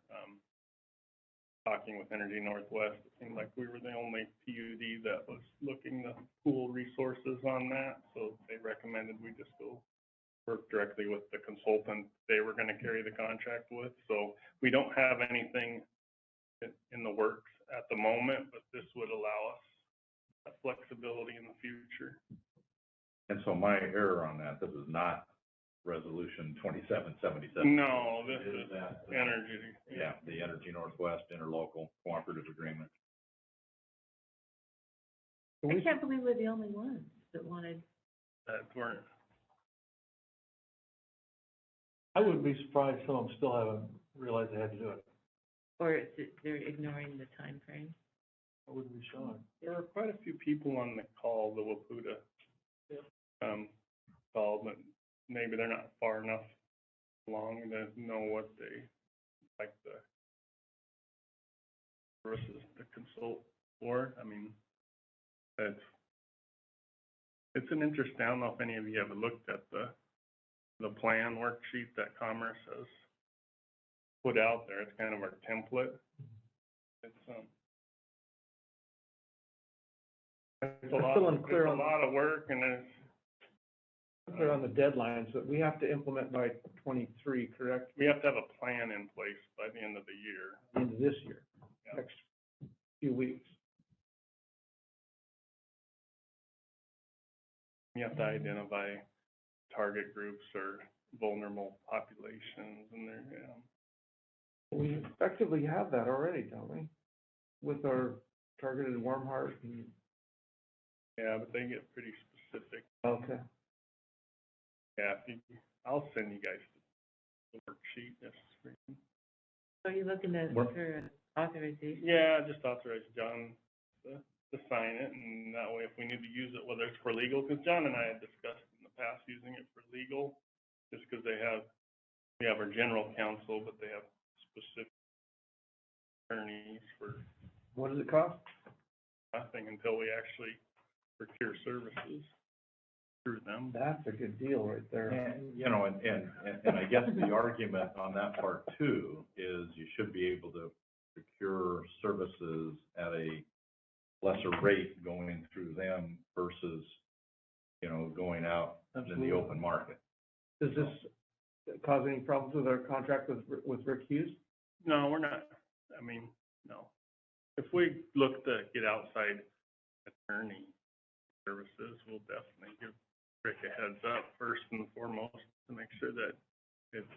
Speaker 9: Talking with Energy Northwest, it seemed like we were the only PUD that was looking to pool resources on that. So they recommended we just go work directly with the consultant they were going to carry the contract with. So we don't have anything in the works at the moment, but this would allow us that flexibility in the future.
Speaker 4: And so my error on that, this is not resolution 2777.
Speaker 9: No, this is energy.
Speaker 4: Yeah, the Energy Northwest Interlocal Cooperative Agreement.
Speaker 2: I can't believe we're the only ones that wanted.
Speaker 9: That weren't.
Speaker 5: I would be surprised some of them still haven't realized they had to do it.
Speaker 2: Or is it they're ignoring the time frame?
Speaker 5: What would be shown?
Speaker 9: There were quite a few people on the call, the Waputa, call, but maybe they're not far enough along to know what they, like the services to consult for. I mean, it's an interest. I don't know if any of you have looked at the plan worksheet that Commerce has put out there. It's kind of our template. It's a lot of work, and it's
Speaker 6: clear on the deadlines, but we have to implement by 23, correct?
Speaker 9: We have to have a plan in place by the end of the year.
Speaker 6: End of this year,
Speaker 9: Yeah.
Speaker 6: next few weeks.
Speaker 9: You have to identify target groups or vulnerable populations, and they're,
Speaker 6: We effectively have that already, don't we? With our targeted warm heart and,
Speaker 9: yeah, but they get pretty specific.
Speaker 6: okay.
Speaker 9: Yeah, I'll send you guys the worksheet.
Speaker 2: Are you looking at for authorization?
Speaker 9: Yeah, just authorize John to sign it, and that way if we need to use it, whether it's for legal, because John and I had discussed in the past using it for legal, just because we have our general counsel, but they have specific attorneys for.
Speaker 6: What does it cost?
Speaker 9: Nothing until we actually procure services through them.
Speaker 6: That's a good deal right there.
Speaker 4: And, you know, and I guess the argument on that part too is you should be able to procure services at a lesser rate going through them versus, you know, going out in the open market.
Speaker 6: Does this cause any problems with our contract with Rick Hughes?
Speaker 9: No, we're not. I mean, no. If we look to get outside attorney services, we'll definitely give Rick a heads up first and foremost to make sure that it's,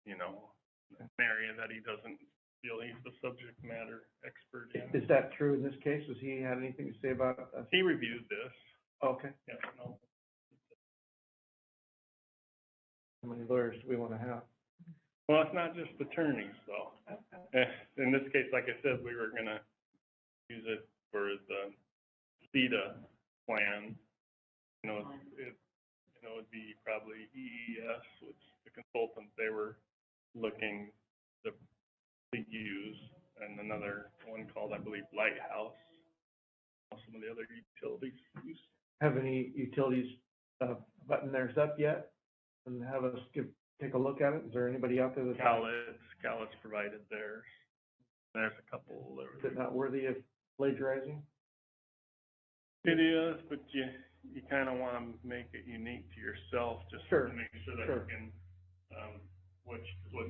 Speaker 9: you know, an area that he doesn't feel he's the subject matter expert in.
Speaker 6: Is that true in this case? Has he had anything to say about us?
Speaker 9: He reviewed this.
Speaker 6: Okay.
Speaker 9: Yeah, no.
Speaker 6: How many lawyers do we want to have?
Speaker 9: Well, it's not just attorneys, though. In this case, like I said, we were gonna use it for the CETA plan. You know, it'd be probably EES, which the consultant they were looking to use, and another one called, I believe, Lighthouse. Some of the other utilities use.
Speaker 6: Have any utilities button theirs up yet and have us take a look at it? Is there anybody out there that's...
Speaker 9: Cowlitz provided theirs. There's a couple.
Speaker 6: Is it not worthy of plagiarizing?
Speaker 9: It is, but you kind of want to make it unique to yourself, just to make sure that you can, what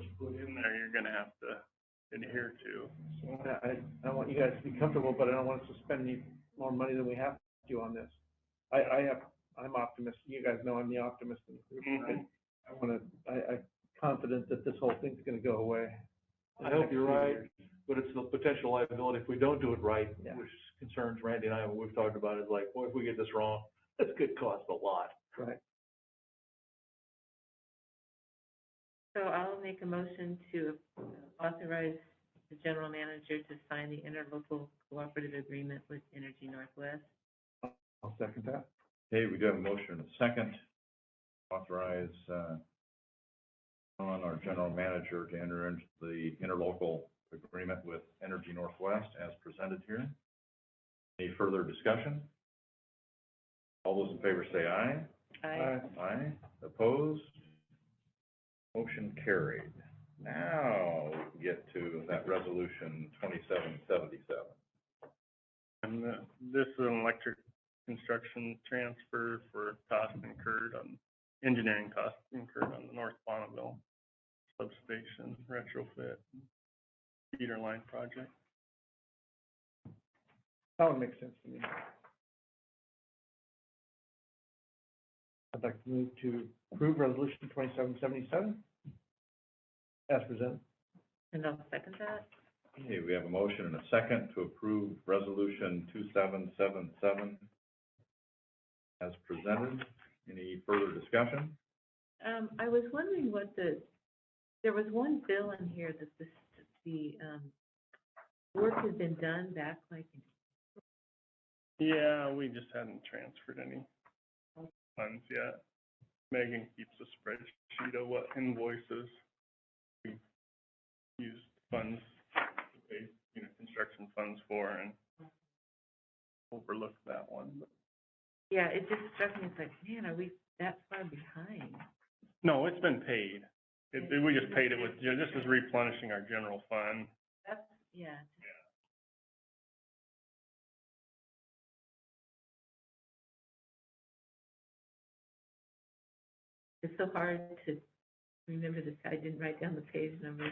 Speaker 9: you put in there, you're going to have to adhere to. So.
Speaker 6: I want you guys to be comfortable, but I don't want us to spend any more money than we have to on this. I'm optimistic. You guys know I'm the optimist in the group. I'm confident that this whole thing's going to go away.
Speaker 5: I hope you're right, but it's the potential liability if we don't do it right, which concerns Randy and I, when we've talked about it, like, boy, if we get this wrong, this could cost a lot.
Speaker 6: Right.
Speaker 2: So I'll make a motion to authorize the general manager to sign the interlocal cooperative agreement with Energy Northwest.
Speaker 6: I'll second that.
Speaker 4: Okay, we do have a motion and a second. Authorize on our general manager to enter into the interlocal agreement with Energy Northwest as presented here. Any further discussion? All those in favor say aye.
Speaker 2: Aye.
Speaker 4: Aye. Opposed? Motion carried. Now we can get to that resolution 2777.
Speaker 9: And this is an electric construction transfer for cost incurred on, engineering costs incurred on the North Bonneville substation retrofit feeder line project.
Speaker 6: That would make sense to me. I'd like to move to approve resolution 2777 as presented.
Speaker 2: And I'll second that.
Speaker 4: Okay, we have a motion and a second to approve resolution 2777 as presented. Any further discussion?
Speaker 2: I was wondering there was one bill in here that the, work has been done back like,
Speaker 9: Yeah, we just hadn't transferred any funds yet. Megan keeps a spreadsheet of what invoices we used funds, to pay, construction funds for, and overlooked that one. But
Speaker 2: yeah, it just struck me, it's like, man, are we that far behind?
Speaker 9: no, it's been paid. We just paid it with, this is replenishing our general fund.
Speaker 2: That's, yeah. It's so hard to remember this. I didn't write down the page number.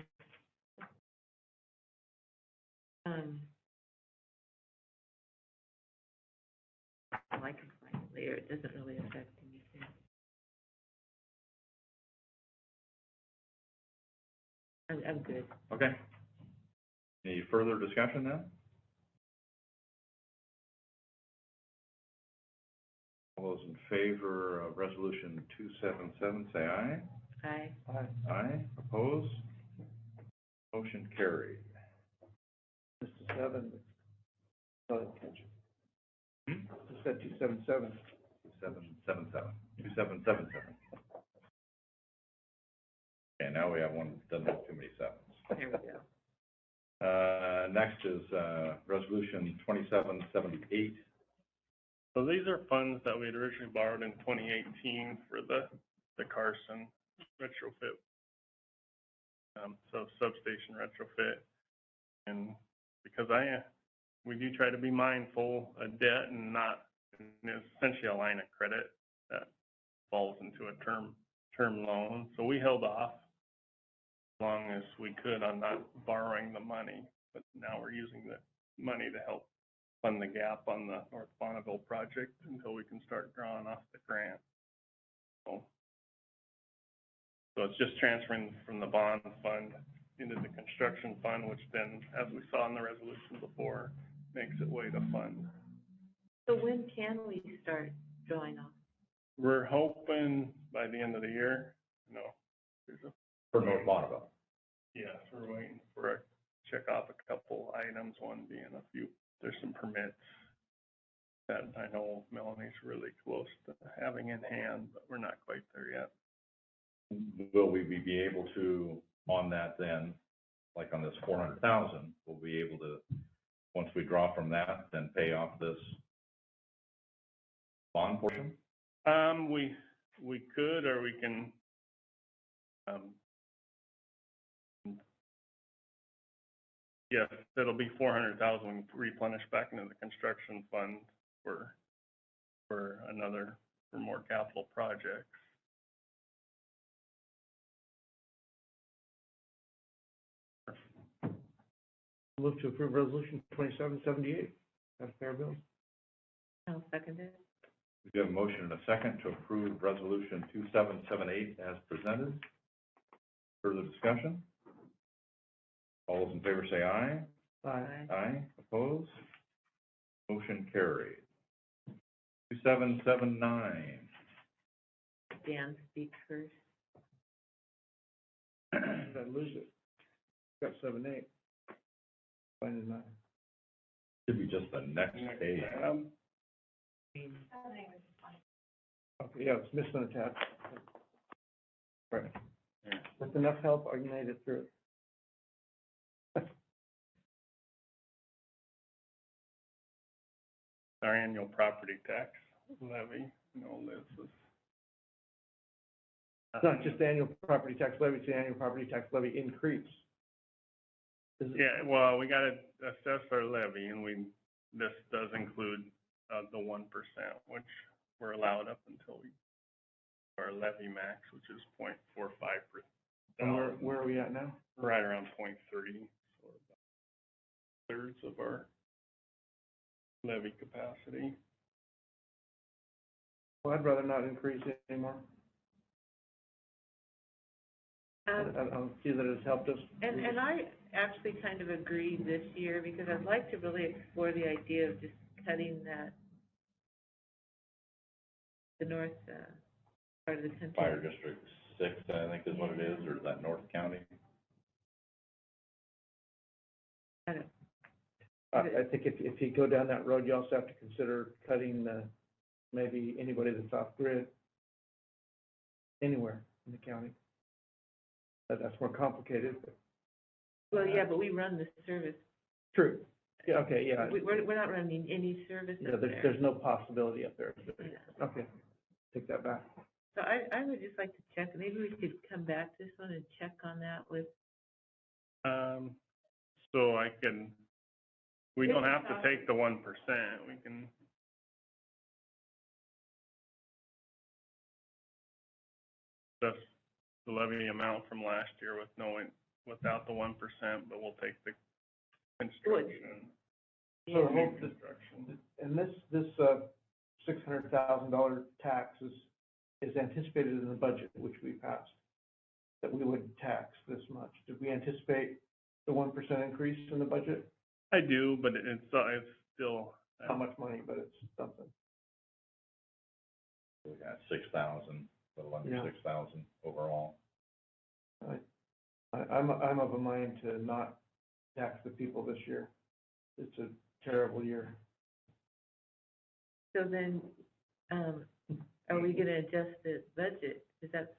Speaker 2: Well, I can find it later. It doesn't really affect anything. I'm good.
Speaker 4: Okay. Any further discussion then? All those in favor of resolution 277, say aye.
Speaker 2: Aye.
Speaker 5: Aye.
Speaker 4: Aye. Opposed? Motion carried.
Speaker 6: Mr. Seven,
Speaker 4: Hmm?
Speaker 6: you said 277.
Speaker 4: 2777. 2777. Okay, now we have one that doesn't have too many sevens.
Speaker 2: There we go.
Speaker 4: Next is resolution 2778.
Speaker 9: So these are funds that we had originally borrowed in 2018 for the Carson retrofit. So substation retrofit. And because we do try to be mindful of debt and not, and it's essentially a line of credit that falls into a term loan. So we held off as long as we could on not borrowing the money, but now we're using the money to help fund the gap on the North Bonneville project until we can start drawing off the grant. So it's just transferring from the bond fund into the construction fund, which then, as we saw in the resolution before, makes it way to fund.
Speaker 2: So when can we start drawing off?
Speaker 9: We're hoping by the end of the year,
Speaker 4: For North Bonneville.
Speaker 9: Yes, we're waiting for a check off a couple items, one being there's some permits that I know Melanie's really close to having in hand, but we're not quite there yet.
Speaker 4: Will we be able to, on that then, like on this 400,000, we'll be able to, once we draw from that, then pay off this bond portion?
Speaker 9: We could, or we can, yes, it'll be 400,000 replenish back into the construction fund for more capital projects.
Speaker 6: Move to approve resolution 2778. That's fair bills.
Speaker 2: I'll second it.
Speaker 4: We have a motion and a second to approve resolution 2778 as presented. Further discussion? All those in favor say aye.
Speaker 6: Aye.
Speaker 4: Aye. Opposed? Motion carried. 2779.
Speaker 2: Dan, speak first.
Speaker 6: Did I lose it? Got 7-8. Find it now.
Speaker 4: Should be just the next page.
Speaker 6: Okay, yeah, it's missing a tab. Right. With enough help, I made it through.
Speaker 9: Our annual property tax levy, Liz was.
Speaker 6: It's not just the annual property tax levy, it's the annual property tax levy increase.
Speaker 9: Yeah, well, we gotta assess our levy, and this does include the 1%, which we're allowed up until our levy max, which is 0.45%.
Speaker 6: And where are we at now?
Speaker 9: Right around 0.30, so about thirds of our levy capacity.
Speaker 6: Well, I'd rather not increase it anymore. I don't see that it's helped us.
Speaker 2: And I actually kind of agree this year, because I'd like to really explore the idea of just cutting the north part of the country.
Speaker 4: Fire District 6, I think is what it is, or is that North County?
Speaker 2: I don't,
Speaker 6: I think if you go down that road, you also have to consider cutting, maybe anybody that's off grid anywhere in the county. That's more complicated, but.
Speaker 2: well, yeah, but we run the service.
Speaker 6: True. Yeah, okay, yeah.
Speaker 2: We're not running any service
Speaker 6: Yeah,
Speaker 2: up there.
Speaker 6: there's no possibility up there.
Speaker 2: Yeah.
Speaker 6: Okay, take that back.
Speaker 2: So I would just like to check, maybe we could come back to this one and check on that with,
Speaker 9: So I can, we don't have to take the 1%, we can. Just the levy amount from last year with without the 1%, but we'll take the construction.
Speaker 6: So the whole,
Speaker 9: Construction.
Speaker 6: and this $600,000 tax is anticipated in the budget, which we passed, that we would tax this much. Did we anticipate the 1% increase in the budget?
Speaker 9: I do, but it's still.
Speaker 6: Not much money, but it's something.
Speaker 4: We got 6,000, a little under
Speaker 6: Yeah.
Speaker 4: 6,000 overall.
Speaker 6: I'm of a mind to not tax the people this year. It's a terrible year.
Speaker 2: so then, are we gonna adjust the budget? Is that,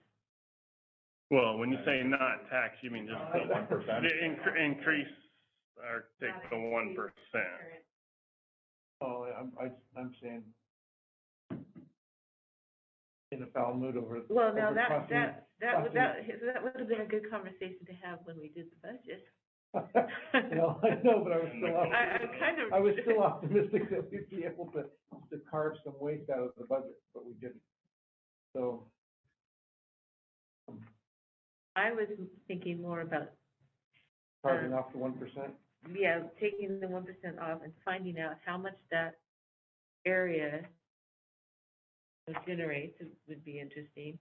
Speaker 9: Well, when you say not tax, you mean just
Speaker 4: The 1%?
Speaker 9: increase or take the 1%.
Speaker 6: Oh, I'm saying in a foul mood over.
Speaker 2: well, now
Speaker 6: over
Speaker 2: that
Speaker 6: costing-
Speaker 2: that would have been a good conversation to have when we did the budget.
Speaker 6: Well, I know, but I was still
Speaker 2: I'm kind of.
Speaker 6: I was still optimistic that we'd be able to carve some waste out of the budget, but we didn't. So.
Speaker 2: I was thinking more about,
Speaker 6: Carving off the 1%.
Speaker 2: yeah, taking the 1% off and finding out how much that area generates would be interesting.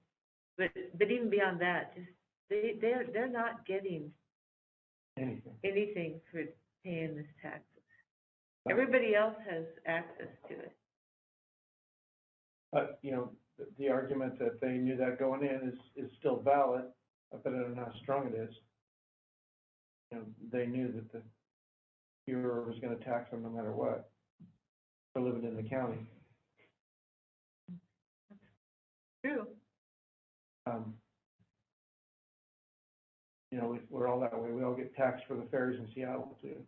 Speaker 2: But even beyond that, just they're not getting anything for paying this taxes. Everybody else has access to it.
Speaker 6: But, the argument that they knew that going in is still valid, but I don't know how strong it is. They knew that the Bureau was gonna tax them no matter what, for living in the county.
Speaker 2: True.
Speaker 6: We're all that way. We all get taxed for the ferries in Seattle too.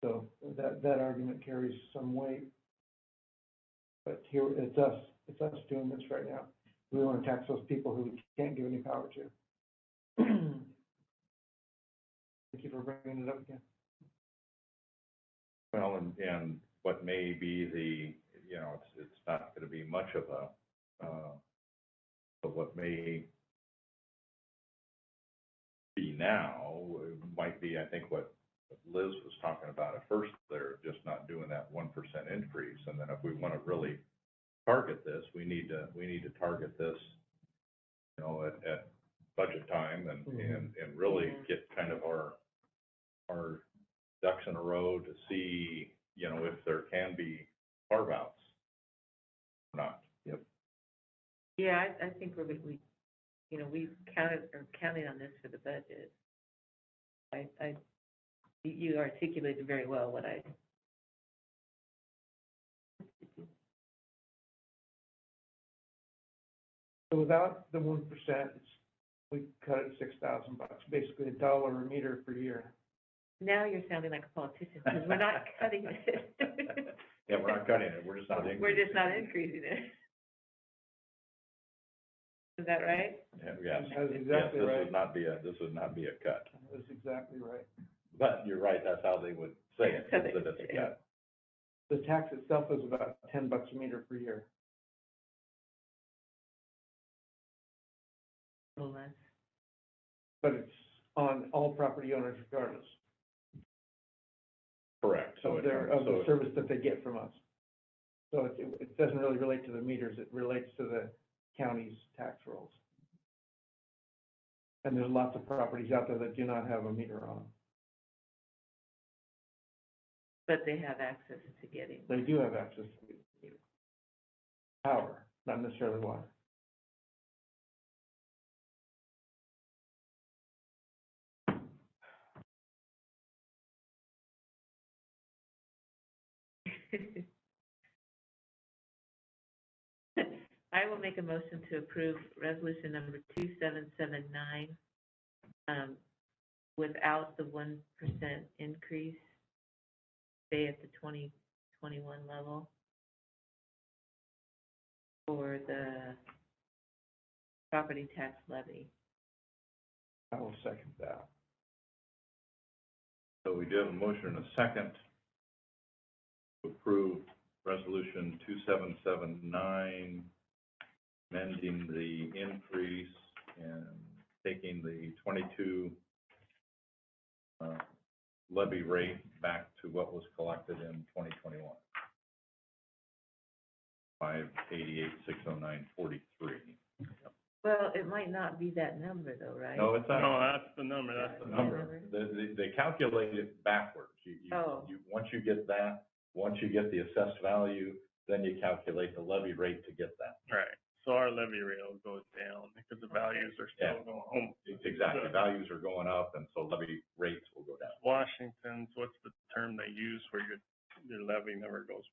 Speaker 6: So that argument carries some weight. But here, it's us doing this right now. We want to tax those people who we can't give any power to. Thank you for bringing it up again.
Speaker 4: Well, and what may be it's not gonna be much of but what may be now might be, I think, what Liz was talking about at first. They're just not doing that 1% increase, and then if we want to really target this, we need to target this, at budget time and really get kind of our ducks in a row to see, if there can be carve outs or not.
Speaker 6: Yep.
Speaker 2: Yeah, I think we've counting on this for the budget. You articulated very well what I.
Speaker 6: So without the 1%, we cut it $6,000, basically $1 a meter per year.
Speaker 2: Now you're sounding like a politician, because we're not cutting it.
Speaker 4: Yeah, we're not cutting it, we're just not increasing.
Speaker 2: We're just not increasing it. Is that right?
Speaker 4: Yeah, yes.
Speaker 6: That's exactly
Speaker 4: Yes,
Speaker 6: right.
Speaker 4: This would not be a cut.
Speaker 6: That's exactly right.
Speaker 4: But you're right, that's how they would say it, that it's a cut.
Speaker 6: The tax itself is about $10 a meter per year.
Speaker 2: A little less.
Speaker 6: But it's on all property owners regardless
Speaker 4: Correct. So
Speaker 6: of the service that they get from us. So it doesn't really relate to the meters, it relates to the county's tax rolls. And there's lots of properties out there that do not have a meter on them.
Speaker 2: But they have access to getting.
Speaker 6: They do have access to power, not necessarily water.
Speaker 2: I will make a motion to approve resolution number 2779, without the 1% increase, stay at the 2021 level for the property tax levy.
Speaker 5: I will second that.
Speaker 4: So we do have a motion and a second to approve resolution 2779, amending the increase and taking the 22 levy rate back to what was collected in 2021. 588,609.43.
Speaker 2: Well, it might not be that number though, right?
Speaker 4: No, it's not.
Speaker 9: No, that's the number, that's the number.
Speaker 4: They calculate it backwards. Once you get that, once you get the assessed value, then you calculate the levy rate to get that.
Speaker 9: Right, so our levy rate will go down because the values are still going home.
Speaker 4: Exactly, values are going up, and so levy rates will go down.
Speaker 9: Washington's, what's the term they use where your levy never goes,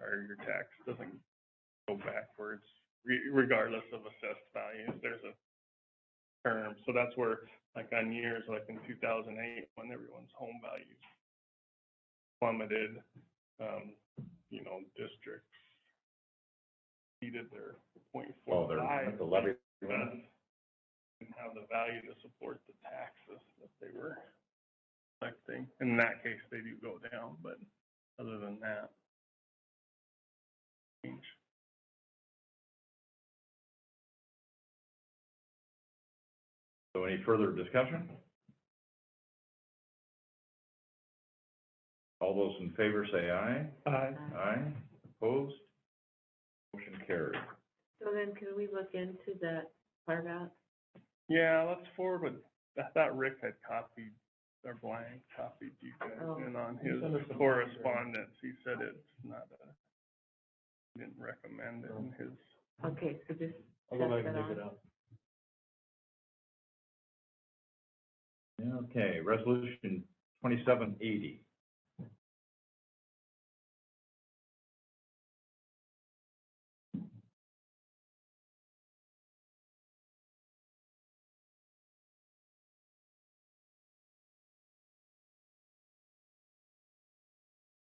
Speaker 9: or your tax doesn't go backwards, regardless of assessed values. There's a term, so that's where, like on years, like in 2008, when everyone's home values plummeted, districts exceeded their 0.45.
Speaker 4: The levy
Speaker 9: didn't have the value to support the taxes that they were collecting. In that case, they do go down, but other than that, change.
Speaker 4: So any further discussion? All those in favor say aye.
Speaker 5: Aye.
Speaker 4: Aye. Opposed? Motion carried.
Speaker 2: So then can we look into that carve out?
Speaker 9: Yeah, let's forward with, I thought Rick had copied, or Blank copied you guys in on his correspondence. He said it's not he didn't recommend it in his.
Speaker 2: Okay, so just
Speaker 5: I'll go
Speaker 2: pass
Speaker 5: back and
Speaker 2: that
Speaker 5: dig it
Speaker 2: on.
Speaker 5: out.
Speaker 4: Okay, resolution 2780.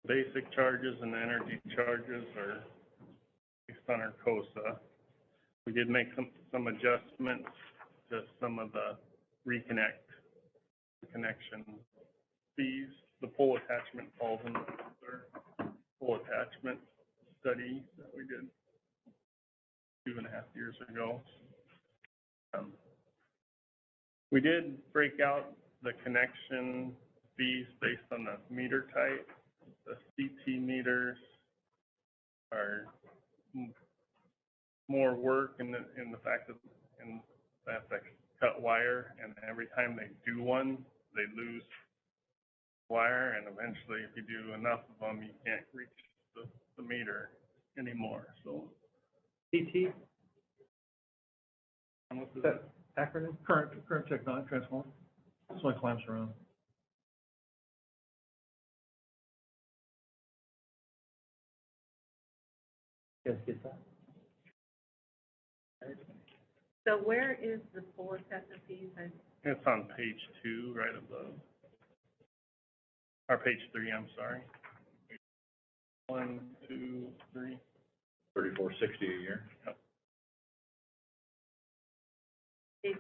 Speaker 9: Basic charges and energy charges are based on our COSA. We did make some adjustments to some of the connection fees. The pole attachment falls in the pole attachment study that we did 2.5 years ago. We did break out the connection fees based on the meter type. The CT meters are more work in the fact that they have to cut wire, and every time they do one, they lose wire, and eventually, if you do enough of them, you can't reach the meter anymore. So
Speaker 5: CT?
Speaker 9: what's
Speaker 5: That acronym? Current technology transformer. This one clamps around. You guys get that?
Speaker 2: So where is the pole attachment fees?
Speaker 9: It's on page 2, right above. Or page 3, I'm sorry. 1, 2, 3.
Speaker 4: $34.60 a year.
Speaker 9: Yep.
Speaker 2: It's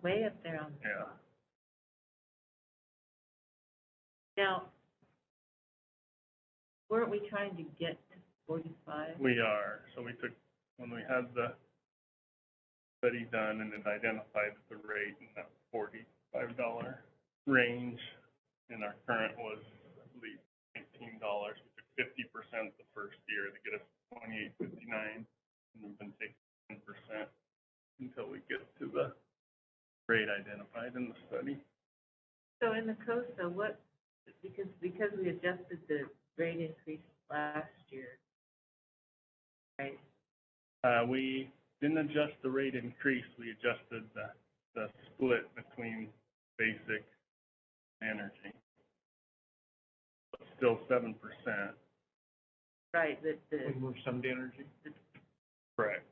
Speaker 2: way up there on the
Speaker 9: Yeah.
Speaker 2: top. Now, weren't we trying to get to 45?
Speaker 9: We are. So we took, when we had the study done and it identified the rate in that $45 range, and our current was, I believe, $19. We took 50% the first year to get us $28.59, and we've been taking 10% until we get to the rate identified in the study.
Speaker 2: So in the COSA, because we adjusted the rate increase last year, right?
Speaker 9: We didn't adjust the rate increase. We adjusted the split between basic and energy. It's still 7%.
Speaker 2: Right, the,
Speaker 5: We move some to energy.
Speaker 9: Correct.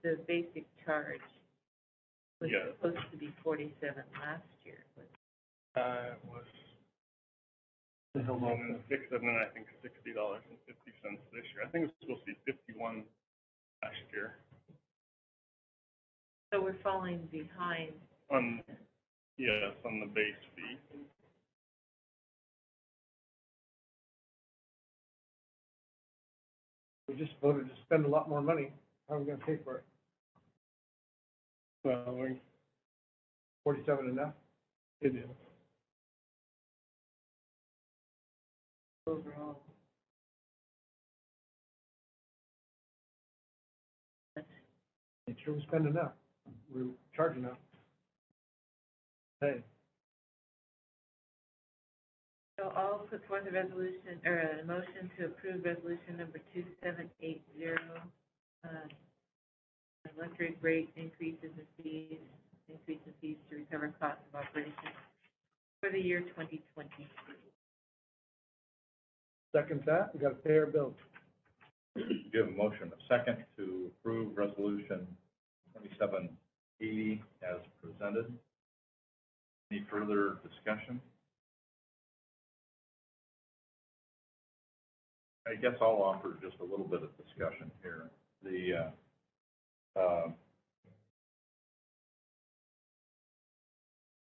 Speaker 2: the basic charge was
Speaker 9: Yes.
Speaker 2: supposed to be 47 last year.
Speaker 9: It was, and then the fix, and then I think $60.50 this year. I think it's supposed to be 51 last year.
Speaker 2: So we're falling behind.
Speaker 9: On, yes, on the base fee.
Speaker 6: We just voted to spend a lot more money. How are we gonna pay for it?
Speaker 9: Well,
Speaker 6: 47 enough?
Speaker 9: it is.
Speaker 2: Overall.
Speaker 6: Make sure we spend enough. We're charging enough. Hey,
Speaker 2: So I'll put forth a resolution, or a motion to approve resolution number 2780, electric rate increases in fees to recover costs of operation for the year 2023.
Speaker 6: second that, we gotta pay our bills.
Speaker 4: Do you have a motion, a second, to approve resolution 2780 as presented? Any further discussion? I guess I'll offer just a little bit of discussion here.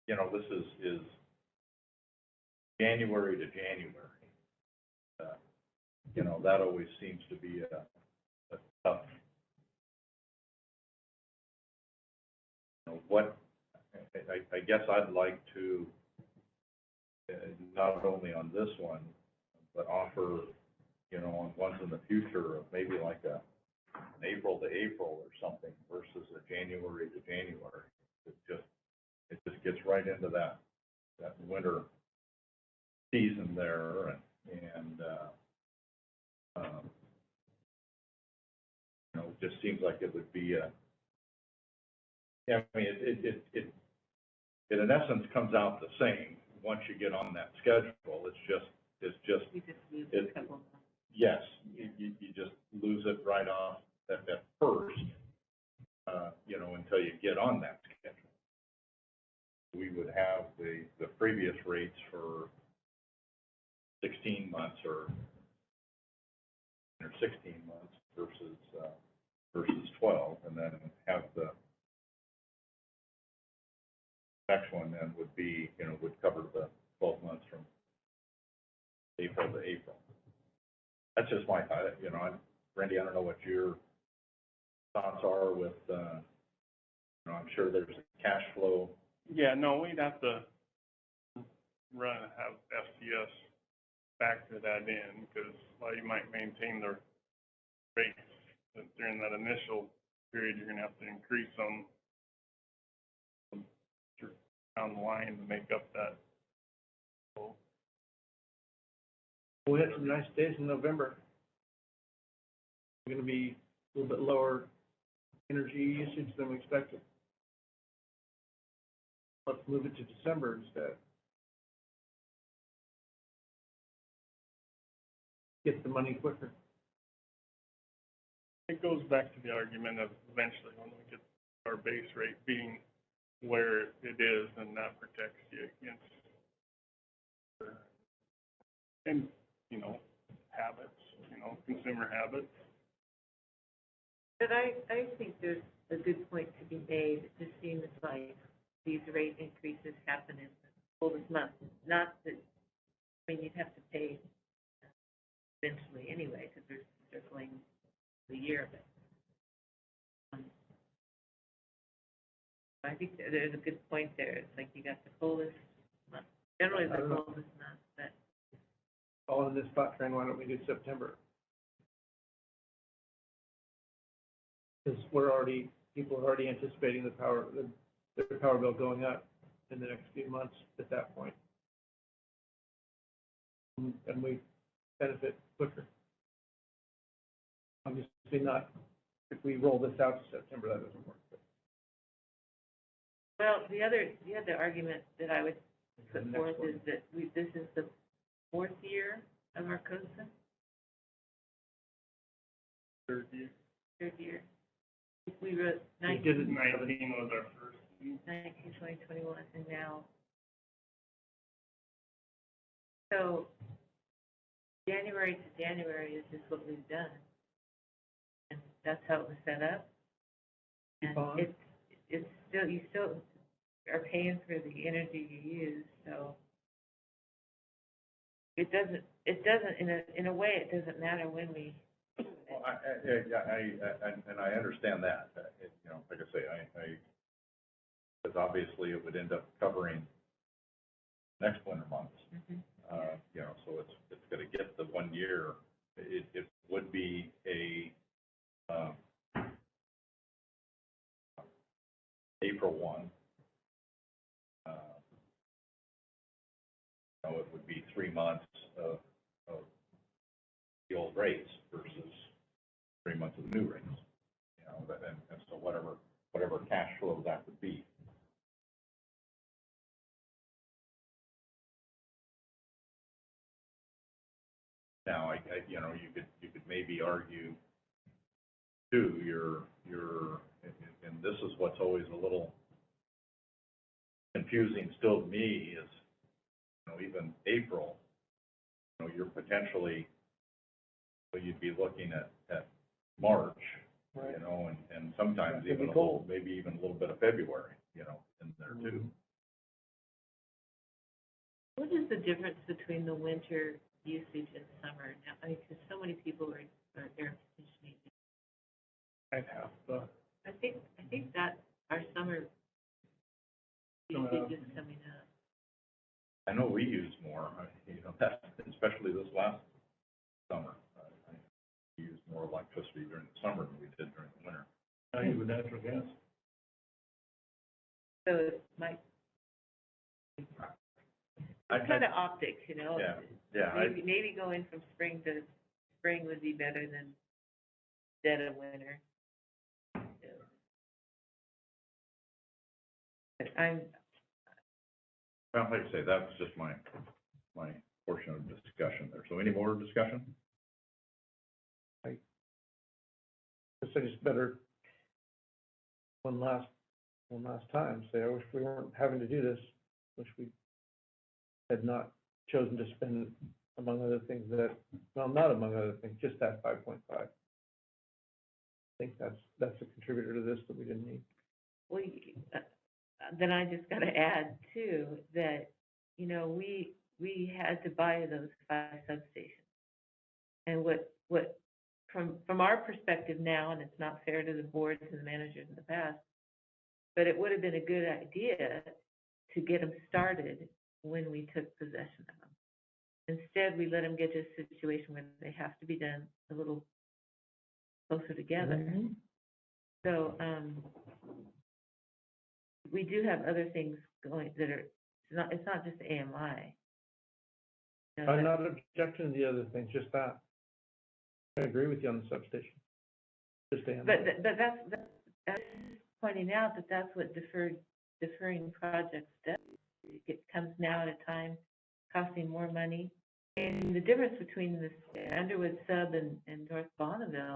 Speaker 4: You know, this is January to January. You know, that always seems to be a tough. You know, what, I guess I'd like to, not only on this one, but offer, you know, on ones in the future of maybe like an April to April or something versus a January to January. It just gets right into that winter season there, and you know, it just seems like it would be a, yeah, I mean, it in essence comes out the same once you get on that schedule. It's just
Speaker 2: You just lose a couple of months.
Speaker 4: yes, you just lose it right off at first, you know, until you get on that schedule. We would have the previous rates for 16 months or 16 months versus 12, and then have the next one then would be, you know, would cover the 12 months from April to April. That's just my thought. You know, Randy, I don't know what your thoughts are with, you know, I'm sure there's a cash flow.
Speaker 9: Yeah, no, we'd have to have FCS factor that in, because while you might maintain their rates, but during that initial period, you're gonna have to increase them down the line to make up that. So,
Speaker 6: We had some nice days in November. We're gonna be a little bit lower energy usage than we expected. Let's move it to December instead. Get the money quicker.
Speaker 9: it goes back to the argument of eventually when we get our base rate being where it is, and that protects you against, and, you know, habits, you know, consumer habits.
Speaker 2: But I think there's a good point to be made. It just seems like these rate increases happen in the coldest month. Not that, I mean, you'd have to pay eventually anyway, because they're circling the year. But I think there's a good point there. It's like you got the coldest month, generally the coldest month, but
Speaker 6: All in this spot train, why don't we do September? Because people are already anticipating their power bill going up in the next few months at that point. And we benefit quicker. Obviously not, if we roll this out to September, that doesn't work. But
Speaker 2: well, the other argument that I would put forth is that this is the fourth year of Arcosa?
Speaker 9: Third year.
Speaker 2: Third year. We wrote
Speaker 9: We
Speaker 2: 19,
Speaker 9: did it 19 was our first.
Speaker 2: 19, 20, 21, and now. So January to January is just what we've done. And that's how it was set up. And it's still, you still are paying for the energy you use, so it doesn't, in a way, it doesn't matter when we.
Speaker 4: Well, I understand that, you know, like I say, because obviously it would end up covering next winter months.
Speaker 2: Mhm.
Speaker 4: You know, so it's gonna get the 1 year, it would be a, April 1. You know, it would be 3 months of the old rates versus 3 months of the new rates. You know, and so whatever cash flow that would be. Now, you know, you could maybe argue too, and this is what's always a little confusing still to me is, you know, even April, you know, you're potentially, so you'd be looking at March,
Speaker 6: Right.
Speaker 4: you know, and sometimes
Speaker 6: It'd be
Speaker 4: even
Speaker 6: cold.
Speaker 4: maybe even a little bit of February, you know, in there too.
Speaker 2: What is the difference between the winter usage and summer now? I mean, because so many people are air conditioning.
Speaker 5: I'd have the.
Speaker 2: I think that our summer usage is coming up.
Speaker 4: I know we use more, you know, that, especially this last summer. We used more electricity during the summer than we did during the winter.
Speaker 5: I use with natural gas.
Speaker 2: So it might. It's kind of optics, you know?
Speaker 4: Yeah.
Speaker 2: Maybe going from spring to spring would be better than dead of winter.
Speaker 4: Well, like I say, that's just my portion of discussion there. So any more discussion?
Speaker 6: I guess I just better one last time say, I wish we weren't having to do this. Wish we had not chosen to spend, among other things, that, well, not among other things, just that 5.5. I think that's a contributor to this that we didn't need.
Speaker 2: Well, then I just got to add too that, you know, we had to buy those 5 substations, and what from our perspective now, and it's not fair to the boards and the managers in the past, but it would have been a good idea to get them started when we took possession of them. Instead, we let them get to a situation where they have to be done a little closer together.
Speaker 6: Mm-hmm.
Speaker 2: So we do have other things going that are, it's not just AMI. You know,
Speaker 6: I'm not objecting to the other things, just that. I agree with you on the substation. Just AMI.
Speaker 2: But that's pointing out that that's what deferring projects does. It comes now at a time costing more money. And the difference between this Underwood sub and North Bonneville,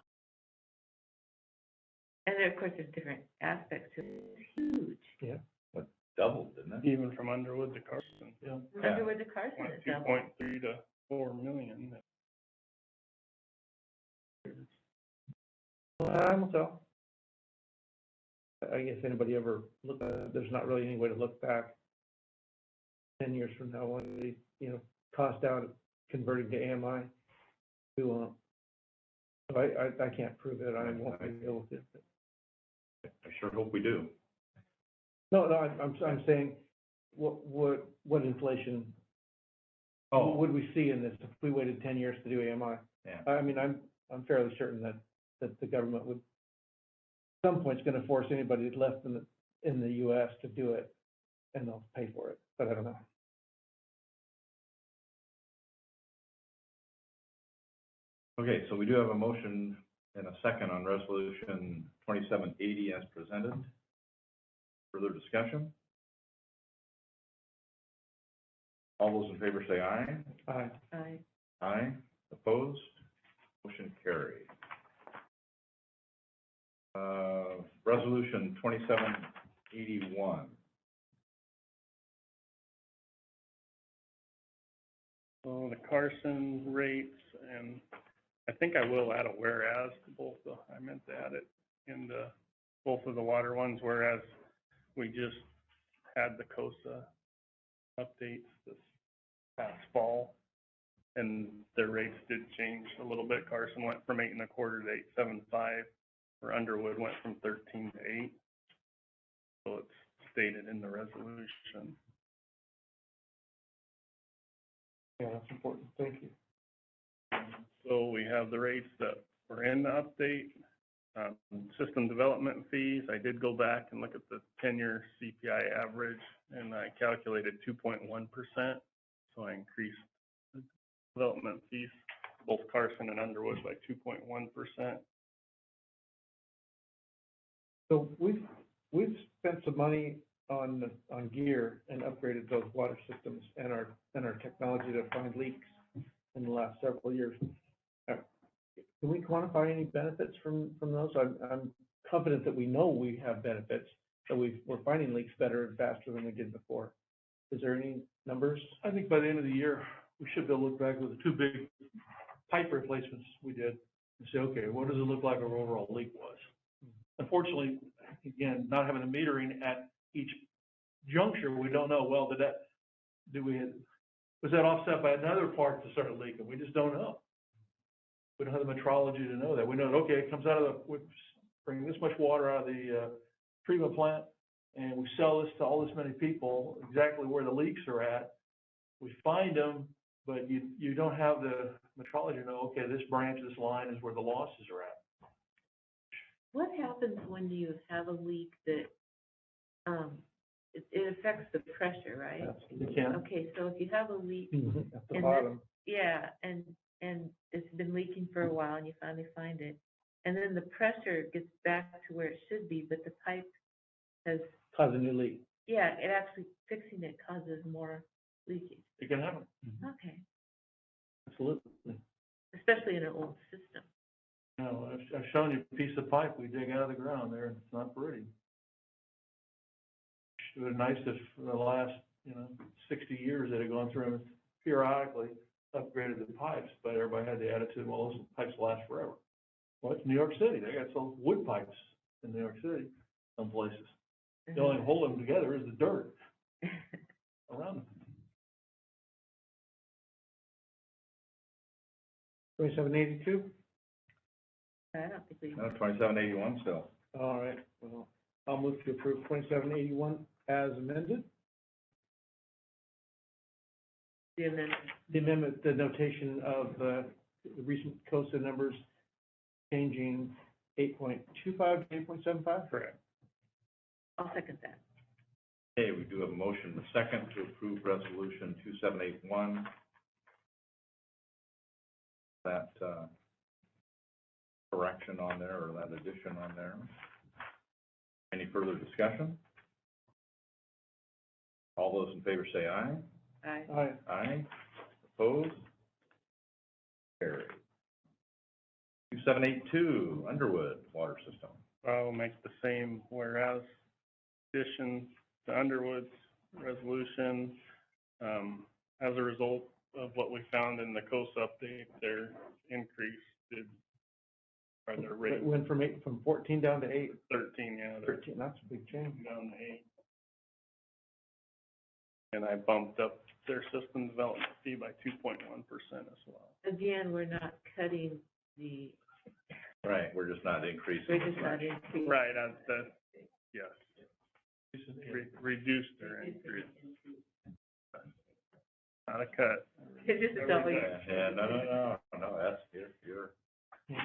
Speaker 2: and then of course there's different aspects to it, it's huge.
Speaker 6: Yeah.
Speaker 4: What doubled, didn't it?
Speaker 9: Even from Underwood to Carson.
Speaker 5: Yeah.
Speaker 2: Underwood to Carson is double.
Speaker 9: 2.3 to 4 million.
Speaker 6: Time will tell. I guess anybody ever look, there's not really any way to look back 10 years from now when they, you know, cost out converting to AMI. We won't. So I can't prove it. I won't be able to.
Speaker 4: I sure hope we do.
Speaker 6: No, I'm saying, what inflation would we see in this if we waited 10 years to do AMI?
Speaker 4: Yeah.
Speaker 6: I mean, I'm fairly certain that the government would, at some point, is going to force anybody left in the U.S. to do it, and they'll pay for it. But I don't know.
Speaker 4: Okay, so we do have a motion and a second on resolution 2780 as presented. Further discussion? All those in favor say aye.
Speaker 6: Aye.
Speaker 2: Aye.
Speaker 4: Aye. Opposed? Motion carried. Resolution 2781.
Speaker 9: So the Carson rates, and I think I will add a whereas to both I meant to add it in both of the water ones, whereas we just had the COSA updates this past fall, and their rates did change a little bit. Carson went from 8 1/4 to 8.75, where Underwood went from 13 to 8. So it's stated in the resolution.
Speaker 5: Yeah, that's important. Thank you.
Speaker 9: So we have the rates that were in the update. System development fees, I did go back and look at the 10-year CPI average, and I calculated 2.1%. So I increased the development fees, both Carson and Underwood, by 2.1%.
Speaker 5: So we've spent some money on gear and upgraded those water systems and our technology to find leaks in the last several years. Can we quantify any benefits from those? I'm confident that we know we have benefits, that we're finding leaks better and faster than we did before. Is there any numbers? I think by the end of the year, we should be able to look back with the 2 big pipe replacements we did and say, okay, what does it look like our overall leak was? Unfortunately, again, not having the metering at each juncture, we don't know, well, was that offset by another part that started leaking? We just don't know. We don't have the metrology to know that. We know, okay, it comes out of we bring this much water out of the treatment plant, and we sell this to all this many people, exactly where the leaks are at. We find them, but you don't have the metrology to know, okay, this branch, this line is where the losses are at.
Speaker 2: What happens when you have a leak that, it affects the pressure, right?
Speaker 5: You can.
Speaker 2: Okay, so if you have a leak.
Speaker 5: At the
Speaker 2: and
Speaker 5: bottom.
Speaker 2: Yeah, and it's been leaking for a while and you finally find it. And then the pressure gets back to where it should be, but the pipe has.
Speaker 5: Cause a new leak.
Speaker 2: Yeah, it actually, fixing it causes more leakage.
Speaker 5: It can happen.
Speaker 2: Okay,
Speaker 5: Absolutely.
Speaker 2: especially in an old system.
Speaker 5: No, I've shown you a piece of pipe we dig out of the ground there, and it's not pretty. It would have been nice if for the last, 60 years that had gone through and periodically upgraded the pipes, but everybody had the attitude, well, those pipes last forever. Well, it's New York City. They got some wood pipes in New York City, some places. The only thing holding them together is the dirt around them. 2782?
Speaker 2: I don't think we.
Speaker 4: No, 2781 still.
Speaker 5: All right, well, I'll move to approve 2781 as amended.
Speaker 2: The amendment.
Speaker 5: The amendment, the notation of the recent COSA numbers changing 8.25 to 8.75?
Speaker 9: Correct.
Speaker 2: I'll second that.
Speaker 4: Okay, we do have a motion, a second, to approve resolution 2781. That correction on there, or that addition on there. Any further discussion? All those in favor say aye.
Speaker 2: Aye.
Speaker 5: Aye.
Speaker 4: Aye. Opposed? Carried. 2782, Underwood Water System.
Speaker 9: I'll make the same whereas addition to Underwood's resolution. As a result of what we found in the COSA update, their increase their rate.
Speaker 5: It went from 14 down to 8.
Speaker 9: 13, yeah.
Speaker 5: 13, that's a big change.
Speaker 9: Down to 8. And I bumped up their system development fee by 2.1% as well.
Speaker 2: Again, we're not cutting the.
Speaker 4: Right, we're just not increasing.
Speaker 2: We're just not increasing.
Speaker 9: Right, yes. Reduced their increase. Not a cut.
Speaker 2: It's just a W.
Speaker 4: Yeah, no, that's, you're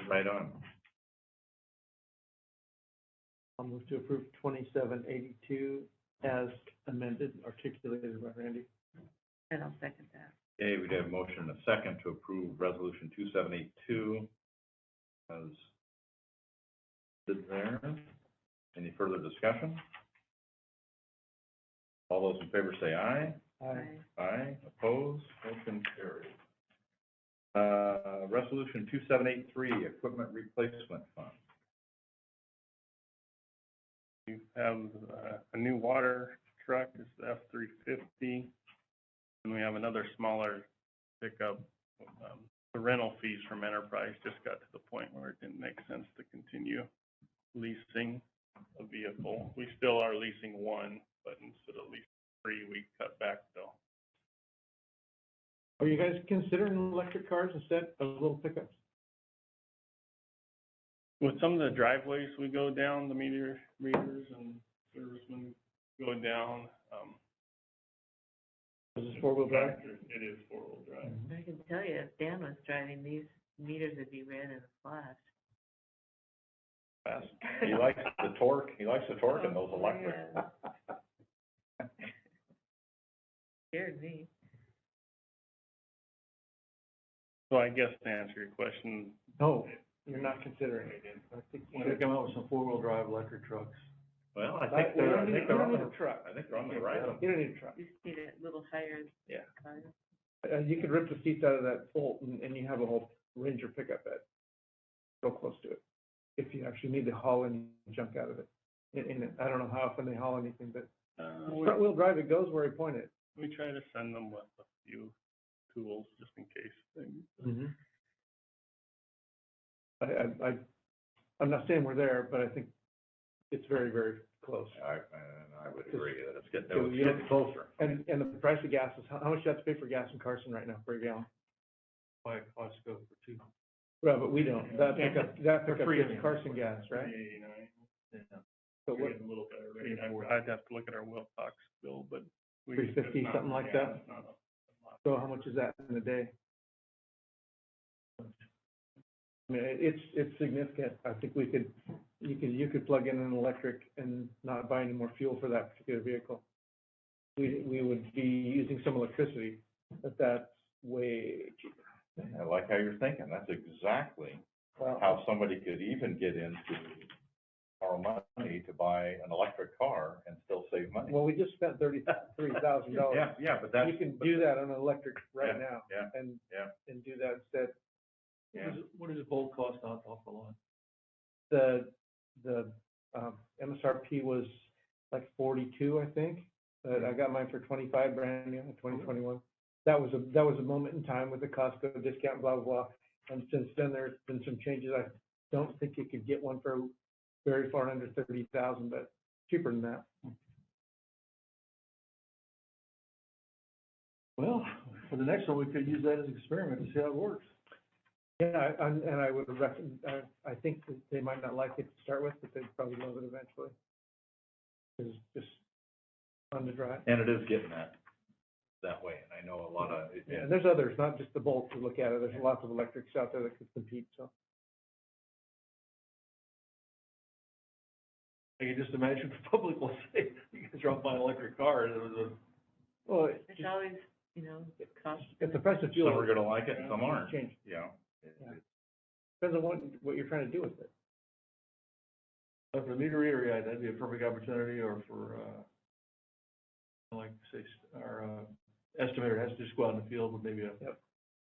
Speaker 4: right on.
Speaker 5: I'll move to approve 2782 as amended, articulated by Randy.
Speaker 2: And I'll second that.
Speaker 4: Okay, we have a motion and a second to approve resolution 2782 as there. Any further discussion? All those in favor say aye.
Speaker 5: Aye.
Speaker 4: Aye. Opposed? Motion carried. Resolution 2783, Equipment Replacement Fund.
Speaker 9: We have a new water truck, it's the F-350, and we have another smaller pickup. The rental fees from Enterprise just got to the point where it didn't make sense to continue leasing a vehicle. We still are leasing one, but instead of leasing 3, we cut back though.
Speaker 6: Are you guys considering electric cars instead of little pickups?
Speaker 9: With some of the driveways we go down, the readers and servicemen go down.
Speaker 6: Is this four-wheel drive?
Speaker 9: It is four-wheel drive.
Speaker 2: I can tell you, if Dan was driving, these meters would be red in a flash.
Speaker 4: Fast. He likes the torque. He likes the torque in those electric.
Speaker 2: Yeah. Scared me.
Speaker 9: So I guess to answer your question,
Speaker 6: No, you're not considering it. I think
Speaker 5: When they come out with some four-wheel drive electric trucks.
Speaker 4: Well, I
Speaker 6: You
Speaker 4: think they're,
Speaker 6: don't need a truck.
Speaker 4: I think they're on the right.
Speaker 6: You don't need a truck.
Speaker 2: You just need a little higher car.
Speaker 6: You could rip the seats out of that Bolt and you have a whole Ranger pickup bed. So close to it. If you actually need to haul any junk out of it. I don't know how often they haul anything, but front wheel drive, it goes where he pointed.
Speaker 9: we try to send them with a few tools just in case.
Speaker 6: Mm-hmm. I'm not saying we're there, but I think it's very, very close.
Speaker 4: I would agree that it's getting closer.
Speaker 6: And the price of gas is, how much do you have to pay for gas in Carson right now per gallon?
Speaker 5: Why it costs go for 2.
Speaker 6: Well, but we don't. That pickup
Speaker 5: free
Speaker 6: is Carson gas, right?
Speaker 5: Yeah.
Speaker 6: So what,
Speaker 9: A little better rate. I'd have to look at our Wilcox bill, but we.
Speaker 6: 350,
Speaker 9: it's not-
Speaker 6: something like
Speaker 9: yeah,
Speaker 6: that?
Speaker 9: it's not a lot.
Speaker 6: So how much is that in a day? I mean, it's significant. I think you could plug in an electric and not buy any more fuel for that particular vehicle. We would be using some electricity, but that's way cheaper.
Speaker 4: I like how you're thinking. That's exactly
Speaker 6: Well,
Speaker 4: how somebody could even get into our money to buy an electric car and still save money.
Speaker 6: well, we just spent $33,000.
Speaker 4: Yeah, but that's.
Speaker 6: You can do that on an electric right
Speaker 4: Yeah,
Speaker 6: now.
Speaker 4: yeah,
Speaker 6: And
Speaker 4: yeah.
Speaker 6: do that instead.
Speaker 4: Yeah.
Speaker 5: What does a Bolt cost off the lot?
Speaker 6: The MSRP was like 42, I think. But I got mine for 25, brand new, 2021. That was a moment in time with the Costco discount, blah, blah, blah. And since then, there's been some changes. I don't think you could get one for very far under 30,000, but cheaper than that.
Speaker 5: Well, for the next one, we could use that as an experiment to see how it works.
Speaker 6: Yeah, and I would reckon, I think that they might not like it to start with, but they'd probably love it eventually. It's just fun to drive.
Speaker 4: And it is getting that way, and I know a lot of.
Speaker 6: Yeah, and there's others, not just the Bolt to look at it. There's lots of electrics out there that could compete, so.
Speaker 5: I can just imagine the public will say, you guys are off buying an electric car, and it was
Speaker 6: Well,
Speaker 2: It's always, it costs.
Speaker 6: if the price of fuel.
Speaker 4: Some are gonna like it, and some aren't.
Speaker 6: Change.
Speaker 4: Yeah.
Speaker 6: Depends on what you're trying to do with it.
Speaker 5: for the meter reader, yeah, that'd be a perfect opportunity, or for, like, say, our estimator has to just go out in the field with maybe a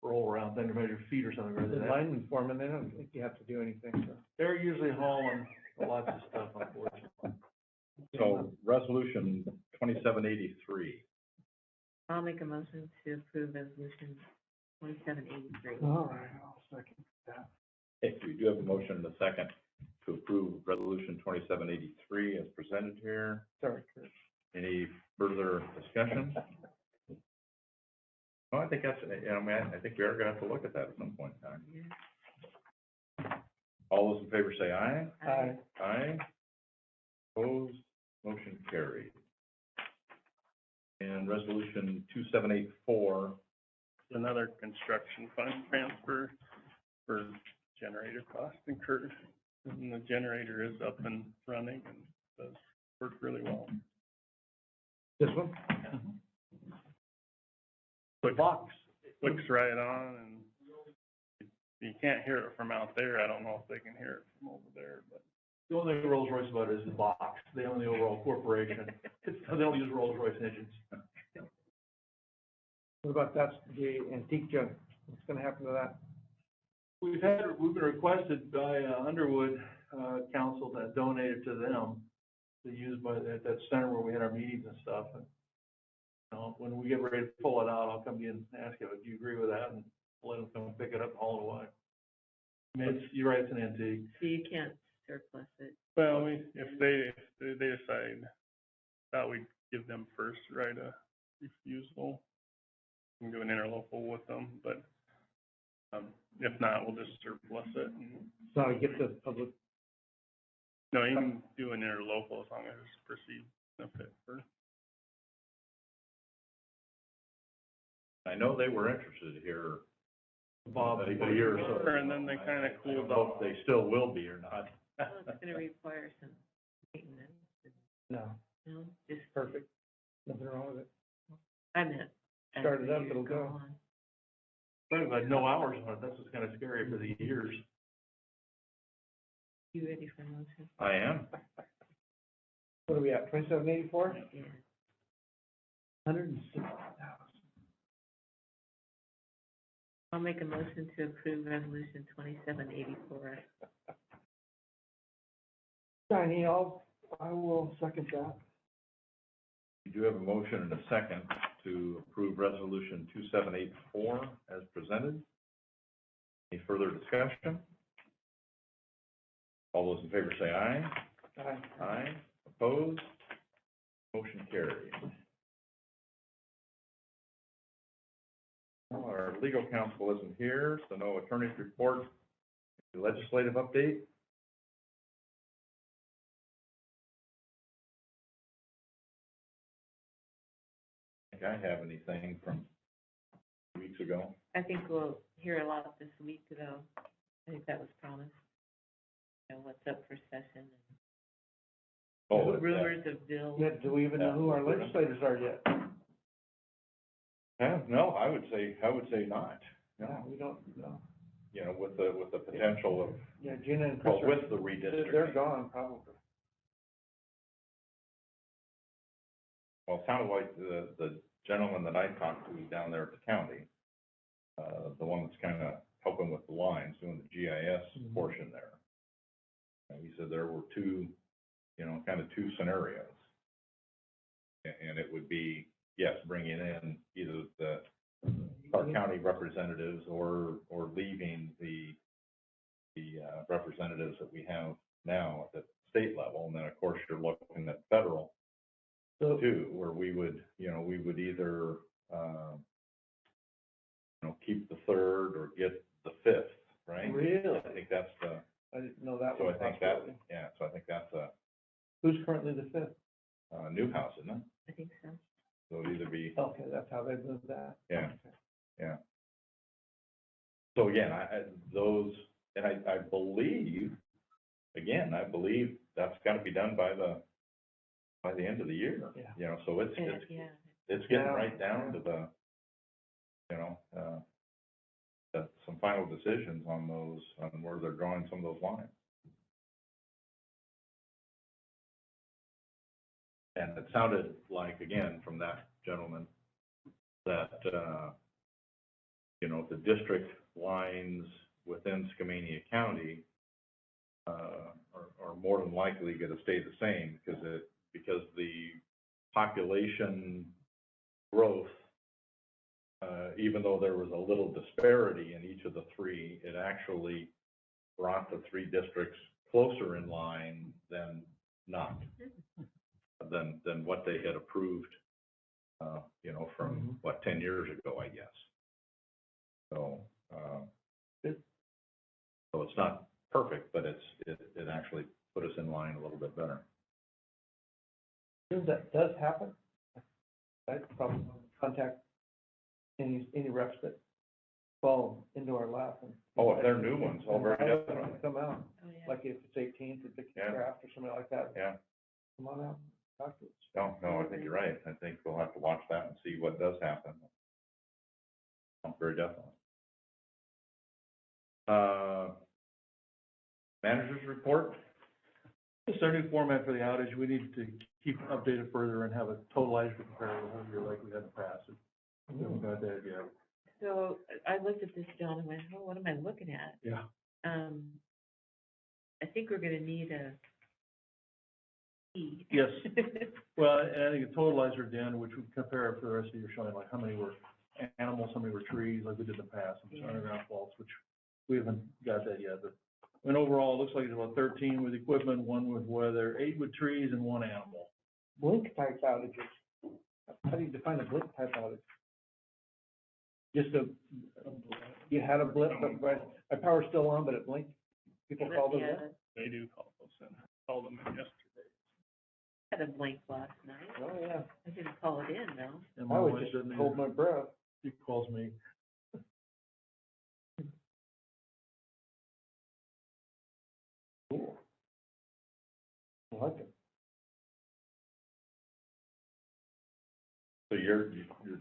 Speaker 5: roll around thing to measure feet or something.
Speaker 6: The lineman foreman, they don't think you have to do anything, so.
Speaker 5: They're usually hauling lots of stuff, unfortunately.
Speaker 4: So, resolution 2783.
Speaker 2: I'll make a motion to approve resolution 2783.
Speaker 6: All right, I'll second that.
Speaker 4: Okay, we do have a motion and a second to approve resolution 2783 as presented here.
Speaker 6: Sorry, Chris.
Speaker 4: Any further discussion? Well, I think that's, I think we are gonna have to look at that at some point in time. All those in favor say aye.
Speaker 6: Aye.
Speaker 4: Aye. Opposed, motion carried. And resolution 2784.
Speaker 9: Another construction fund transfer for generator cost incurred. And the generator is up and running and does work really well.
Speaker 6: This one?
Speaker 9: Clicks right on, and you can't hear it from out there. I don't know if they can hear it from over there, but.
Speaker 5: The only thing Rolls Royce about it is the box. They own the overall corporation. They don't use Rolls Royce engines.
Speaker 6: What about that's the antique junk? What's gonna happen to that?
Speaker 5: we've been requested by Underwood Council to donate it to them to use by that center where we had our meetings and stuff. And when we get ready to pull it out, I'll come to you and ask you, do you agree with that? And let them come pick it up and haul it away. I mean, you're right, it's an antique.
Speaker 2: So you can't surplus it.
Speaker 9: Well, if they decide that, we give them first right of refusal. We can do an interlocal with them, but if not, we'll just surplus it.
Speaker 6: So I get the public.
Speaker 9: No, you can do an interlocal as long as it's perceived benefit first.
Speaker 4: I know they were interested here
Speaker 5: Bob,
Speaker 4: a year or so.
Speaker 9: And then they kind of cooled
Speaker 4: I don't know
Speaker 9: off.
Speaker 4: if they still will be or not.
Speaker 2: Well, it's gonna require some maintenance.
Speaker 6: No,
Speaker 2: No, just,
Speaker 6: perfect. Nothing wrong with it.
Speaker 2: I meant. as
Speaker 6: Start it
Speaker 2: the
Speaker 6: up,
Speaker 2: years
Speaker 6: it'll go.
Speaker 2: on.
Speaker 5: But we've had no hours on it. That's what's kind of scary for the years.
Speaker 2: You ready for motion?
Speaker 4: I am.
Speaker 6: What are we at, 2784?
Speaker 2: Yeah.
Speaker 6: 160,000.
Speaker 2: I'll make a motion to approve resolution 2784.
Speaker 6: Shiny, I will second that.
Speaker 4: You do have a motion and a second to approve resolution 2784 as presented. Any further discussion? All those in favor say aye.
Speaker 6: Aye.
Speaker 4: Aye. Opposed? Motion carried. Well, our legal counsel isn't here, so no attorney's report. Legislative update? I think I have anything from weeks ago.
Speaker 2: I think we'll hear a lot this week, though. I think that was promised. You know, what's up for session
Speaker 4: Oh,
Speaker 2: and rumors of bills.
Speaker 6: Yeah, do we even know who our legislators are yet?
Speaker 4: No, I would say not.
Speaker 6: No,
Speaker 4: No,
Speaker 6: we don't know.
Speaker 4: you know, with the potential of,
Speaker 6: Yeah, Gina and Chris
Speaker 4: well, with the redistricting.
Speaker 6: they're gone probably.
Speaker 4: Well, it sounded like the gentleman that I talked to down there at the county, the one that's kind of helping with the lines, doing the GIS portion there. And he said there were two scenarios. And it would be, yes, bringing in either our county representatives or leaving the representatives that we have now at the state level. And then, of course, you're looking at federal too, where we would either, keep the third or get the fifth, right?
Speaker 6: Really?
Speaker 4: I think that's the.
Speaker 6: I didn't know that
Speaker 4: So
Speaker 6: was
Speaker 4: I think that, yeah, so I think that's a,
Speaker 6: Who's currently the fifth?
Speaker 4: Newhouse, isn't it?
Speaker 2: I think so.
Speaker 4: So it'd either be,
Speaker 6: Okay, that's how they moved that.
Speaker 4: yeah,
Speaker 6: Okay.
Speaker 4: yeah. So again, I believe, again, that's gotta be done by the end of the year.
Speaker 6: Yeah.
Speaker 4: You know, so it's getting right down to the, some final decisions on where they're drawing some of those lines. And it sounded like, again, from that gentleman, that, the district lines within Skamania County are more than likely going to stay the same because the population growth, even though there was a little disparity in each of the three, it actually brought the three districts closer in line than not. Than what they had approved, from 10 years ago, I guess. So, so it's not perfect, but it actually put us in line a little bit better.
Speaker 6: If that does happen, I'd probably contact any reps that fall into our lap and.
Speaker 4: Oh, if they're new ones, very definitely.
Speaker 6: Come out,
Speaker 2: Oh, yeah.
Speaker 6: like if it's 18th or Dixie
Speaker 4: Yeah.
Speaker 6: Craft or something like that.
Speaker 4: Yeah.
Speaker 6: Come on out, talk to us.
Speaker 4: No, I think you're right. I think we'll have to watch that and see what does happen. Very definitely. Manager's report?
Speaker 5: Just our new format for the outage, we need to keep it updated further and have a total outage compare the whole year like we had in the past. We haven't got that yet.
Speaker 2: So I looked at this, John, and went, oh, what am I looking at?
Speaker 5: Yeah.
Speaker 2: I think we're gonna need a key.
Speaker 5: Yes. Well, and I think a totalizer, Dan, which would compare for the rest of your showing, like how many were animals, how many were trees, like we did in the past, some underground faults, which we haven't got that yet, but. And overall, it looks like it's about 13 with equipment, 1 with weather, 8 with trees, and 1 animal.
Speaker 6: Blink type outages. How do you define a blink type outage? Just you had a blip, but my power's still on, but it blinked. People call those that?
Speaker 9: They do call those in. Called them in yesterday.
Speaker 2: I had a blink last night.
Speaker 6: Oh, yeah.
Speaker 2: I didn't call it in though.
Speaker 5: And
Speaker 6: I
Speaker 5: my
Speaker 6: would
Speaker 5: wife
Speaker 6: just
Speaker 5: doesn't
Speaker 6: hold
Speaker 5: either.
Speaker 6: my breath.
Speaker 5: She calls me.
Speaker 6: Cool. I like it.
Speaker 4: So you're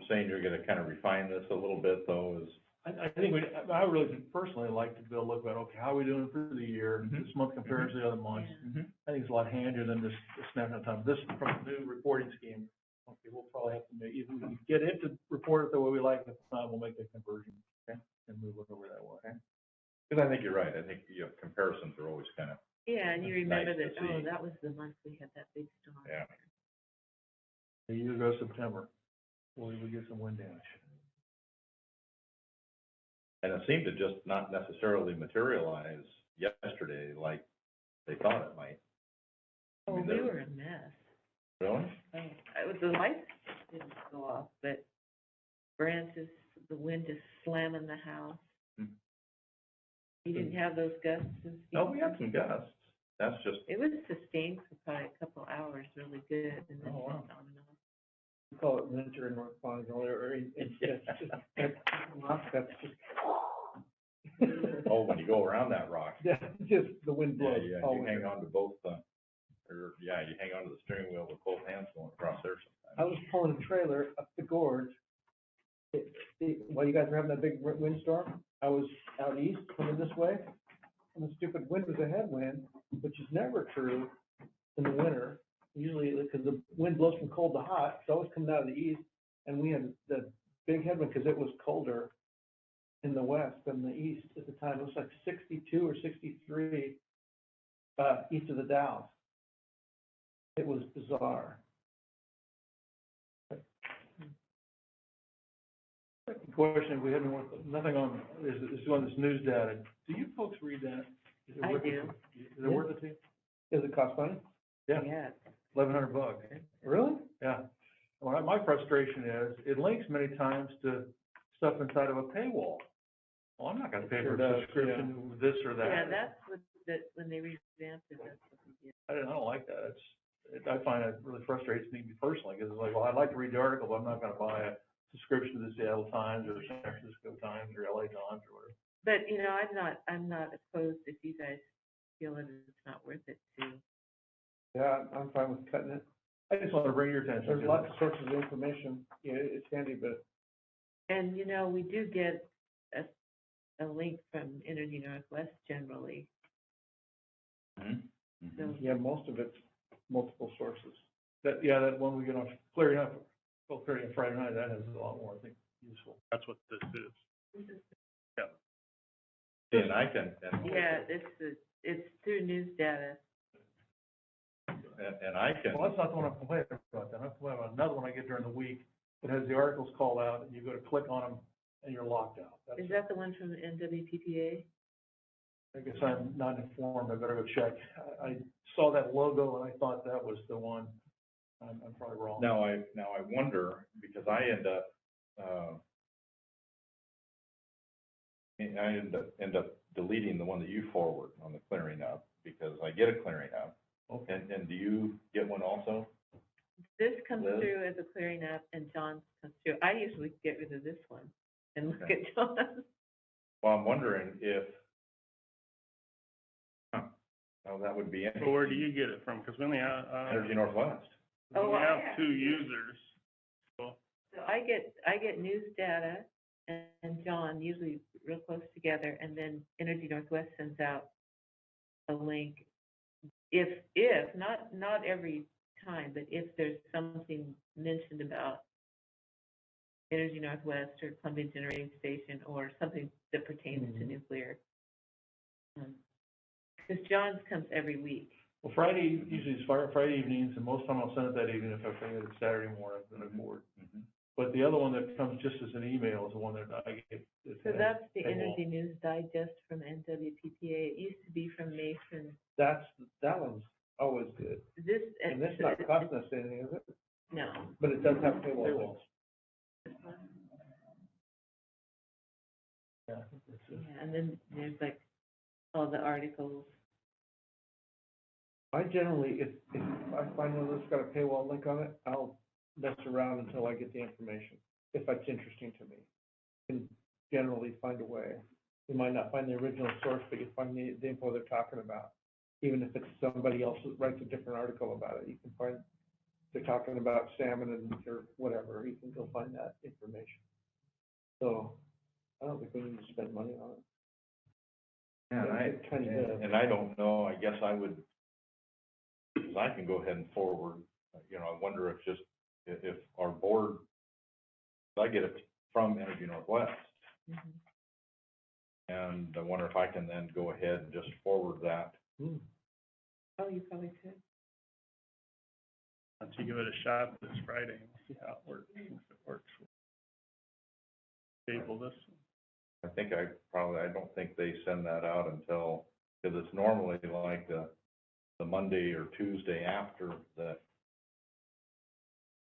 Speaker 4: saying you're gonna kind of refine this a little bit though, is?
Speaker 5: I think I really personally like to be able to look at, okay, how are we doing for the year?
Speaker 4: Mhm.
Speaker 5: This month compares to the other months. I think it's a lot handier than just snapping at time. This, from the new reporting scheme, okay, we'll probably have to make, if we can get it to report it the way we like, if not, we'll make the conversion. Okay. And move it over that way.
Speaker 4: Okay. Because I think you're right. I think, comparisons are always kind of.
Speaker 2: Yeah, and you remember
Speaker 4: Nice
Speaker 2: that,
Speaker 4: to
Speaker 2: oh,
Speaker 4: see.
Speaker 2: that was the month we had that big storm.
Speaker 4: Yeah.
Speaker 5: The year goes September, we get some wind damage.
Speaker 4: And it seemed to just not necessarily materialize yesterday like they thought it might. I
Speaker 2: Oh,
Speaker 4: mean,
Speaker 2: we
Speaker 4: there-
Speaker 2: were a mess.
Speaker 4: Really?
Speaker 2: The lights didn't go off, but branches, the wind is slamming the house.
Speaker 4: Hmm.
Speaker 2: You didn't have those gusts and
Speaker 4: No, we had some gusts. That's just,
Speaker 2: It was sustained for probably a couple hours, really good, and then
Speaker 4: Oh, wow.
Speaker 2: just on and off.
Speaker 6: We call it winter in North Bonneville, or it's just, that's just.
Speaker 4: oh, when you go around that rock.
Speaker 6: Yeah, just the wind
Speaker 4: Yeah,
Speaker 6: blows.
Speaker 4: yeah,
Speaker 6: all
Speaker 4: you hang
Speaker 6: winter.
Speaker 4: on to both, you hang on to the steering wheel with both hands going across there
Speaker 6: I
Speaker 4: sometimes.
Speaker 6: was pulling a trailer up the gorge. While you guys were having that big windstorm, I was out east coming this way, and the stupid wind was a headwind, which is never true in the winter. Usually, because the wind blows from cold to hot, it's always coming out of the east, and we had the big headwind because it was colder in the west than the east at the time. It was like 62 or 63 east of the Dalles. It was bizarre.
Speaker 5: Question, we haven't, nothing on, is on this news data. Do you folks read that? Is it
Speaker 2: I
Speaker 5: worth it?
Speaker 2: do.
Speaker 5: Is it worth it to you?
Speaker 6: Does it cost money?
Speaker 5: Yeah,
Speaker 2: Yeah.
Speaker 5: $1,100.
Speaker 6: Really?
Speaker 5: Yeah. Well, my frustration is, it links many times to stuff inside of a paywall. Well, I'm not gonna pay for
Speaker 6: Sure does,
Speaker 5: a subscription, this or that.
Speaker 2: Yeah, that's what, when they revamped it, that's what we did.
Speaker 5: I don't like that. I find it really frustrates me personally, because it's like, well, I'd like to read the article, but I'm not gonna buy a subscription to the Seattle Times or San Francisco Times or LA Times or whatever.
Speaker 2: But, I'm not opposed if you guys feel that it's not worth it to.
Speaker 6: Yeah, I'm fine with cutting it.
Speaker 5: I just want to bring your attention
Speaker 6: There's
Speaker 5: to
Speaker 6: lots
Speaker 5: it.
Speaker 6: of sources of information. Yeah, it's handy, but
Speaker 2: And, we do get a link from Energy Northwest generally. So,
Speaker 6: yeah, most of it's multiple sources.
Speaker 5: That one we get on Clearing Up, Clearing Up Friday night, that has a lot more, I think, useful.
Speaker 9: That's what this is.
Speaker 4: See, and I can,
Speaker 2: yeah, it's through news data.
Speaker 4: and I can.
Speaker 5: Well, that's not the one I'm complaining about, then. I'm complaining about another one I get during the week that has the articles called out, and you go to click on them, and you're locked out.
Speaker 2: Is that the one from NWPPA?
Speaker 5: I guess I'm not informed, I better go check. I saw that logo, and I thought that was the one. I'm probably wrong.
Speaker 4: Now I wonder, because I end up deleting the one that you forward on the Clearing Up, because I get a Clearing Up.
Speaker 5: Okay.
Speaker 4: And do you get one also?
Speaker 2: This comes
Speaker 4: Liz?
Speaker 2: through as a clearing up, and John's comes through. I usually get rid of this one and look
Speaker 4: Okay.
Speaker 2: at John's.
Speaker 4: Well, I'm wondering if, well, that would be interesting.
Speaker 9: Well, where do you get it from? Because we only have,
Speaker 4: Energy Northwest.
Speaker 9: we
Speaker 2: Oh,
Speaker 9: only
Speaker 2: I
Speaker 9: have
Speaker 2: have
Speaker 9: 2 users. So,
Speaker 2: So I get news data, and John, usually real close together, and then Energy Northwest sends out a link. If not every time, but if there's something mentioned about Energy Northwest or Columbia Generating Station or something that pertains to nuclear. Because John's comes every week.
Speaker 5: Well, Friday, usually it's Friday evenings, and most of the time I'll send it that evening if I think it's Saturday morning, then I'm bored. But the other one that comes just as an email is the one that I get.
Speaker 2: So that's the Energy News Digest from NWPPA. It used to be from Mason.
Speaker 6: That one's always good.
Speaker 2: This,
Speaker 6: And that's not costing us anything, is it?
Speaker 2: No.
Speaker 6: But it does have paywalls.
Speaker 5: Yeah,
Speaker 2: Yeah, and then there's like all the articles.
Speaker 6: I generally, if I find one that's got a paywall link on it, I'll mess around until I get the information, if it's interesting to me. You can generally find a way. You might not find the original source, but you find the info they're talking about. Even if it's somebody else that writes a different article about it, you can find, they're talking about salmon and or whatever, you can go find that information. So, I don't think we need to spend money on it.
Speaker 4: Yeah, and I don't know, I guess I would, because I can go ahead and forward, you know, I wonder if just, if our board, I get it from Energy Northwest. And I wonder if I can then go ahead and just forward that.
Speaker 2: Oh, you probably could.
Speaker 9: Why don't you give it a shot this Friday and see how it works, if it works. Table this.
Speaker 4: I think I don't think they send that out until, because it's normally like the Monday or Tuesday after that.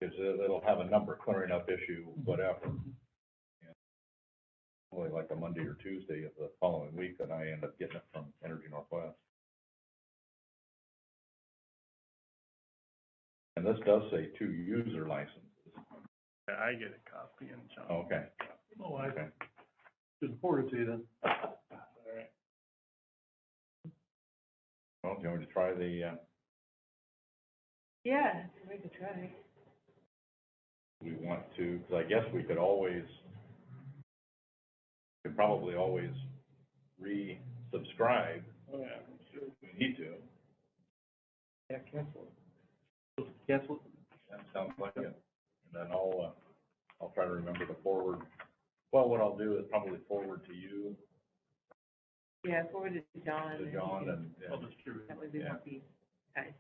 Speaker 4: Because it'll have a number, clearing up issue, whatever. And only like a Monday or Tuesday of the following week that I end up getting it from Energy Northwest. And this does say 2 user licenses.
Speaker 9: Yeah, I get a copy and John.
Speaker 4: Okay.
Speaker 5: Oh, I
Speaker 4: Okay.
Speaker 5: should forward it to you then.
Speaker 4: All right. Well, do you want me to try the,
Speaker 2: Yeah, we could try.
Speaker 4: we want to, because I guess we could always, probably always resubscribe.
Speaker 5: Oh, yeah.
Speaker 4: If we need to.
Speaker 6: Yeah, cancel it.
Speaker 5: Cancel it?
Speaker 4: That sounds like it. And then I'll try to remember to forward. Well, what I'll do is probably forward to you.
Speaker 2: Yeah, forward it to John.
Speaker 4: To John and.
Speaker 5: I'll distribute it.
Speaker 2: That way we won't be tied.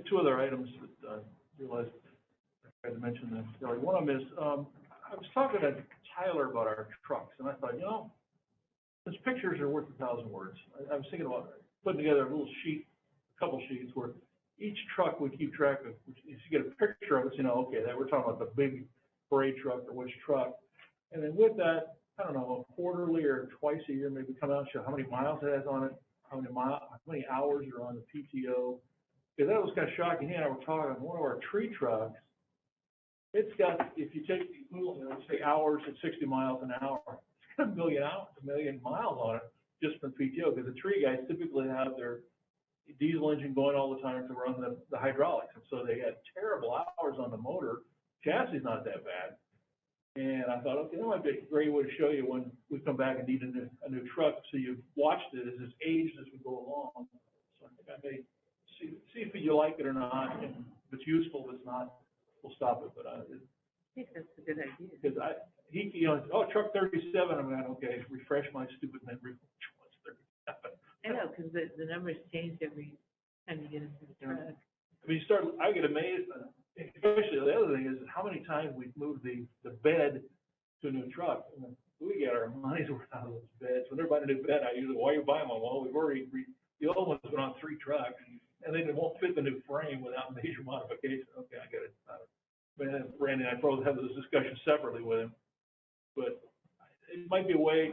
Speaker 5: 2 other items that I realized I had to mention this. One of them is, I was talking to Tyler about our trucks, and I thought, you know, his pictures are worth 1,000 words. I was thinking about putting together a little sheet, a couple sheets where each truck would keep track of, if you get a picture of it, you know, okay, that we're talking about the big parade truck or which truck. And then with that, I don't know, quarterly or twice a year, maybe come out and show how many miles it has on it, how many hours are on the PTO. Because that was kind of shocking. He and I were talking, one of our tree trucks, it's got, if you take, say hours at 60 miles an hour, it's got a million miles on it just from PTO, because the tree guys typically have their diesel engine going all the time to run the hydraulics. And so they had terrible hours on the motor. Chassis is not that bad. And I thought, okay, that might be a great way to show you when we come back and need a new truck. So you've watched it as it's aged as we go along. So I think I may see if you like it or not. And if it's useful, if it's not, we'll stop it. But I
Speaker 2: think that's a good idea.
Speaker 5: Because truck 37. I'm going, okay, refresh my stupid memory. What's 37?
Speaker 2: I know, because the numbers change every time you get into the truck.
Speaker 5: I mean, I get amazed, especially the other thing is how many times we've moved the bed to a new truck. And we get our money's worth out of those beds. When they're buying a new bed, I usually, why are you buying one? Well, we've already, the old ones went on 3 trucks, and then it won't fit the new frame without major modification. Okay, I get it. But Randy and I probably have this discussion separately with him. But it might be a way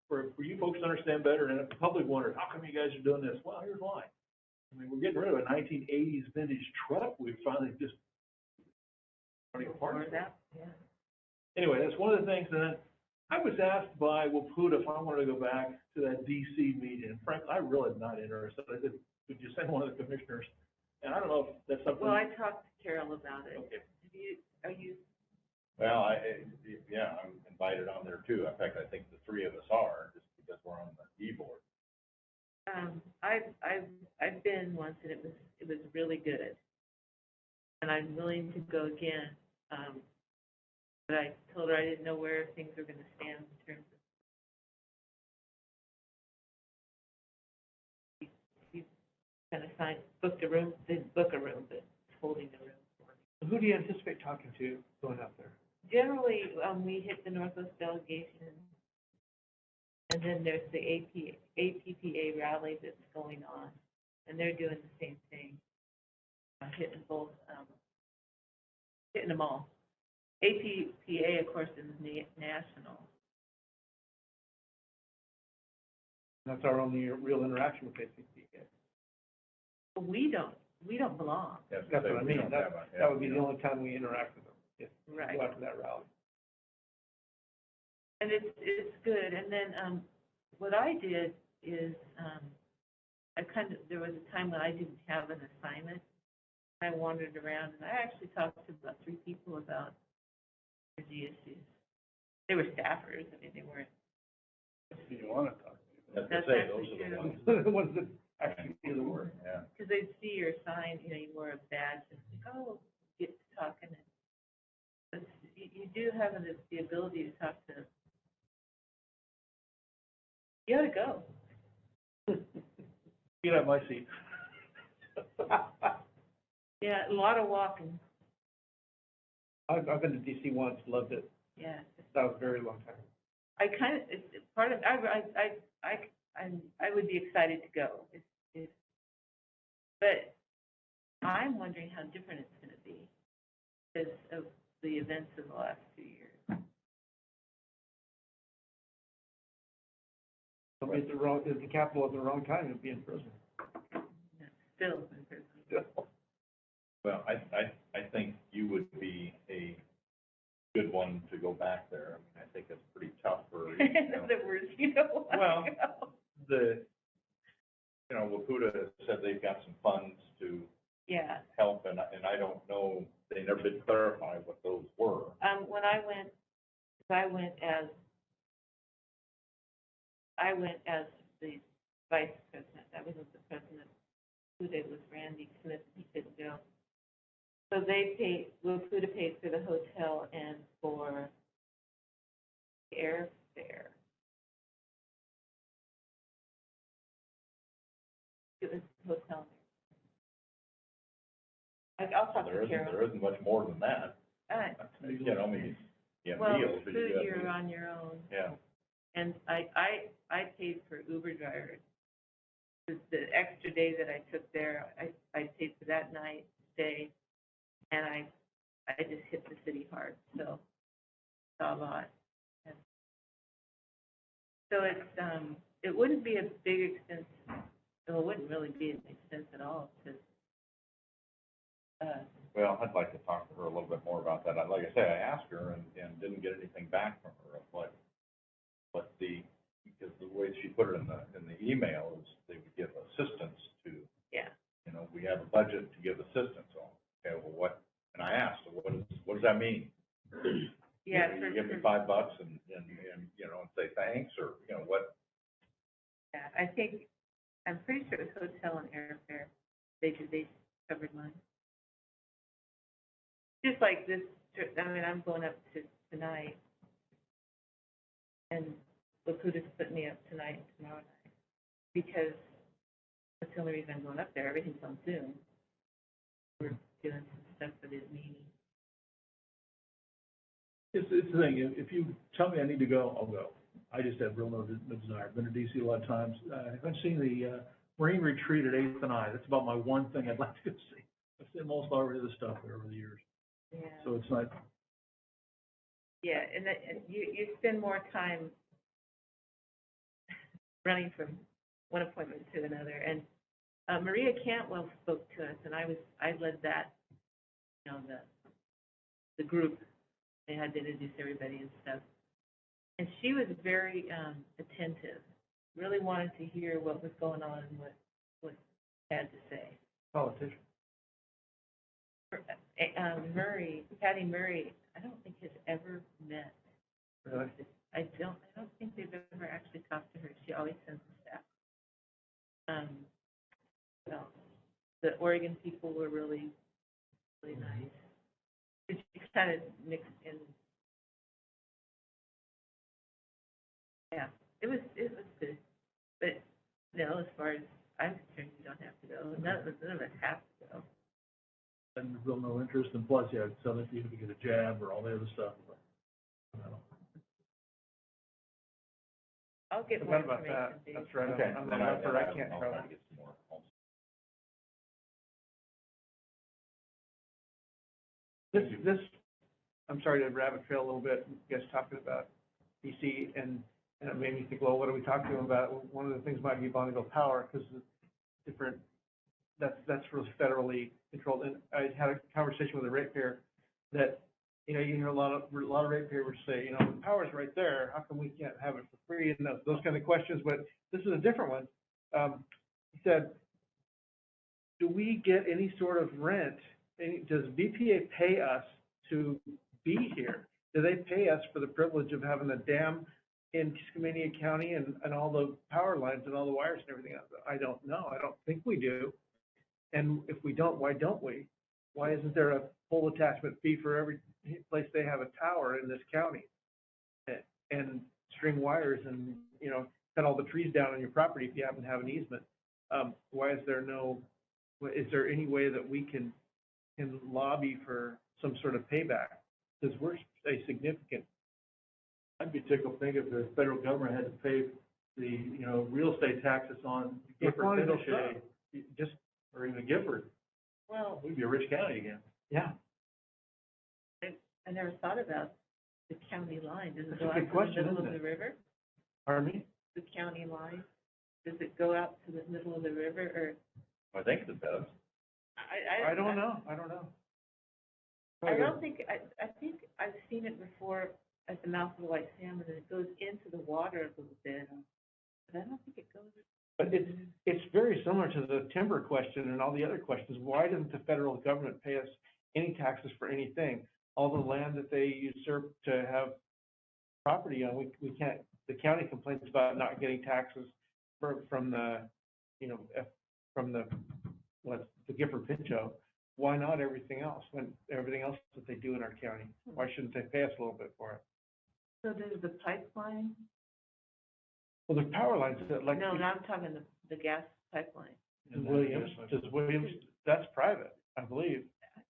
Speaker 5: for you folks to understand better, and if the public wonders, how come you guys are doing this? Well, here's why. I mean, we're getting rid of a 1980s vintage truck. We finally just running apart.
Speaker 2: Yeah.
Speaker 5: Anyway, that's one of the things. And then I was asked by Wapuda if I wanted to go back to that DC meeting. And frankly, I really am not interested. I said, could you send one of the commissioners? And I don't know if that's something.
Speaker 2: Well, I talked to Carol about it.
Speaker 5: Okay.
Speaker 2: Are you?
Speaker 4: Well, yeah, I'm invited on there too. In fact, I think the 3 of us are, just because we're on the e-board.
Speaker 2: I've been once, and it was really good, and I'm willing to go again. But I told her I didn't know where things were gonna stand in terms of, she kind of booked a room, didn't book a room, but holding the room for me.
Speaker 6: Who do you anticipate talking to going up there?
Speaker 2: Generally, we hit the Northwest delegation, and then there's the APPA rally that's going on, and they're doing the same thing, hitting both, hitting them all. APPA, of course, is national.
Speaker 6: That's our only real interaction with APPA.
Speaker 2: But we don't belong.
Speaker 4: Yes,
Speaker 6: That's what I
Speaker 4: we
Speaker 6: mean.
Speaker 4: don't have
Speaker 6: That would be the only time we interact with them, if we
Speaker 2: Right.
Speaker 6: go after that rally.
Speaker 2: And it's good. And then what I did is there was a time when I didn't have an assignment. I wandered around and I actually talked to about 3 people about energy issues. They were staffers. I mean, they weren't.
Speaker 5: Who you want to talk to?
Speaker 2: That's
Speaker 4: those
Speaker 2: actually
Speaker 4: are the
Speaker 2: true.
Speaker 4: ones.
Speaker 6: The ones that actually do the work.
Speaker 4: Yeah.
Speaker 2: Because they'd see your sign, you wore a badge, and like, oh, get to talking. And you do have the ability to talk to. You gotta go.
Speaker 6: Get out my seat.
Speaker 2: Yeah, a lot of walking.
Speaker 6: I've been to DC once, loved it.
Speaker 2: Yeah.
Speaker 6: That was a very long time.
Speaker 2: I kind of, it's part of, I would be excited to go. But I'm wondering how different it's going to be because of the events of the last 2 years.
Speaker 6: If it's the Capitol at the wrong time, it'd be in prison.
Speaker 2: Still in prison.
Speaker 6: Still.
Speaker 4: Well, I think you would be a good one to go back there. I mean, I think it's pretty tough for,
Speaker 2: The words you don't want
Speaker 4: Well,
Speaker 2: to go.
Speaker 4: Wapuda said they've got some funds to
Speaker 2: Yeah.
Speaker 4: help, and I don't know, they never did clarify what those were.
Speaker 2: When I went as the vice president. I wasn't the president. Who did was Randy Smith. He couldn't go. So Wapuda paid for the hotel and for airfare. It was hotel. I'll talk to Carol.
Speaker 4: There isn't much more than that. Maybe,
Speaker 2: Well,
Speaker 4: meals. but
Speaker 2: food,
Speaker 4: you
Speaker 2: you're on your own.
Speaker 4: Yeah.
Speaker 2: And I paid for Uber drivers. The extra day that I took there, I paid for that night, stay, and I just hit the city hard, so saw a lot. And so it wouldn't be a big expense. Well, it wouldn't really be an expense at all to.
Speaker 4: Well, I'd like to talk to her a little bit more about that. Like I say, I asked her and didn't get anything back from her of what because the way she put it in the email is they would give assistance to.
Speaker 2: Yeah.
Speaker 4: We have a budget to give assistance on. Okay, well, what? And I asked, well, what does that mean?
Speaker 2: Yeah.
Speaker 4: You give me $5 and say thanks, or what?
Speaker 2: Yeah, I'm pretty sure it was hotel and airfare. They covered mine. Just like this trip, I mean, I'm going up to tonight, and Wapuda's putting me up tonight and tomorrow night, because that's the only reason I'm going up there. Everything's on Zoom. We're doing some stuff for this meeting.
Speaker 5: It's the thing, if you tell me I need to go, I'll go. I just have real no desire. I've been to DC a lot of times. I haven't seen the Marine Retreat at 8th and I. That's about my one thing I'd like to go see. I've seen most all of the stuff there over the years.
Speaker 2: Yeah.
Speaker 5: So it's not.
Speaker 2: Yeah, and you spend more time running from one appointment to another. And Maria Cantwell spoke to us, and I led that, the group. They had to introduce everybody and stuff. And she was very attentive, really wanted to hear what was going on and what he had to say.
Speaker 6: Politician.
Speaker 2: Patty Murray, I don't think has ever met.
Speaker 6: Really?
Speaker 2: I don't think they've ever actually talked to her. She always sends the staff. Well, the Oregon people were really, really nice. She kind of mixed in Yeah, it was good, but, no, as far as I'm concerned, you don't have to go, none of us have to go.
Speaker 5: And real no interest, and plus, yeah, some of you to get a jab or all the other stuff. But, I don't know.
Speaker 2: I'll get more
Speaker 6: Forgot about
Speaker 2: information.
Speaker 6: that.
Speaker 2: Dave.
Speaker 6: That's right.
Speaker 4: Okay.
Speaker 6: I'm
Speaker 4: then
Speaker 6: not sure I can't
Speaker 4: I'll
Speaker 6: travel.
Speaker 4: try to get some more.
Speaker 6: This, I'm sorry to rabbit trail a little bit, you guys talking about DC, and it made me think, well, what are we talking about? One of the things might be Bonneville Power, because it's different, that's really federally controlled. And I had a conversation with a ratepayer that, you hear a lot of ratepayers say, the power's right there, how come we can't have it for free? And those kind of questions, but this is a different one. He said, do we get any sort of rent? Does BPA pay us to be here? Do they pay us for the privilege of having a dam in Skamania County and all the power lines and all the wires and everything else? I don't know. I don't think we do. And if we don't, why don't we? Why isn't there a pole attachment fee for every place they have a tower in this county? And string wires and, cut all the trees down on your property if you happen to have an easement. Why is there any way that we can lobby for some sort of payback? Because we're a significant.
Speaker 5: I'd be tickled pink if the federal government had to pay the, real estate taxes on Gifford, Pinochet, or even Gifford.
Speaker 2: Well,
Speaker 5: We'd be a rich county again.
Speaker 6: Yeah.
Speaker 2: I never thought about the county line. Does it
Speaker 6: That's
Speaker 2: go
Speaker 6: a
Speaker 2: out
Speaker 6: good
Speaker 2: to
Speaker 6: question,
Speaker 2: the middle of
Speaker 6: isn't
Speaker 2: the
Speaker 6: it?
Speaker 2: river?
Speaker 6: Pardon me?
Speaker 2: The county line? Does it go out to the middle of the river, or?
Speaker 4: I think it does.
Speaker 6: I don't know. I don't know.
Speaker 2: I don't think, I think I've seen it before at the mouth of the White Salmon, and it goes into the water a little bit, but I don't think it goes.
Speaker 6: But it's very similar to the timber question and all the other questions. Why doesn't the federal government pay us any taxes for anything? All the land that they usurp to have property on, we can't, the county complains about not getting taxes from the, from the Gifford Pinchot. Why not everything else, when everything else that they do in our county? Why shouldn't they pay us a little bit for it?
Speaker 2: So there's the pipeline?
Speaker 6: Well, the power lines, like.
Speaker 2: No, I'm talking the gas pipeline.
Speaker 6: Williams, that's private, I believe.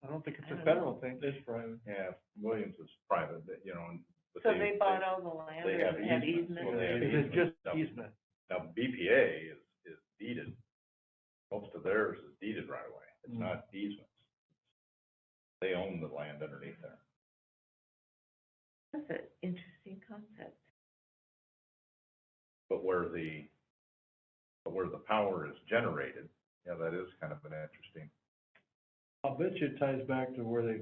Speaker 6: I don't think it's a federal thing.
Speaker 5: It's private.
Speaker 4: Yeah, Williams is private, but, but
Speaker 2: So they bought all the land,
Speaker 4: they
Speaker 2: or
Speaker 4: have
Speaker 2: they have
Speaker 4: easements.
Speaker 2: easements?
Speaker 4: Well, they have
Speaker 6: It is
Speaker 4: easements.
Speaker 6: just easement.
Speaker 4: Now, BPA is deeded, most of theirs is deeded right away. It's not easements. They own the land underneath there.
Speaker 2: That's an interesting concept.
Speaker 4: But where the power is generated, yeah, that is kind of an interesting.
Speaker 5: I'll bet you it ties back to where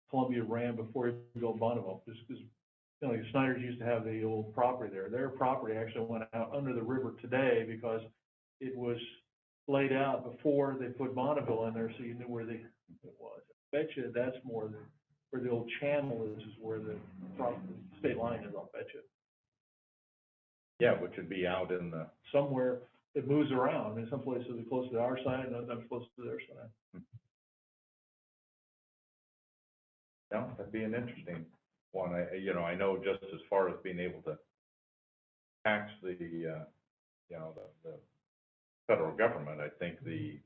Speaker 5: Columbia ran before you built Bonneville, just because, the Snyders used to have the old property there. Their property actually went out under the river today because it was laid out before they put Bonneville in there, so you knew where it was. I bet you that's more where the old channel is where the state line is, I'll bet you.
Speaker 4: Yeah, which would be out in the.
Speaker 5: Somewhere it moves around, and some places are close to our side, and others close to their side.
Speaker 4: Yeah, that'd be an interesting one. I know just as far as being able to tax the federal government, I think the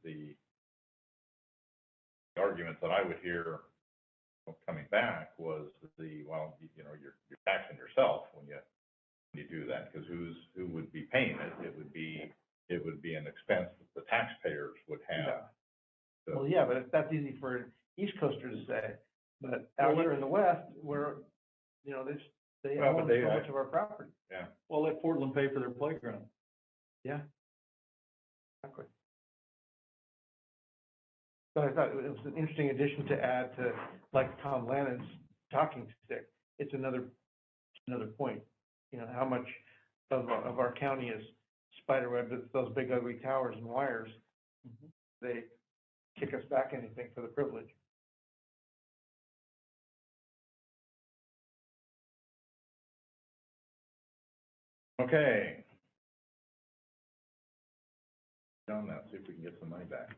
Speaker 4: arguments that I would hear coming back was you're taxing yourself when you do that, because who would be paying it? It would be an expense that the taxpayers would have.
Speaker 6: Yeah.
Speaker 4: So,
Speaker 6: Well, yeah, but that's easy for an East Coaster to say, but out here in the West, where, they own so much of our property.
Speaker 4: Yeah.
Speaker 5: Well, let Portland pay for their playground.
Speaker 6: Yeah. Exactly. But I thought it was an interesting addition to add to, like Tom Lannon's talking stick. It's another point, how much of our county is spiderweb, those big ugly towers and wires. They kick us back anything for the privilege.
Speaker 4: Okay. On that, see if we can get some money back.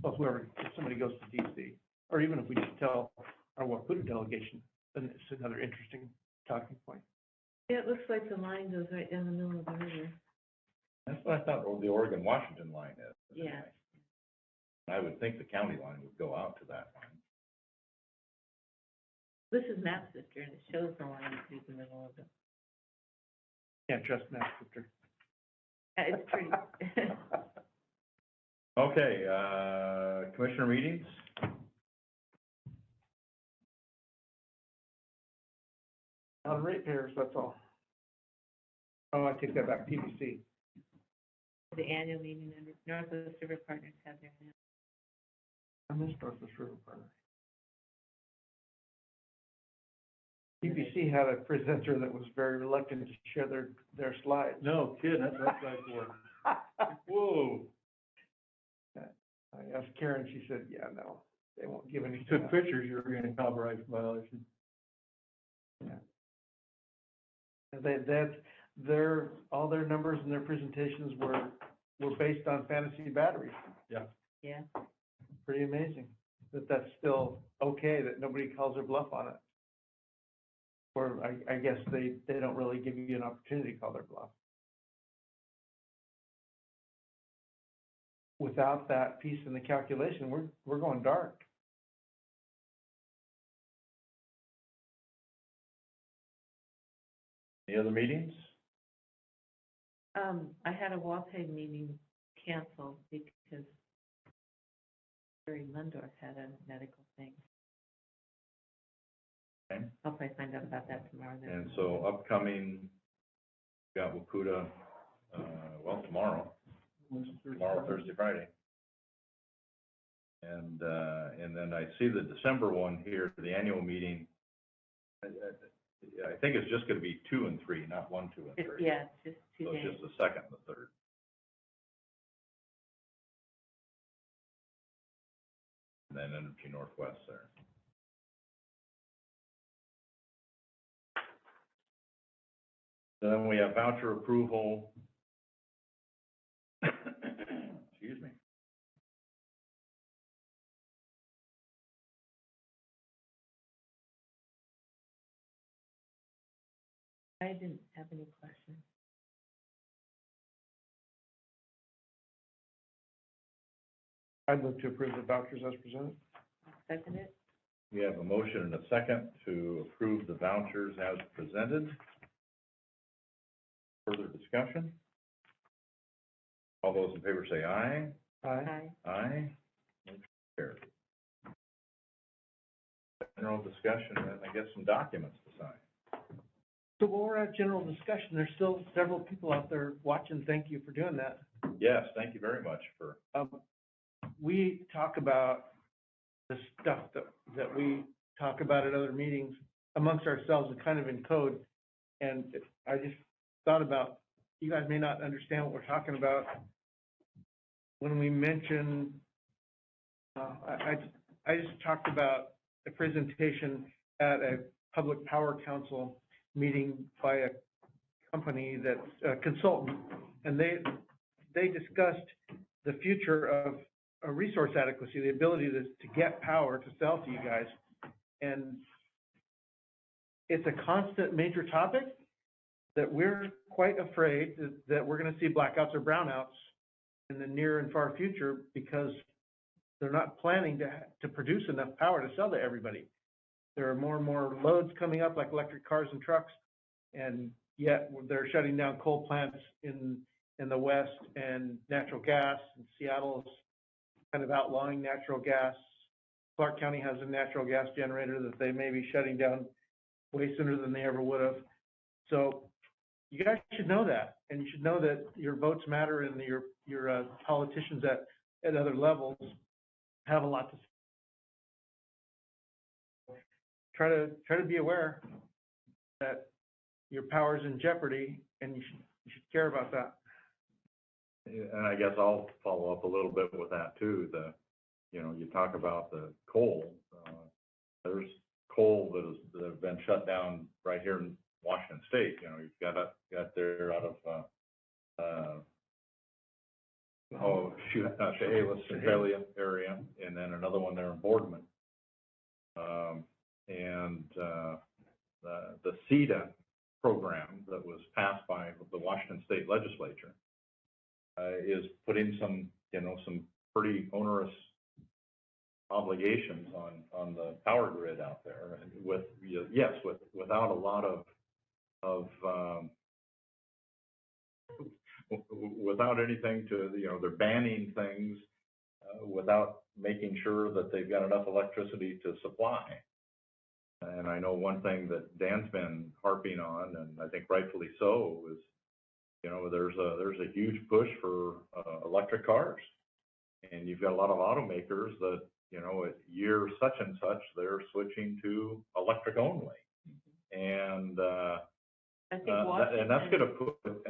Speaker 6: Well, if somebody goes to DC, or even if we just tell our Waputa delegation, then it's another interesting talking point.
Speaker 2: Yeah, it looks like the line goes right down the middle of the river.
Speaker 4: That's what I thought the Oregon-Washington line is.
Speaker 2: Yeah.
Speaker 4: I would think the county line would go out to that line.
Speaker 2: This is Map Sister, and it shows the line through the middle of it.
Speaker 6: Can't trust Matt Sister.
Speaker 2: It's pretty.
Speaker 4: Okay, commissioner meetings?
Speaker 6: On ratepayers, that's all. Oh, I take that back, PVC.
Speaker 2: The annual meeting, and Northwest River Partners have their annual.
Speaker 6: I missed Northwest River Partners. PVC had a presenter that was very reluctant to share their slides.
Speaker 5: No kidding, that's what that's like for. Whoa.
Speaker 6: I asked Karen, she said, yeah, no, they won't give
Speaker 5: If
Speaker 6: anything.
Speaker 5: you took
Speaker 6: out.
Speaker 5: pictures, you were in a copyright violation.
Speaker 6: All their numbers and their presentations were based on fantasy batteries.
Speaker 5: Yeah.
Speaker 2: Yeah.
Speaker 6: Pretty amazing that's still okay, that nobody calls their bluff on it. Or I guess they don't really give you an opportunity to call their bluff. Without that piece in the calculation, we're going dark.
Speaker 4: Any other meetings?
Speaker 2: I had a WAPEG meeting canceled because Barry Mundorf had a medical thing.
Speaker 4: Okay.
Speaker 2: I'll probably find out about that tomorrow then.
Speaker 4: And so upcoming, we got Wakuta, tomorrow, Thursday, Friday. And then I see the December one here, the annual meeting. I think it's just gonna be 2 and 3, not 1, 2, and 3.
Speaker 2: Yeah, it's just 2
Speaker 4: So
Speaker 2: days.
Speaker 4: it's just the second and the third. And then Energy Northwest there. Then we have voucher approval. Excuse me.
Speaker 2: I didn't have any questions.
Speaker 6: I'd move to approve the vouchers as presented.
Speaker 2: I'll second it.
Speaker 4: We have a motion and a second to approve the vouchers as presented. Further discussion? All those in favor say aye.
Speaker 6: Aye.
Speaker 4: Aye. Motion carried. General discussion, and I guess some documents to sign.
Speaker 6: So while we're at general discussion, there's still several people out there watching. Thank you for doing that.
Speaker 4: Yes, thank you very much for,
Speaker 6: We talk about the stuff that we talk about at other meetings amongst ourselves and kind of in code. And I just thought about, you guys may not understand what we're talking about. When we mention, I just talked about a presentation at a public power council meeting by a company that's a consultant, and they discussed the future of a resource adequacy, the ability to get power to sell to you guys. And it's a constant major topic that we're quite afraid that we're going to see blackouts or brownouts in the near and far future because they're not planning to produce enough power to sell to everybody. There are more and more loads coming up, like electric cars and trucks, and yet they're shutting down coal plants in the West and natural gas, and Seattle's kind of outlawing natural gas. Clark County has a natural gas generator that they may be shutting down way sooner than they ever would have. So you guys should know that, and you should know that your votes matter, and your politicians at other levels have a lot to say. Try to be aware that your power's in jeopardy, and you should care about that.
Speaker 4: and I guess I'll follow up a little bit with that too. You talk about the coal, there's coal that have been shut down right here in Washington State. You've got there out of, Chehalis, Centralia area, and then another one there in Boardman. And the CETA program that was passed by the Washington State Legislature is putting some, some pretty onerous obligations on the power grid out there, and without a lot of without anything to, they're banning things without making sure that they've got enough electricity to supply. And I know one thing that Dan's been harping on, and I think rightfully so, is, there's a huge push for electric cars. And you've got a lot of automakers that, at year such and such, they're switching to electric only. And
Speaker 2: I think Washington,
Speaker 4: and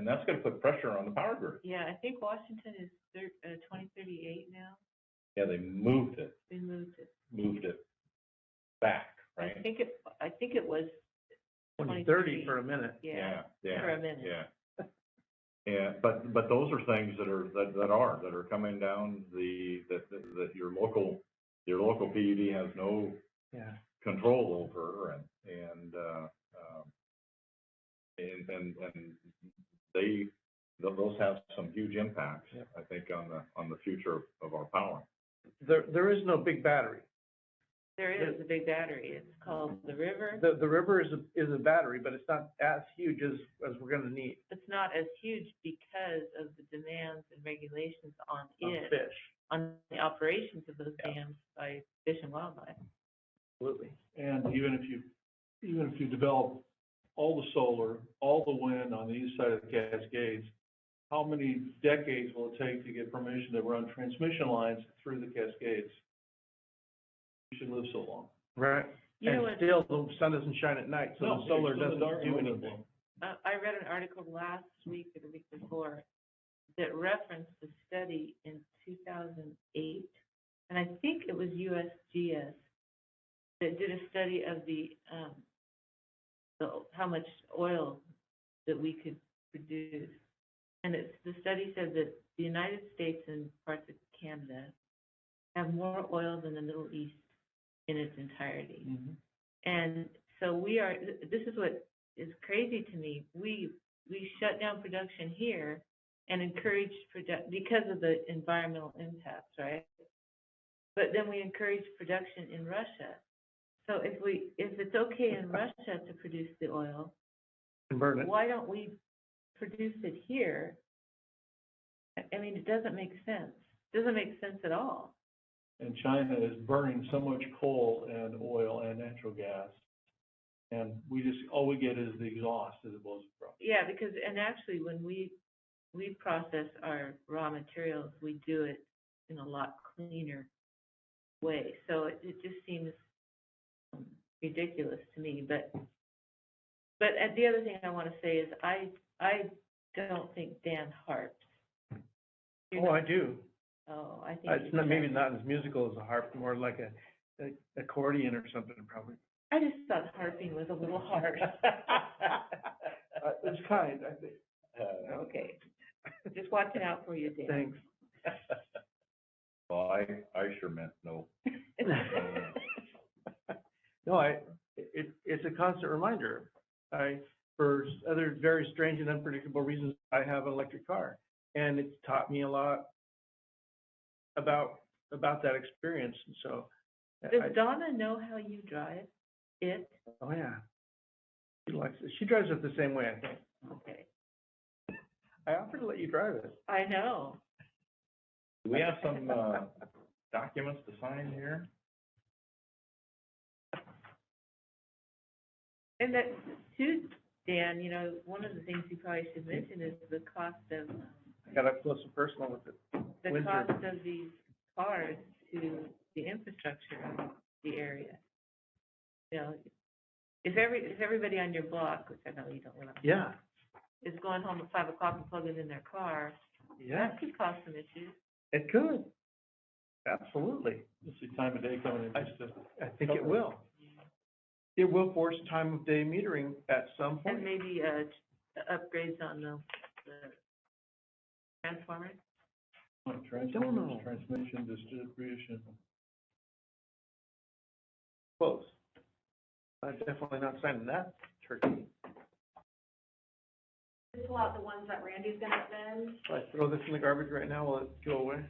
Speaker 4: that's gonna put pressure on the power grid.
Speaker 2: yeah, I think Washington is 2038 now.
Speaker 4: Yeah, they moved it.
Speaker 2: They moved it.
Speaker 4: Moved it back, right?
Speaker 2: I think it was
Speaker 6: 2030 for a minute.
Speaker 2: Yeah,
Speaker 4: yeah,
Speaker 2: for a minute.
Speaker 4: yeah. Yeah, but those are things that are coming down that your local PUD has no control over, and those have some huge impacts, I think, on the future of our power.
Speaker 6: There is no big battery.
Speaker 2: There is a big battery. It's called the river.
Speaker 6: The river is a battery, but it's not as huge as we're gonna need.
Speaker 2: It's not as huge because of the demands and regulations on
Speaker 6: fish.
Speaker 2: On the operations of those dams by Fish and Wildlife.
Speaker 6: Absolutely.
Speaker 5: And even if you develop all the solar, all the wind on the east side of the Cascades, how many decades will it take to get permission to run transmission lines through the Cascades? You should live so long.
Speaker 6: Right. And still, the sun doesn't shine at night, so the solar doesn't do anything.
Speaker 2: I read an article last week or the week before that referenced a study in 2008, and I think it was USGS that did a study of the how much oil that we could produce, and the study said that the United States and parts of Canada have more oil than the Middle East in its entirety.
Speaker 6: Mm-hmm.
Speaker 2: And so this is what is crazy to me. We shut down production here and encouraged because of the environmental impacts, right? But then we encourage production in Russia. So if it's okay in Russia to produce the oil,
Speaker 6: and burn it,
Speaker 2: why don't we produce it here? I mean, it doesn't make sense. It doesn't make sense at all.
Speaker 5: And China is burning so much coal and oil and natural gas, and all we get is the exhaust as it blows across.
Speaker 2: Yeah, and actually when we process our raw materials, we do it in a lot cleaner way. So it just seems ridiculous to me. But the other thing I want to say is I don't think Dan harps.
Speaker 6: I do.
Speaker 2: Oh, I think
Speaker 6: it's not, maybe not as musical as a harp, more like a accordion or something, probably.
Speaker 2: I just thought harping was a little harsh.
Speaker 6: It's kind, I think.
Speaker 2: Okay. Just watching out for you, Dan.
Speaker 6: Thanks.
Speaker 4: Well, I sure meant no.
Speaker 6: No, it's a constant reminder. For other very strange and unpredictable reasons, I have an electric car, and it's taught me a lot about that experience. And so,
Speaker 2: does Donna know how you drive it?
Speaker 6: Oh yeah, she likes it. She drives it the same way, I think.
Speaker 2: Okay.
Speaker 6: I offered to let you drive it.
Speaker 2: I know.
Speaker 4: Do we have some documents to sign here?
Speaker 2: And that too, Dan, one of the things you probably should mention is the cost of
Speaker 6: I got up close and personal with it.
Speaker 2: the cost of these cars to the infrastructure of the area. If everybody on your block, which I know you don't live on, is going home at 5 o'clock and plugging in their car, that could cause some issues.
Speaker 6: It could. Absolutely.
Speaker 5: You'll see time of day coming in.
Speaker 6: I think it will. It will force time of day metering at some point.
Speaker 2: And maybe upgrades on the transformers.
Speaker 5: Transmission, distribution.
Speaker 6: Close. I'm definitely not signing that turkey.
Speaker 10: Just pull out the ones that Randy's gonna send.
Speaker 6: If I throw this in the garbage right now, will it go away?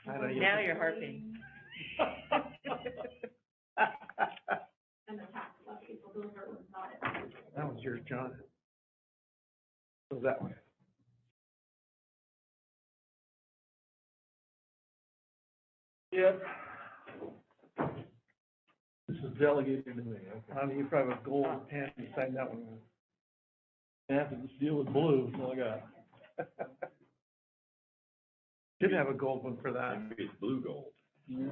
Speaker 2: Now you're harping.
Speaker 10: And the tax law people, those are not it.
Speaker 6: That one's yours, John. So that one. Yep. This is delegated to me, okay. You probably have a gold pen to sign that one. I have to just deal with blue, that's all I got. Should have a gold one for that.
Speaker 4: Maybe it's blue gold.
Speaker 6: Yeah.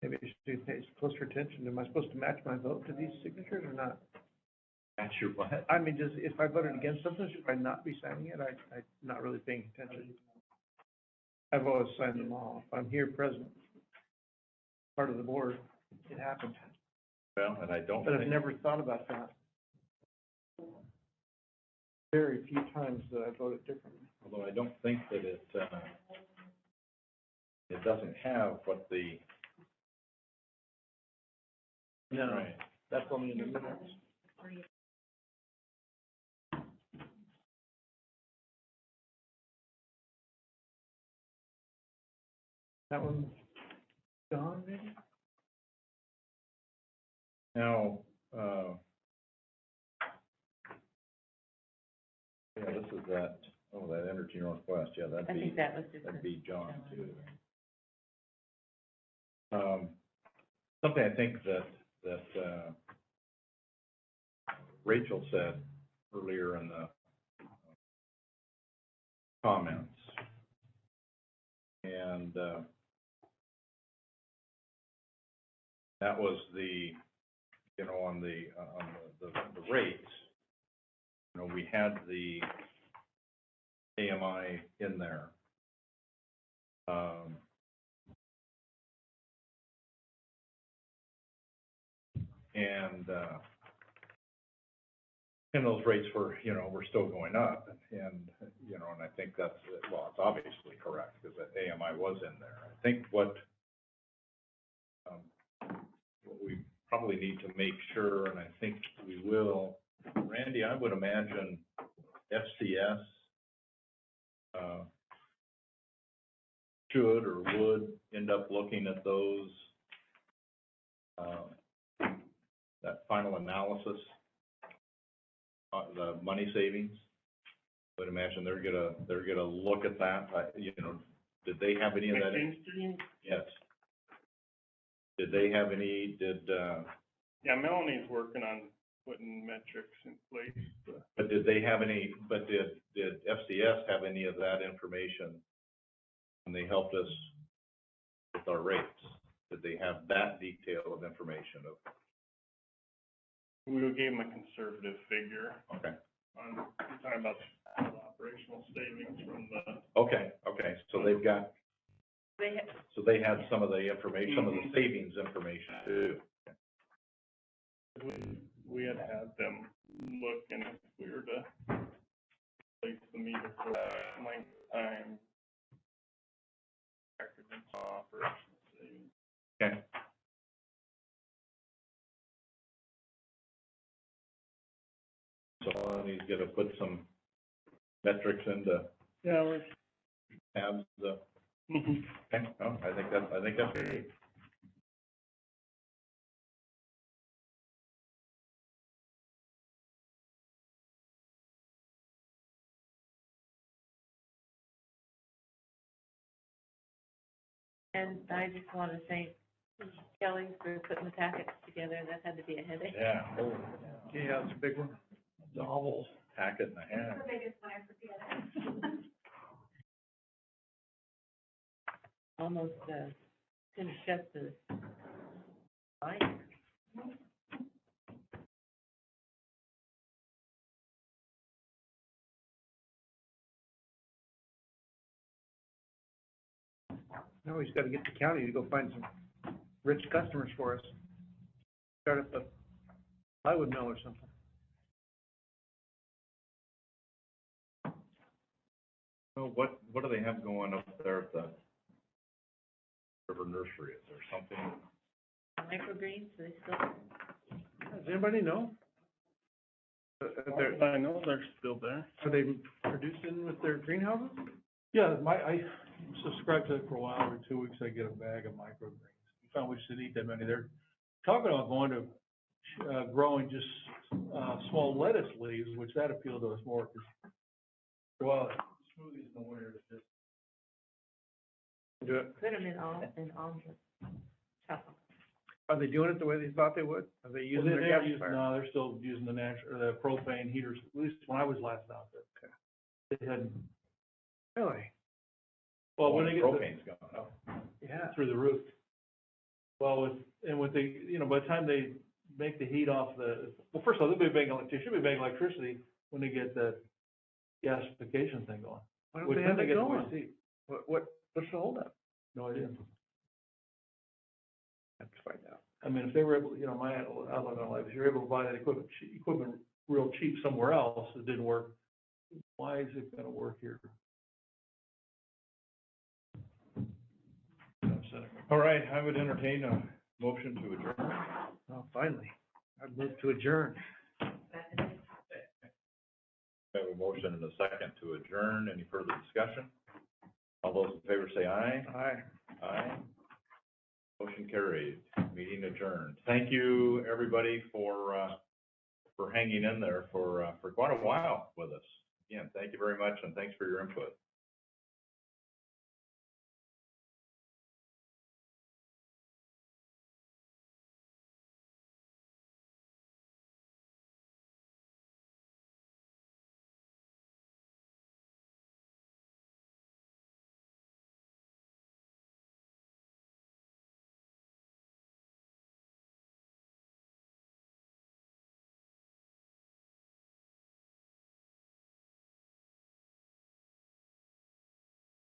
Speaker 6: Maybe I should pay closer attention. Am I supposed to match my vote to these signatures or not?
Speaker 4: Match your what?
Speaker 6: I mean, if I voted against something, should I not be signing it? I'm not really paying attention. I've always signed them all. If I'm here present, part of the board, it happened.
Speaker 4: Well, and I don't
Speaker 6: But I've
Speaker 4: think,
Speaker 6: never thought about that. Very few times that I voted differently.
Speaker 4: although I don't think that it doesn't have what the,
Speaker 6: No,
Speaker 4: right.
Speaker 6: that's only in the minutes. That one's gone, maybe?
Speaker 4: Now, yeah, this is that, oh, that Energy Northwest, yeah,
Speaker 2: I think that was just.
Speaker 4: that'd be John too. Something I think that Rachel said earlier in the comments, and that was the, you know, on the rates, you know, we had the AMI in there. And those rates were, you know, were still going up, and, you know, and I think that's, well, it's obviously correct, because that AMI was in there. I think what we probably need to make sure, and I think we will, Randy, I would imagine FCS should or would end up looking at those, that final analysis, the money savings. I would imagine they're gonna look at that. You know, did they have any of that? Yes. Did they have any?
Speaker 9: Yeah, Melanie's working on putting metrics in place.
Speaker 4: But did they have any? But did FCS have any of that information when they helped us with our rates? Did they have that detail of information of?
Speaker 9: We gave them a conservative figure.
Speaker 4: Okay.
Speaker 9: You're talking about the operational savings from the.
Speaker 4: Okay, so they've got, so they had some of the information, some of the savings information too.
Speaker 9: We had them look, and if we were to place the meter for that length of time, factored in some operational savings.
Speaker 4: Okay. So he's gonna put some metrics into tabs. Okay, no, I think that's great.
Speaker 2: And I just want to thank Kelly for putting the packets together. That had to be a headache.
Speaker 4: Yeah. Oh,
Speaker 6: Yeah, it's a big one.
Speaker 4: novel packet and a half.
Speaker 10: The biggest one I put together.
Speaker 2: Almost, finished up the binder.
Speaker 6: Now he's got to get the county to go find some rich customers for us. Start up the plywood mill or something.
Speaker 4: So what do they have going up there at the River Nursery? Is there something?
Speaker 2: Microgreens, are they still?
Speaker 6: Does anybody know?
Speaker 9: I know they're still there.
Speaker 6: Are they producing with their greenhouses?
Speaker 5: Yeah, I subscribed to it for a while. Every 2 weeks I get a bag of microgreens. We found we should eat that many. They're talking about going to growing just small lettuce leaves, which that appealed to us more because, well, smoothies in the winter is just.
Speaker 6: Do it.
Speaker 2: Put them in almonds. Chop them.
Speaker 6: Are they doing it the way they thought they would? Are they using their gas fire?
Speaker 5: No, they're still using the natural, or the propane heaters, at least when I was last out there.
Speaker 6: Okay.
Speaker 5: They hadn't,
Speaker 6: Really?
Speaker 5: well, when they get
Speaker 4: Propane's going up.
Speaker 6: Yeah.
Speaker 5: through the roof. Well, with the, by the time they make the heat off well, first of all, they should be making electricity when they get the gasification thing going.
Speaker 6: Why don't
Speaker 5: Which
Speaker 6: they
Speaker 5: then
Speaker 6: have it
Speaker 5: get the
Speaker 6: going?
Speaker 5: waste heat.
Speaker 6: What's the holdup?
Speaker 5: No idea.
Speaker 6: Have to find out.
Speaker 5: I mean, if they were able, my outlook on life, if you're able to buy that equipment real cheap somewhere else, it didn't work, why is it gonna work here? I'm cynical.
Speaker 4: All right, I would entertain a motion to adjourn.
Speaker 6: Oh, finally. I'd move to adjourn.
Speaker 4: I have a motion and a second to adjourn. Any further discussion? All those in favor say aye.
Speaker 6: Aye.
Speaker 4: Aye. Motion carried. Meeting adjourned. Thank you, everybody, for hanging in there for quite a while with us. Again, thank you very much, and thanks for your input.